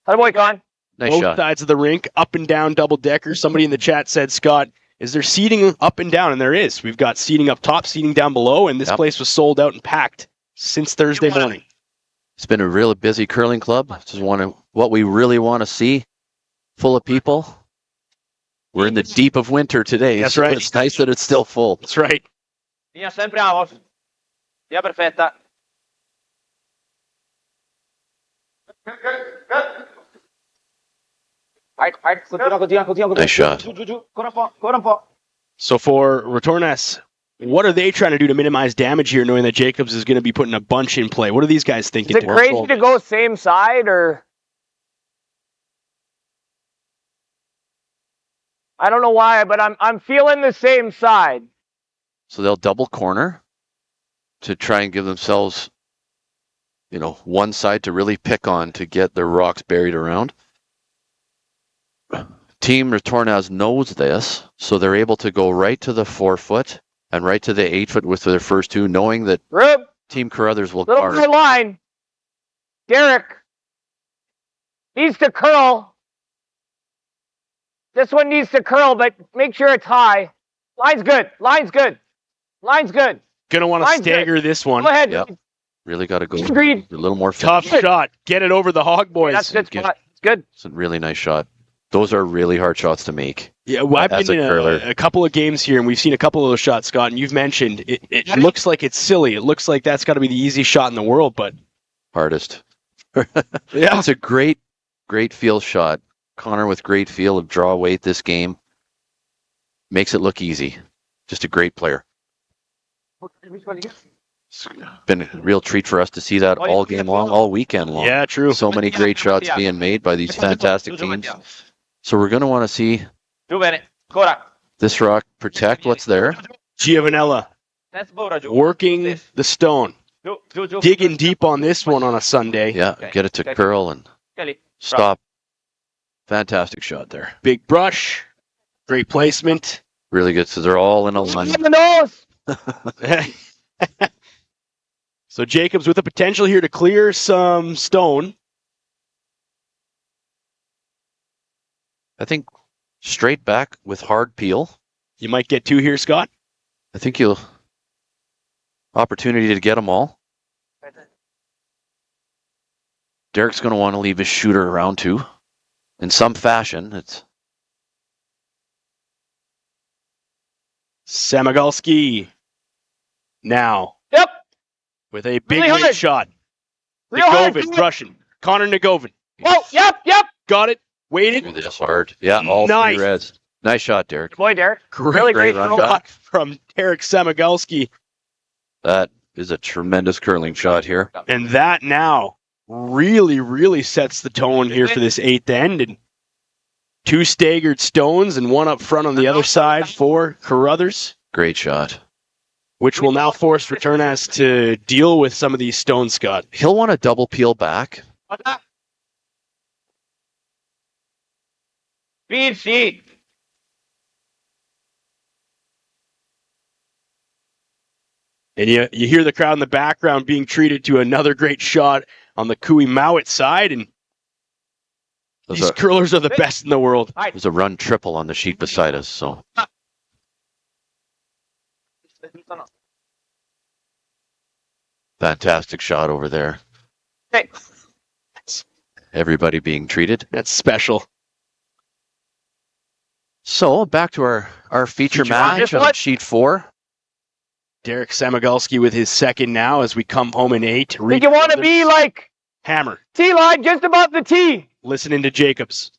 How's boy gone? Nice Both shot. sides of the rink, up and down double decker. Somebody in the chat said, Scott, is there seating up and down? And there is. We've got seating up top, seating down below, and this place was sold out and packed since Thursday morning. It's been a really busy curling club. This is one of what we really want to see. Full of people. We're in the deep of winter today. That's so right. It's nice that it's still full. That's right. Linea sempre out. Via perfetta. Continua. Nice shot. Giù. Ancora un po'. So for Retornaz, what are they trying to do to minimize damage here, knowing that Jacobs is going to be putting a bunch in play? What are these guys thinking? Is it crazy to go same side, or? I don't know why, but I'm feeling the same side. So they'll double corner to try and give themselves, one side to really pick on to get their rocks buried around. Team Retornaz knows this, so they're able to go right to the 4-foot and right to the 8-foot with their first 2, knowing that Team Carruthers will guard. Little line. Derek needs to curl. This one needs to curl, but make sure it's high. Line's good. Going to want to stagger this one. Go ahead. Yep. Really got to go Agreed. a little more. Tough shot. Get it over the Hog Boys. That's good spot. It's good. It's a really nice shot. Those are really hard shots to make. Yeah, well, I've as been a in curler. a couple of games here, and we've seen a couple of those shots, Scott, and you've mentioned it looks like it's silly. It looks like that's got to be the easiest shot in the world, but... Hardest. Yeah. It's a great feel shot. Connor with great feel of draw weight this game. Makes it look easy. Just a great player. It's been a real treat for us to see that all game long, all weekend long. Yeah, true. So many great shots being made by these fantastic teams. So we're going to want to see this rock protect what's there. Giovanella working the stone. Digging deep on this one on a Sunday. Yeah, get it to curl and stop. Fantastic shot there. Big brush. Great placement. Really good. So they're all in a line. In the nose. So Jacobs with the potential here to clear some stone. I think straight back with hard peel. You might get 2 here, Scott. I think you'll opportunity to get them all. Derek's going to want to leave his shooter around too. In some fashion, it's Samagalski now. Yep. With a big Really hard. late shot. Real hard. Nagovin, Russian. Connor Nagovin. Oh, yep. Got it. Waited. do this hard. Yeah, all Nice. 3 reds. Nice shot, Derek. Boy, Derek. Great, Really great run throw. back. from Derek Samagalski. That is a tremendous curling shot here. And that now really, really sets the tone here for this 8th end. And 2 staggered stones and 1 up front on the other side for Carruthers, Great shot. which will now force Retornaz to deal with some of these stones, Scott. He'll want to double peel back. Vinci. And you hear the crowd in the background being treated to another great shot on the Kui Mowat side. And these curlers are the best in the world. There's a run triple on the sheet beside us. So fantastic shot over there. Okay. Everybody being treated. That's special. So back to our feature match on sheet 4. Derek Samigalski with his second now as we come home in 8. Think you want to be like Hammer. T-line just above the tee. Listening to Jacobs.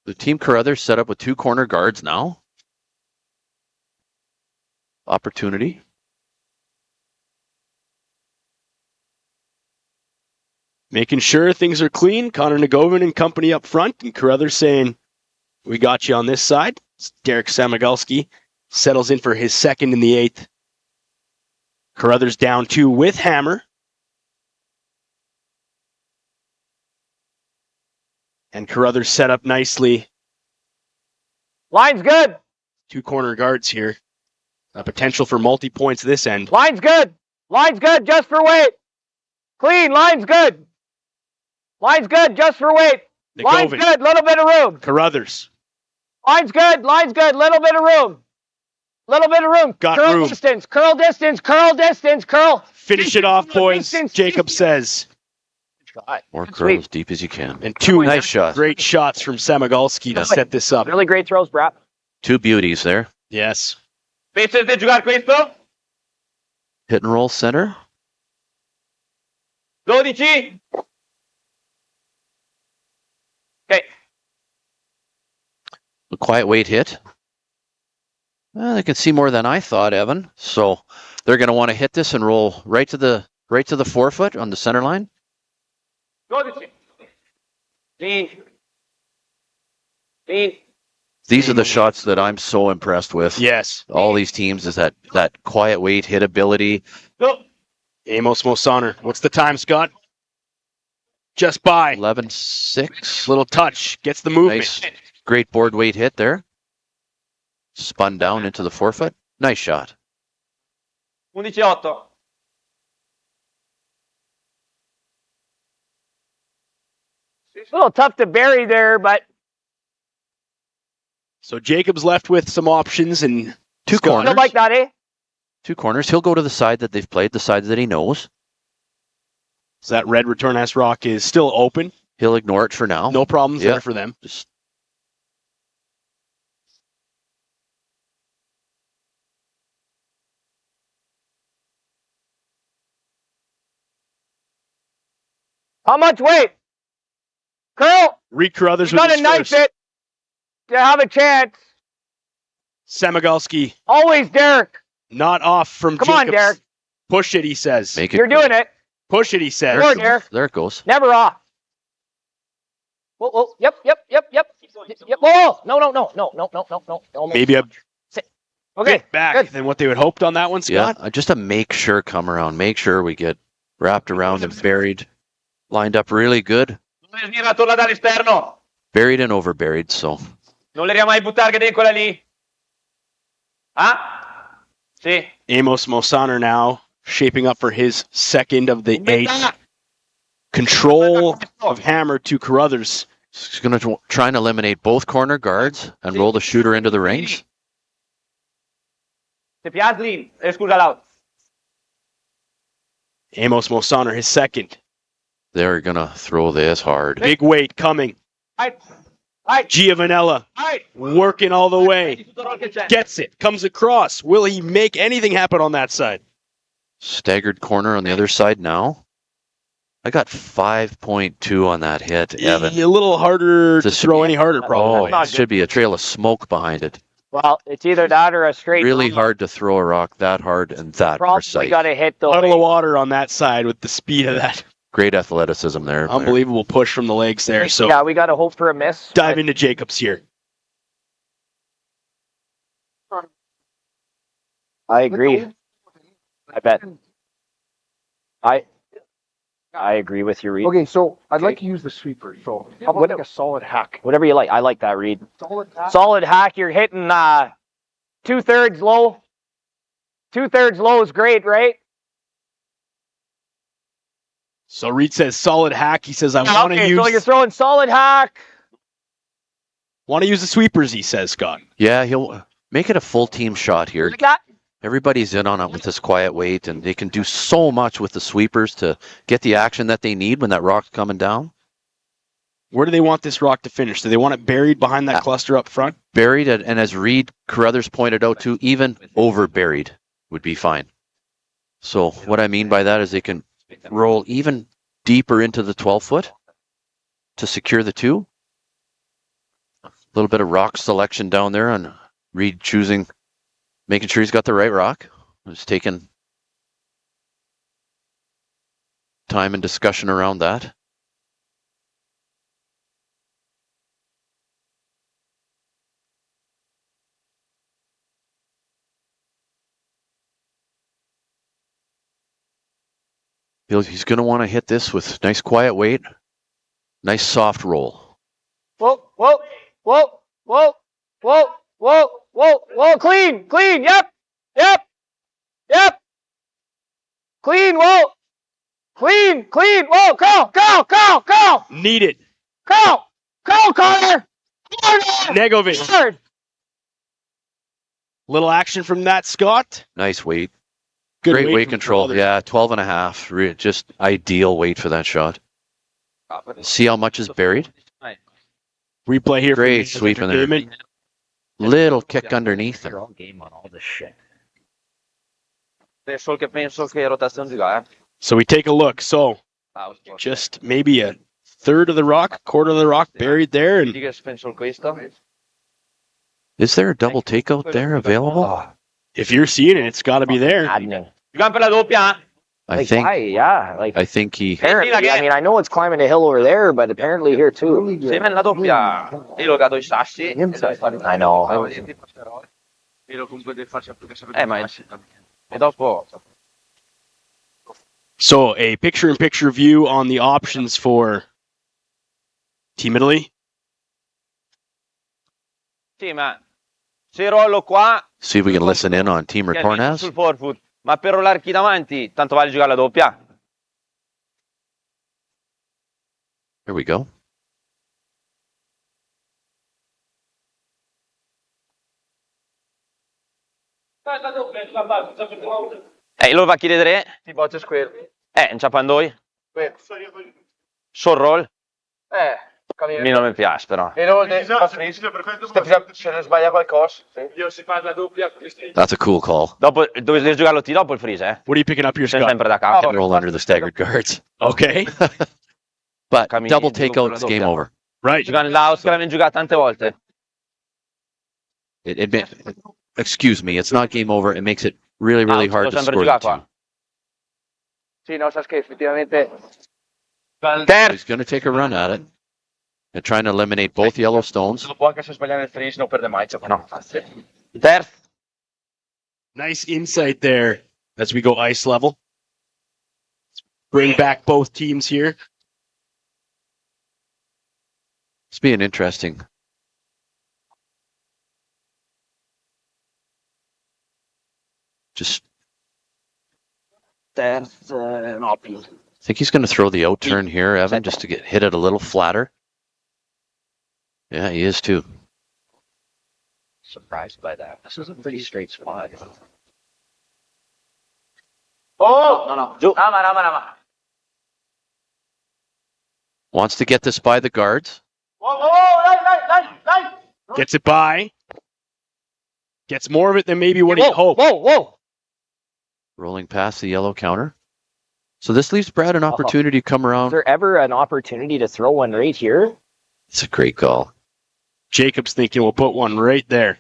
The team Carruthers set up with 2 corner guards now. Opportunity. Making sure things are clean. Connor Nagovin and company up front. And Carruthers saying, we got you on this side. It's Derek Samigalski settles in for his second in the 8th. Carruthers down 2 with Hammer. And Carruthers set up nicely. Line's good. 2 corner guards here. A potential for multi-points this end. Line's good. Line's good just for weight. Clean. Line's good. Line's good just for weight. Line's good. Little bit of room. Carruthers. Line's good. Line's good. Little bit of room. Little bit of room. Got curl room. Distance. Curl distance. Curl distance. Curl. Finish it off, boys. Jacob says. More curl as deep as you can. And 2 nice shots. Great shots from Samigalski to set this up. Really great throws, Brap. 2 beauties there. Yes. Pensa di giocare questo? Hit and roll center. 12. Okay. A quiet weight hit. Well, they can see more than I thought, Evan. So they're going to want to hit this and roll right to the 4-foot on the center line. 12. Clean. Clean. These are the shots that I'm so impressed with. Yes. All these teams is that quiet weight hit ability. Go. Amos Mosaner. What's the time, Scott? Just by. 11-6. Little touch. Gets the movement. Nice. Great board weight hit there. Spun down into the 4-foot. Nice shot. 11-8. A little tough to bury there, but So Jacob's left with some options and 2 corners. don't like that, eh? 2 corners. He'll go to the side that they've played, the side that he knows. So that red Retornaz rock is still open. He'll ignore it for now. No problems there for them. Just How much weight? Curl. Reid Carruthers You with got to his knife first. it to have a chance. Samigalski Always, Derek. not off from Come on, Jacobs. Derek. Push it, he says. make it. You're doing it. Push it, he says. Sure, Derek. There it goes. Never off. Whoa. Yep. Whoa. No. Maybe a Okay. bit back Good. than what they would hoped on that one, Scott. Yeah, just a make sure come around. Make sure we get wrapped around and buried. Lined up really good. Non le sbirra, torna dall'esterno. Buried and over buried, so. Non le mai buttare che devi quella lì. Ah? Sì. Amos Mosaner now shaping up for his second of the 8. Control of Hammer to Carruthers. He's going to try and eliminate both corner guards and roll the shooter into the rings. Se Piazlin. Scusa, Lau. Amos Mosaner, his second. They're going to throw this hard. Big weight coming. Giovanella working all the way. Gets it. Comes across. Will he make anything happen on that side? Staggered corner on the other side now. I got 5.2 on that hit, Evan. A little harder to This should throw be- any harder, probably. Oh, it should be a trail of smoke behind it. Well, it's either that or a straight. Really hard to throw a rock that hard and that Probably precise. got to hit the. Puddle of water on that side with the speed of that. Great athleticism there. Unbelievable push from the legs there. So Yeah, we got to hope for a miss. dive into Jacobs here. I agree. I bet. I agree with you, Reid. Okay, so I'd like to use the sweeper. So how about like a solid hack? Whatever you like. I like that, Reid. Solid hack. Solid hack. You're hitting 2/3 low. 2/3 low is great, right? So Reid says solid hack. He says I want to Okay, use so you're throwing solid hack. want to use the sweepers. He says, Scott. Yeah, he'll make it a full team shot here. Like that. Everybody's in on it with this quiet weight, and they can do so much with the sweepers to get the action that they need when that rock's coming down. Where do they want this rock to finish? Do they want it buried behind that cluster up front? Buried, and as Reid Carruthers pointed out too, even over buried would be fine. So what I mean by that is they can roll even deeper into the 12-foot to secure the 2. A little bit of rock selection down there, and Reid making sure he's got the right rock. He's taking time and discussion around that. He's going to want to hit this with nice quiet weight, nice soft roll. Whoa, whoa, whoa, whoa, whoa, whoa, whoa, whoa, clean, yep, clean, whoa, clean, whoa, go, Need it. go, Connor, Negovic. hard. Little action from that, Scott. Nice weight. Good Great weight from control. Carruthers. Yeah, 12.5. Just ideal weight for that shot. See how much is buried? Replay here. Great sweep in there. Entertainment. Little kick underneath. They're all game on all this shit. Penso che rotazione di là, So we take a look. So just maybe a third of the rock, quarter of the rock buried there. And penso questo. Is there a double takeout there available? if you're seeing it, it's got to be there. Maddening. Giocano per la doppia? I Like, think. why? Yeah, like I think he. apparently. I mean, I know it's climbing a hill over there, but apparently here too. Se viene la doppia, io lo cado i sassi. I know. Ma e dopo So a picture-in-picture view on the options for Team Italy. sì, ma se rollo qua See if we can listen in on Team sul Retornaz. forefoot, ma per rollarchi davanti, tanto vale giocare la doppia. Here we go. Lo va a chiedere? Tipo c'è square. Non c'ha pandoi? Sul roll? Mi non mi piace però. E non se ne sbaglia qualcosa. That's a cool call. Dopo, dovete giocarlo T dopo il freeze, eh? What are you picking up here, C'è Scott? sempre da capo. Roll under the staggered guards. Okay. But Cammini double giù con la takeouts, doppia. game over. Right. Giocare l'house che l'abbiamo giocato tante volte. Excuse me, it's not game over. It makes it really, really Ah, hard l'ho to sempre score the giocato qua. two. Sì, no, sa che effettivamente He's going to take a run at it and trying to eliminate both yellow stones. dopo anche se sbagliare il freeze non perde mai. No. Terzo. Nice insight there as we go ice level. Let's bring back both teams here. It's being interesting. Just I think he's going to throw the out turn here, Evan, just to hit it a little flatter. Yeah, he is too. Surprised by that. This is a pretty straight spot. Oh! No. Giù. Rama. Wants to get this by the guards. Dai. Gets it by. Gets more of it than maybe what he hoped. Whoa. Rolling past the yellow counter. So this leaves Brad an opportunity to come Is around. there ever an opportunity to throw one right here? It's a great call. Jacob's thinking we'll put one right there.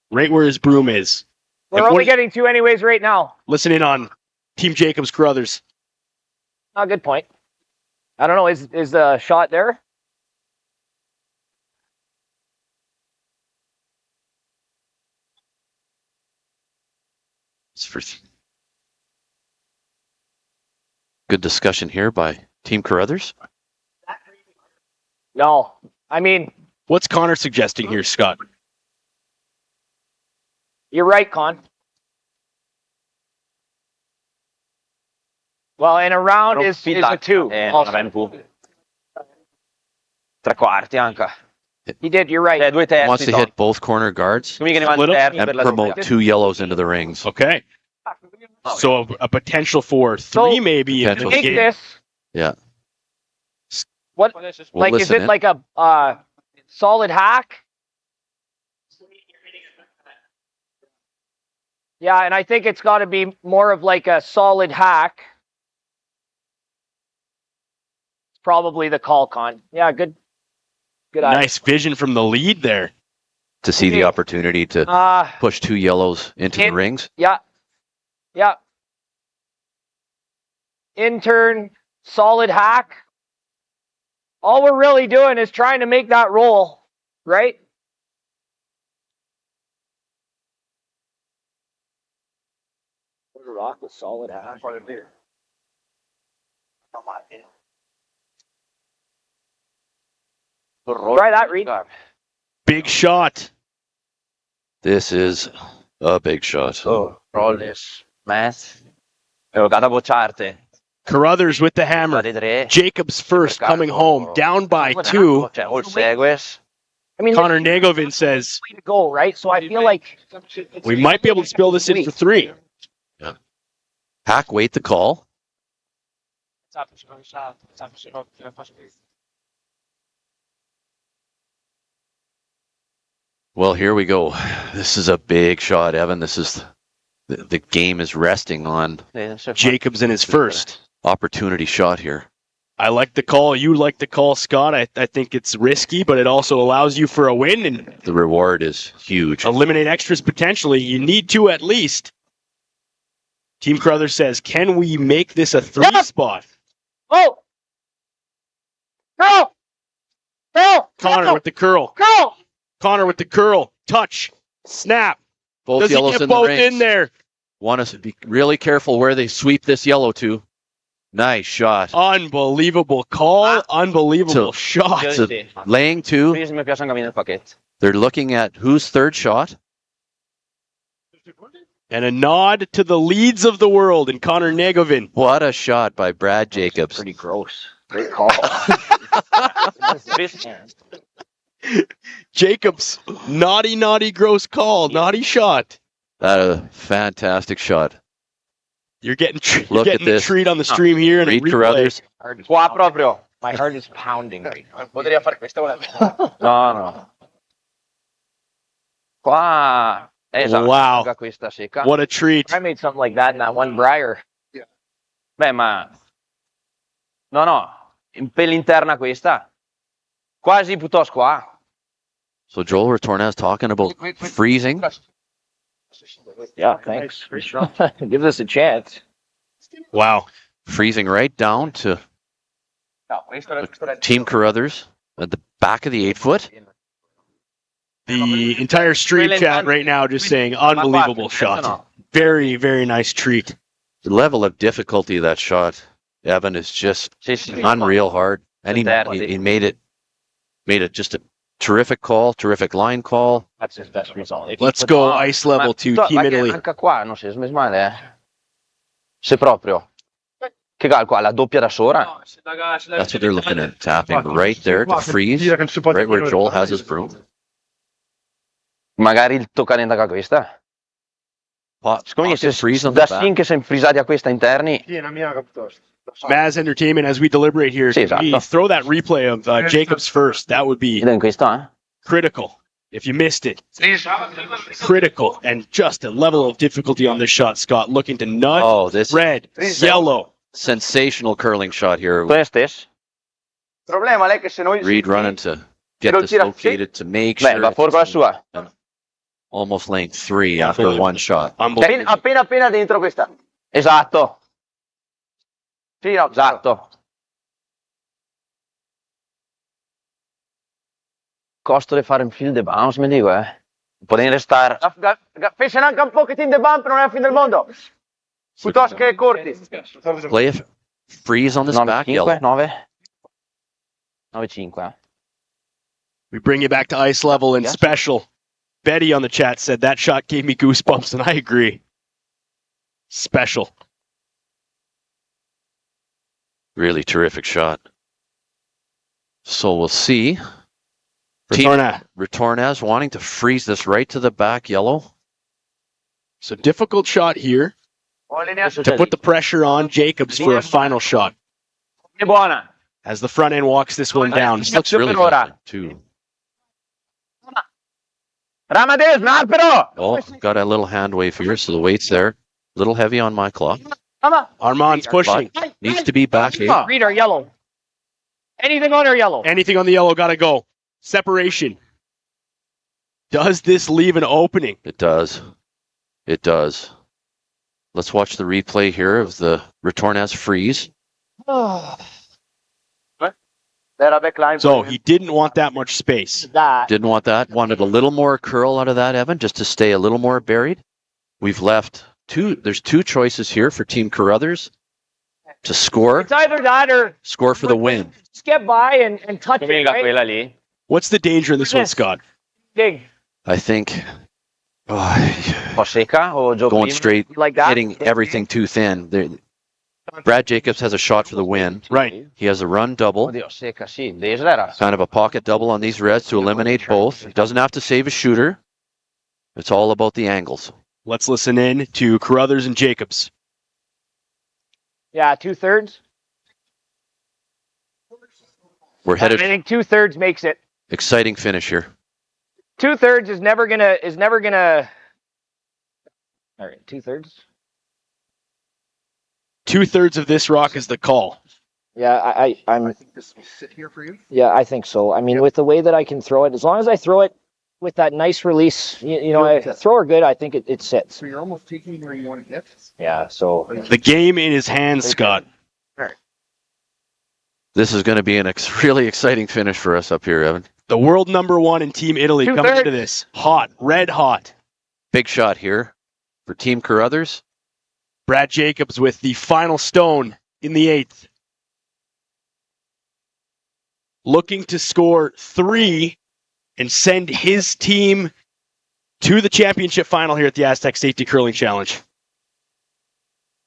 Right where his broom is. We're And only what- getting two anyways right now. Listen in on Team Jacobs Carruthers. Oh, good point. I don't know. Is the shot there? It's for good discussion here by Team Carruthers. No. I mean, What's Connor suggesting here, Scott? you're right, Con. Well, and a round is a 2. Non avem più. 3/4 anche. He did, you're right. 2/3. Wants to hit both corner guards Quindi che ne va Split 'em terzi and per la promote doppia. 2 yellows into the rings. Okay. So a potential for 3 So- maybe in the Potential. Take game. this. Yeah. What? We'll Like, is listen it in. like a solid hack? Yeah, and I think it's got to be more of like a solid hack. It's probably the call, Con. Yeah, good. Good eye. Nice vision from the lead there. To see the opportunity to push 2 yellows into the hit- rings. Yeah. Yeah. Intern, solid hack. All we're really doing is trying to make that roll, right? Rock with solid hack. Try that, Reid. Big shot. This is a big shot. Oh, rollis. Math. Ho gata bocciarte. Carruthers with the hammer. Jacobs first coming home. Down by 2. Cioè, o il segues. I mean, Connor Nagovin says way to go, right? So I feel like we might be able to spill this in for 3. Hack, wait the call. Well, here we go. This is a big shot, Evan. This is the game is resting on Jacobs in his first. opportunity shot here. I like the call. You like the call, Scott. I think it's risky, but it also allows you for a win and The reward is huge. eliminate extras potentially. You need 2 at least. Team Carruthers says, can we make this a 3 spot? oh, curl, Connor with the curl. curl. Connor with the curl. Touch. Snap. Both Does he yellows get in the both rings. in there? Want to be really careful where they sweep this yellow to. Nice shot. Unbelievable call. Unbelievable shot. So laying 2. Quindi mi piace anche a me nel pacchetto. They're looking at whose third shot. And a nod to the leads of the world in Connor Nagovin. What a shot by Brad Jacobs. Pretty gross. Great call. Jacobs, naughty, gross call. Naughty shot. That a fantastic shot. You're getting, Look at the this. treat on the stream here. And a Reid replay. Carruthers. Qua proprio. My heart is pounding. Potrei fare questa No. Qua. Esatto. Wow. Anche questa secca. What a treat. I made something like that in that one Briar. Beh, ma... No. Per l'interna questa. Quasi piuttosto qua. So Joel Retornaz talking about freezing. Yeah, thanks. Give us a chance. Wow. Freezing right down to Team Carruthers at the back of the 8-foot. The entire stream chat right now just saying unbelievable shot. Very, very nice treat. The level of difficulty of that shot, Evan, is just unreal hard. And he made it just a terrific call, terrific line call. That's his best result. Let's go ice level to Team Italy. Anche qua non si è smesso male, Se proprio. Che cal qua, la doppia da sopra? That's what they're looking at, tapping right there to freeze, right where Joel has his broom. Magari il toccare anche questa. Secondo me se freeze on da the back. sin che sono frisati a questa interni. Maz Entertainment, as we deliberate here, Sì, we esatto. throw that replay of Jacobs first. That would be In questa, critical if you missed it. Critical. And just a level of difficulty on this shot, Scott. Looking to nut, Oh, this red, yellow. sensational curling shot here. Questo? Problema è che se noi Reid running to get Non this tira- located to make Beh, sure va fuori con la sua. almost lane 3 after one shot. appena dentro questa. Esatto. Sì, no, Esatto. Costo di fare un field de bounce, mi dico, Potrei restare. Fece anche un pochettino di bump, non è la fine del mondo. Piuttosto che corti. Play a freeze on this back 9-5, yellow. 9. 9-5. We bring you back to ice level and special. Betty on the chat said that shot gave me goosebumps, and I agree. Special. Really terrific shot. So we'll see. Retornaz wanting to freeze this right to the back yellow. So difficult shot here to put the pressure on Jacobs for a final shot. As the front end walks this one down. This looks really good too. Oh, got a little hand wave here, so the weight's there. A little heavy on my clock. Armand's pushing. But needs to be back. Read our yellow. Anything on our yellow. Anything on the yellow, gotta go. Separation. Does this leave an opening? It does. It does. Let's watch the replay here of the Retornaz freeze. So he didn't want that much space. Didn't want that. Wanted a little more curl out of that, Evan, just to stay a little more buried. We've left there's two choices here for Team Carruthers to score. It's either that or score for the win. Just get by and touch it, right? What's the danger in this one, Scott? Dig. I think going straight, like that, hitting everything too thin. Brad Jacobs has a shot for the win. Right. He has a run double. Kind of a pocket double on these reds to eliminate both. He doesn't have to save a shooter. It's all about the angles. Let's listen in to Carruthers and Jacobs. Yeah, 2/3. We're headed. I think 2/3 makes it. Exciting finish here. 2/3 is never gonna. All right, 2/3. 2/3 of this rock is the call. Yeah, I think this will sit here for you. Yeah, I think so. I mean, with the way that I can throw it, as long as I throw it with that nice release, I throw her good, I think it sits. So you're almost taking where you want to hit. Yeah, so. The game in his hands, Scott. This is going to be a really exciting finish for us up here, Evan. The world #1 in Team Italy coming into this. Hot, red hot. Big shot here for Team Carruthers. Brad Jacobs with the final stone in the 8th. Looking to score 3 and send his team to the championship final here at the Astec Safety Curling Challenge.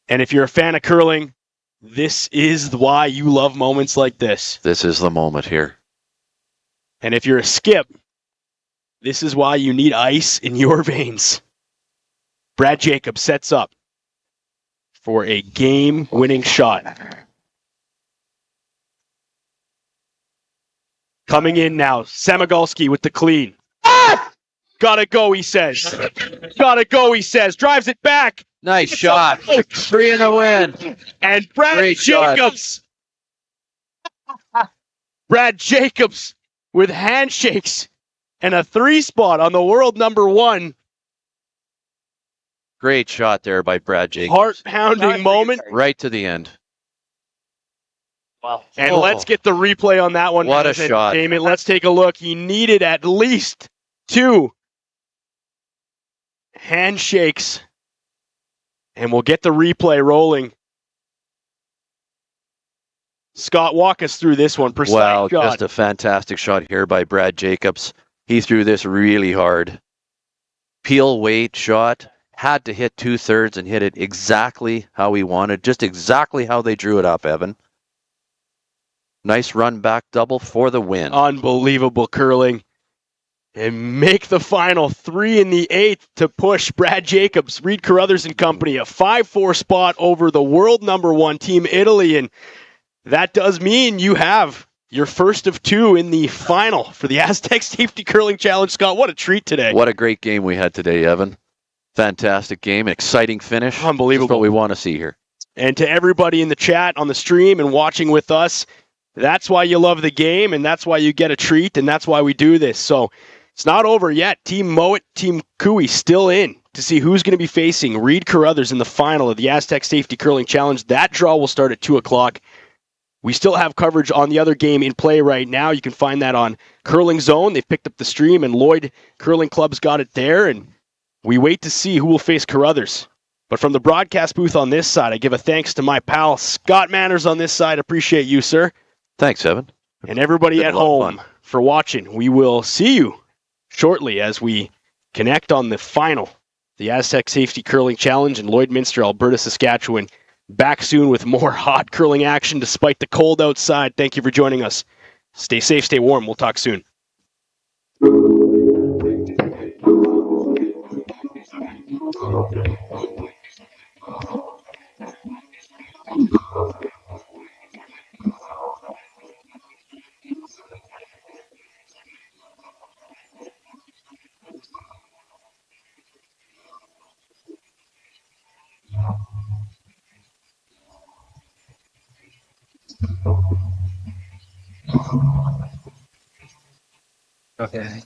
And if you're a fan of curling, this is why you love moments like this. This is the moment here. And if you're a skip, this is why you need ice in your veins. Brad Jacobs sets up for a game-winning shot. Coming in now, Samigalski with the clean. Gotta go, he says. Gotta go, he says. Drives it back. Nice shot. 3 in the win. And Brad Jacobs. Brad Jacobs with handshakes and a 3 spot on the world #1. Great shot there by Brad Jacobs. Heart-pounding moment. Right to the end. Wow. And let's get the replay on that one. What a shot. Damon, let's take a look. He needed at least 2 handshakes. And we'll get the replay rolling. Scott, walk us through this one. Precise shot. Just a fantastic shot here by Brad Jacobs. He threw this really hard. Peel weight shot. Had to hit 2/3 and hit it exactly how he wanted. Just exactly how they drew it up, Evan. Nice run back double for the win. Unbelievable curling. And make the final 3 in the 8th to push Brad Jacobs, Reid Carruthers and company, a 5-4 spot over the world #1 Team Italy. And that does mean you have your first of 2 in the final for the Astec Safety Curling Challenge. Scott, what a treat today. What a great game we had today, Evan. Fantastic game, exciting finish. Unbelievable. That's what we want to see here. And to everybody in the chat, on the stream, and watching with us, that's why you love the game, and that's why you get a treat, and that's why we do this. So it's not over yet. Team Mowat, Team Cooey still in to see who's going to be facing Reid Carruthers in the final of the Astec Safety Curling Challenge. That draw will start at 2 o'clock. We still have coverage on the other game in play right now. You can find that on Curling Zone. They've picked up the stream, and Lloyd Curling Club's got it there, and we wait to see who will face Carruthers. But from the broadcast booth on this side, I give a thanks to my pal Scott Manners on this side. Appreciate you, sir. Thanks, Evan. And everybody at home for watching. We will see you shortly as we connect on the final, the Astec Safety Curling Challenge in Lloydminster, Alberta, Saskatchewan. Back soon with more hot curling action despite the cold outside. Thank you for joining us. Stay safe, stay warm. We'll talk soon. Okay.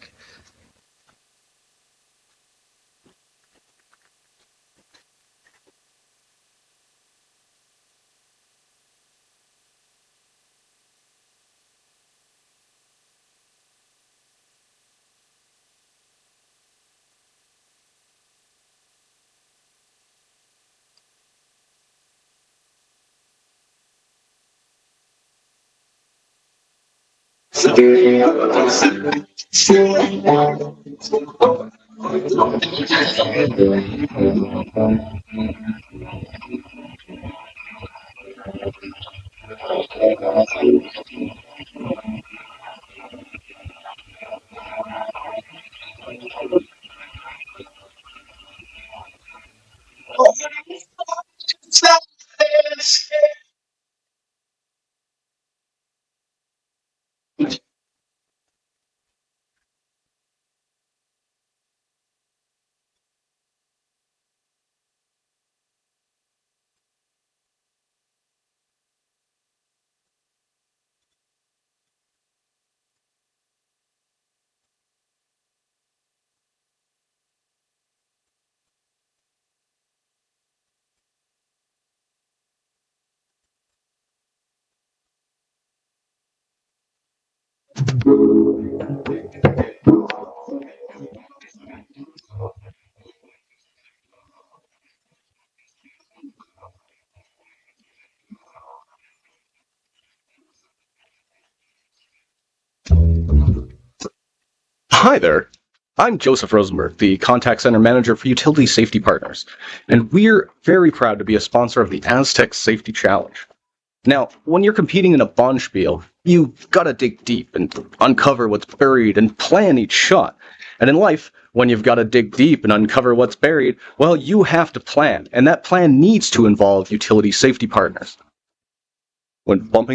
Hi there. I'm Joseph Rosenberg, the Contact Center Manager for Utility Safety Partners, and we're very proud to be a sponsor of the Astec Safety Challenge. Now, when you're competing in a bonspiel, you've got to dig deep and uncover what's buried and plan each shot. And in life, when you've got to dig deep and uncover what's buried, well, you have to plan, and that plan needs to involve utility safety partners. When bumping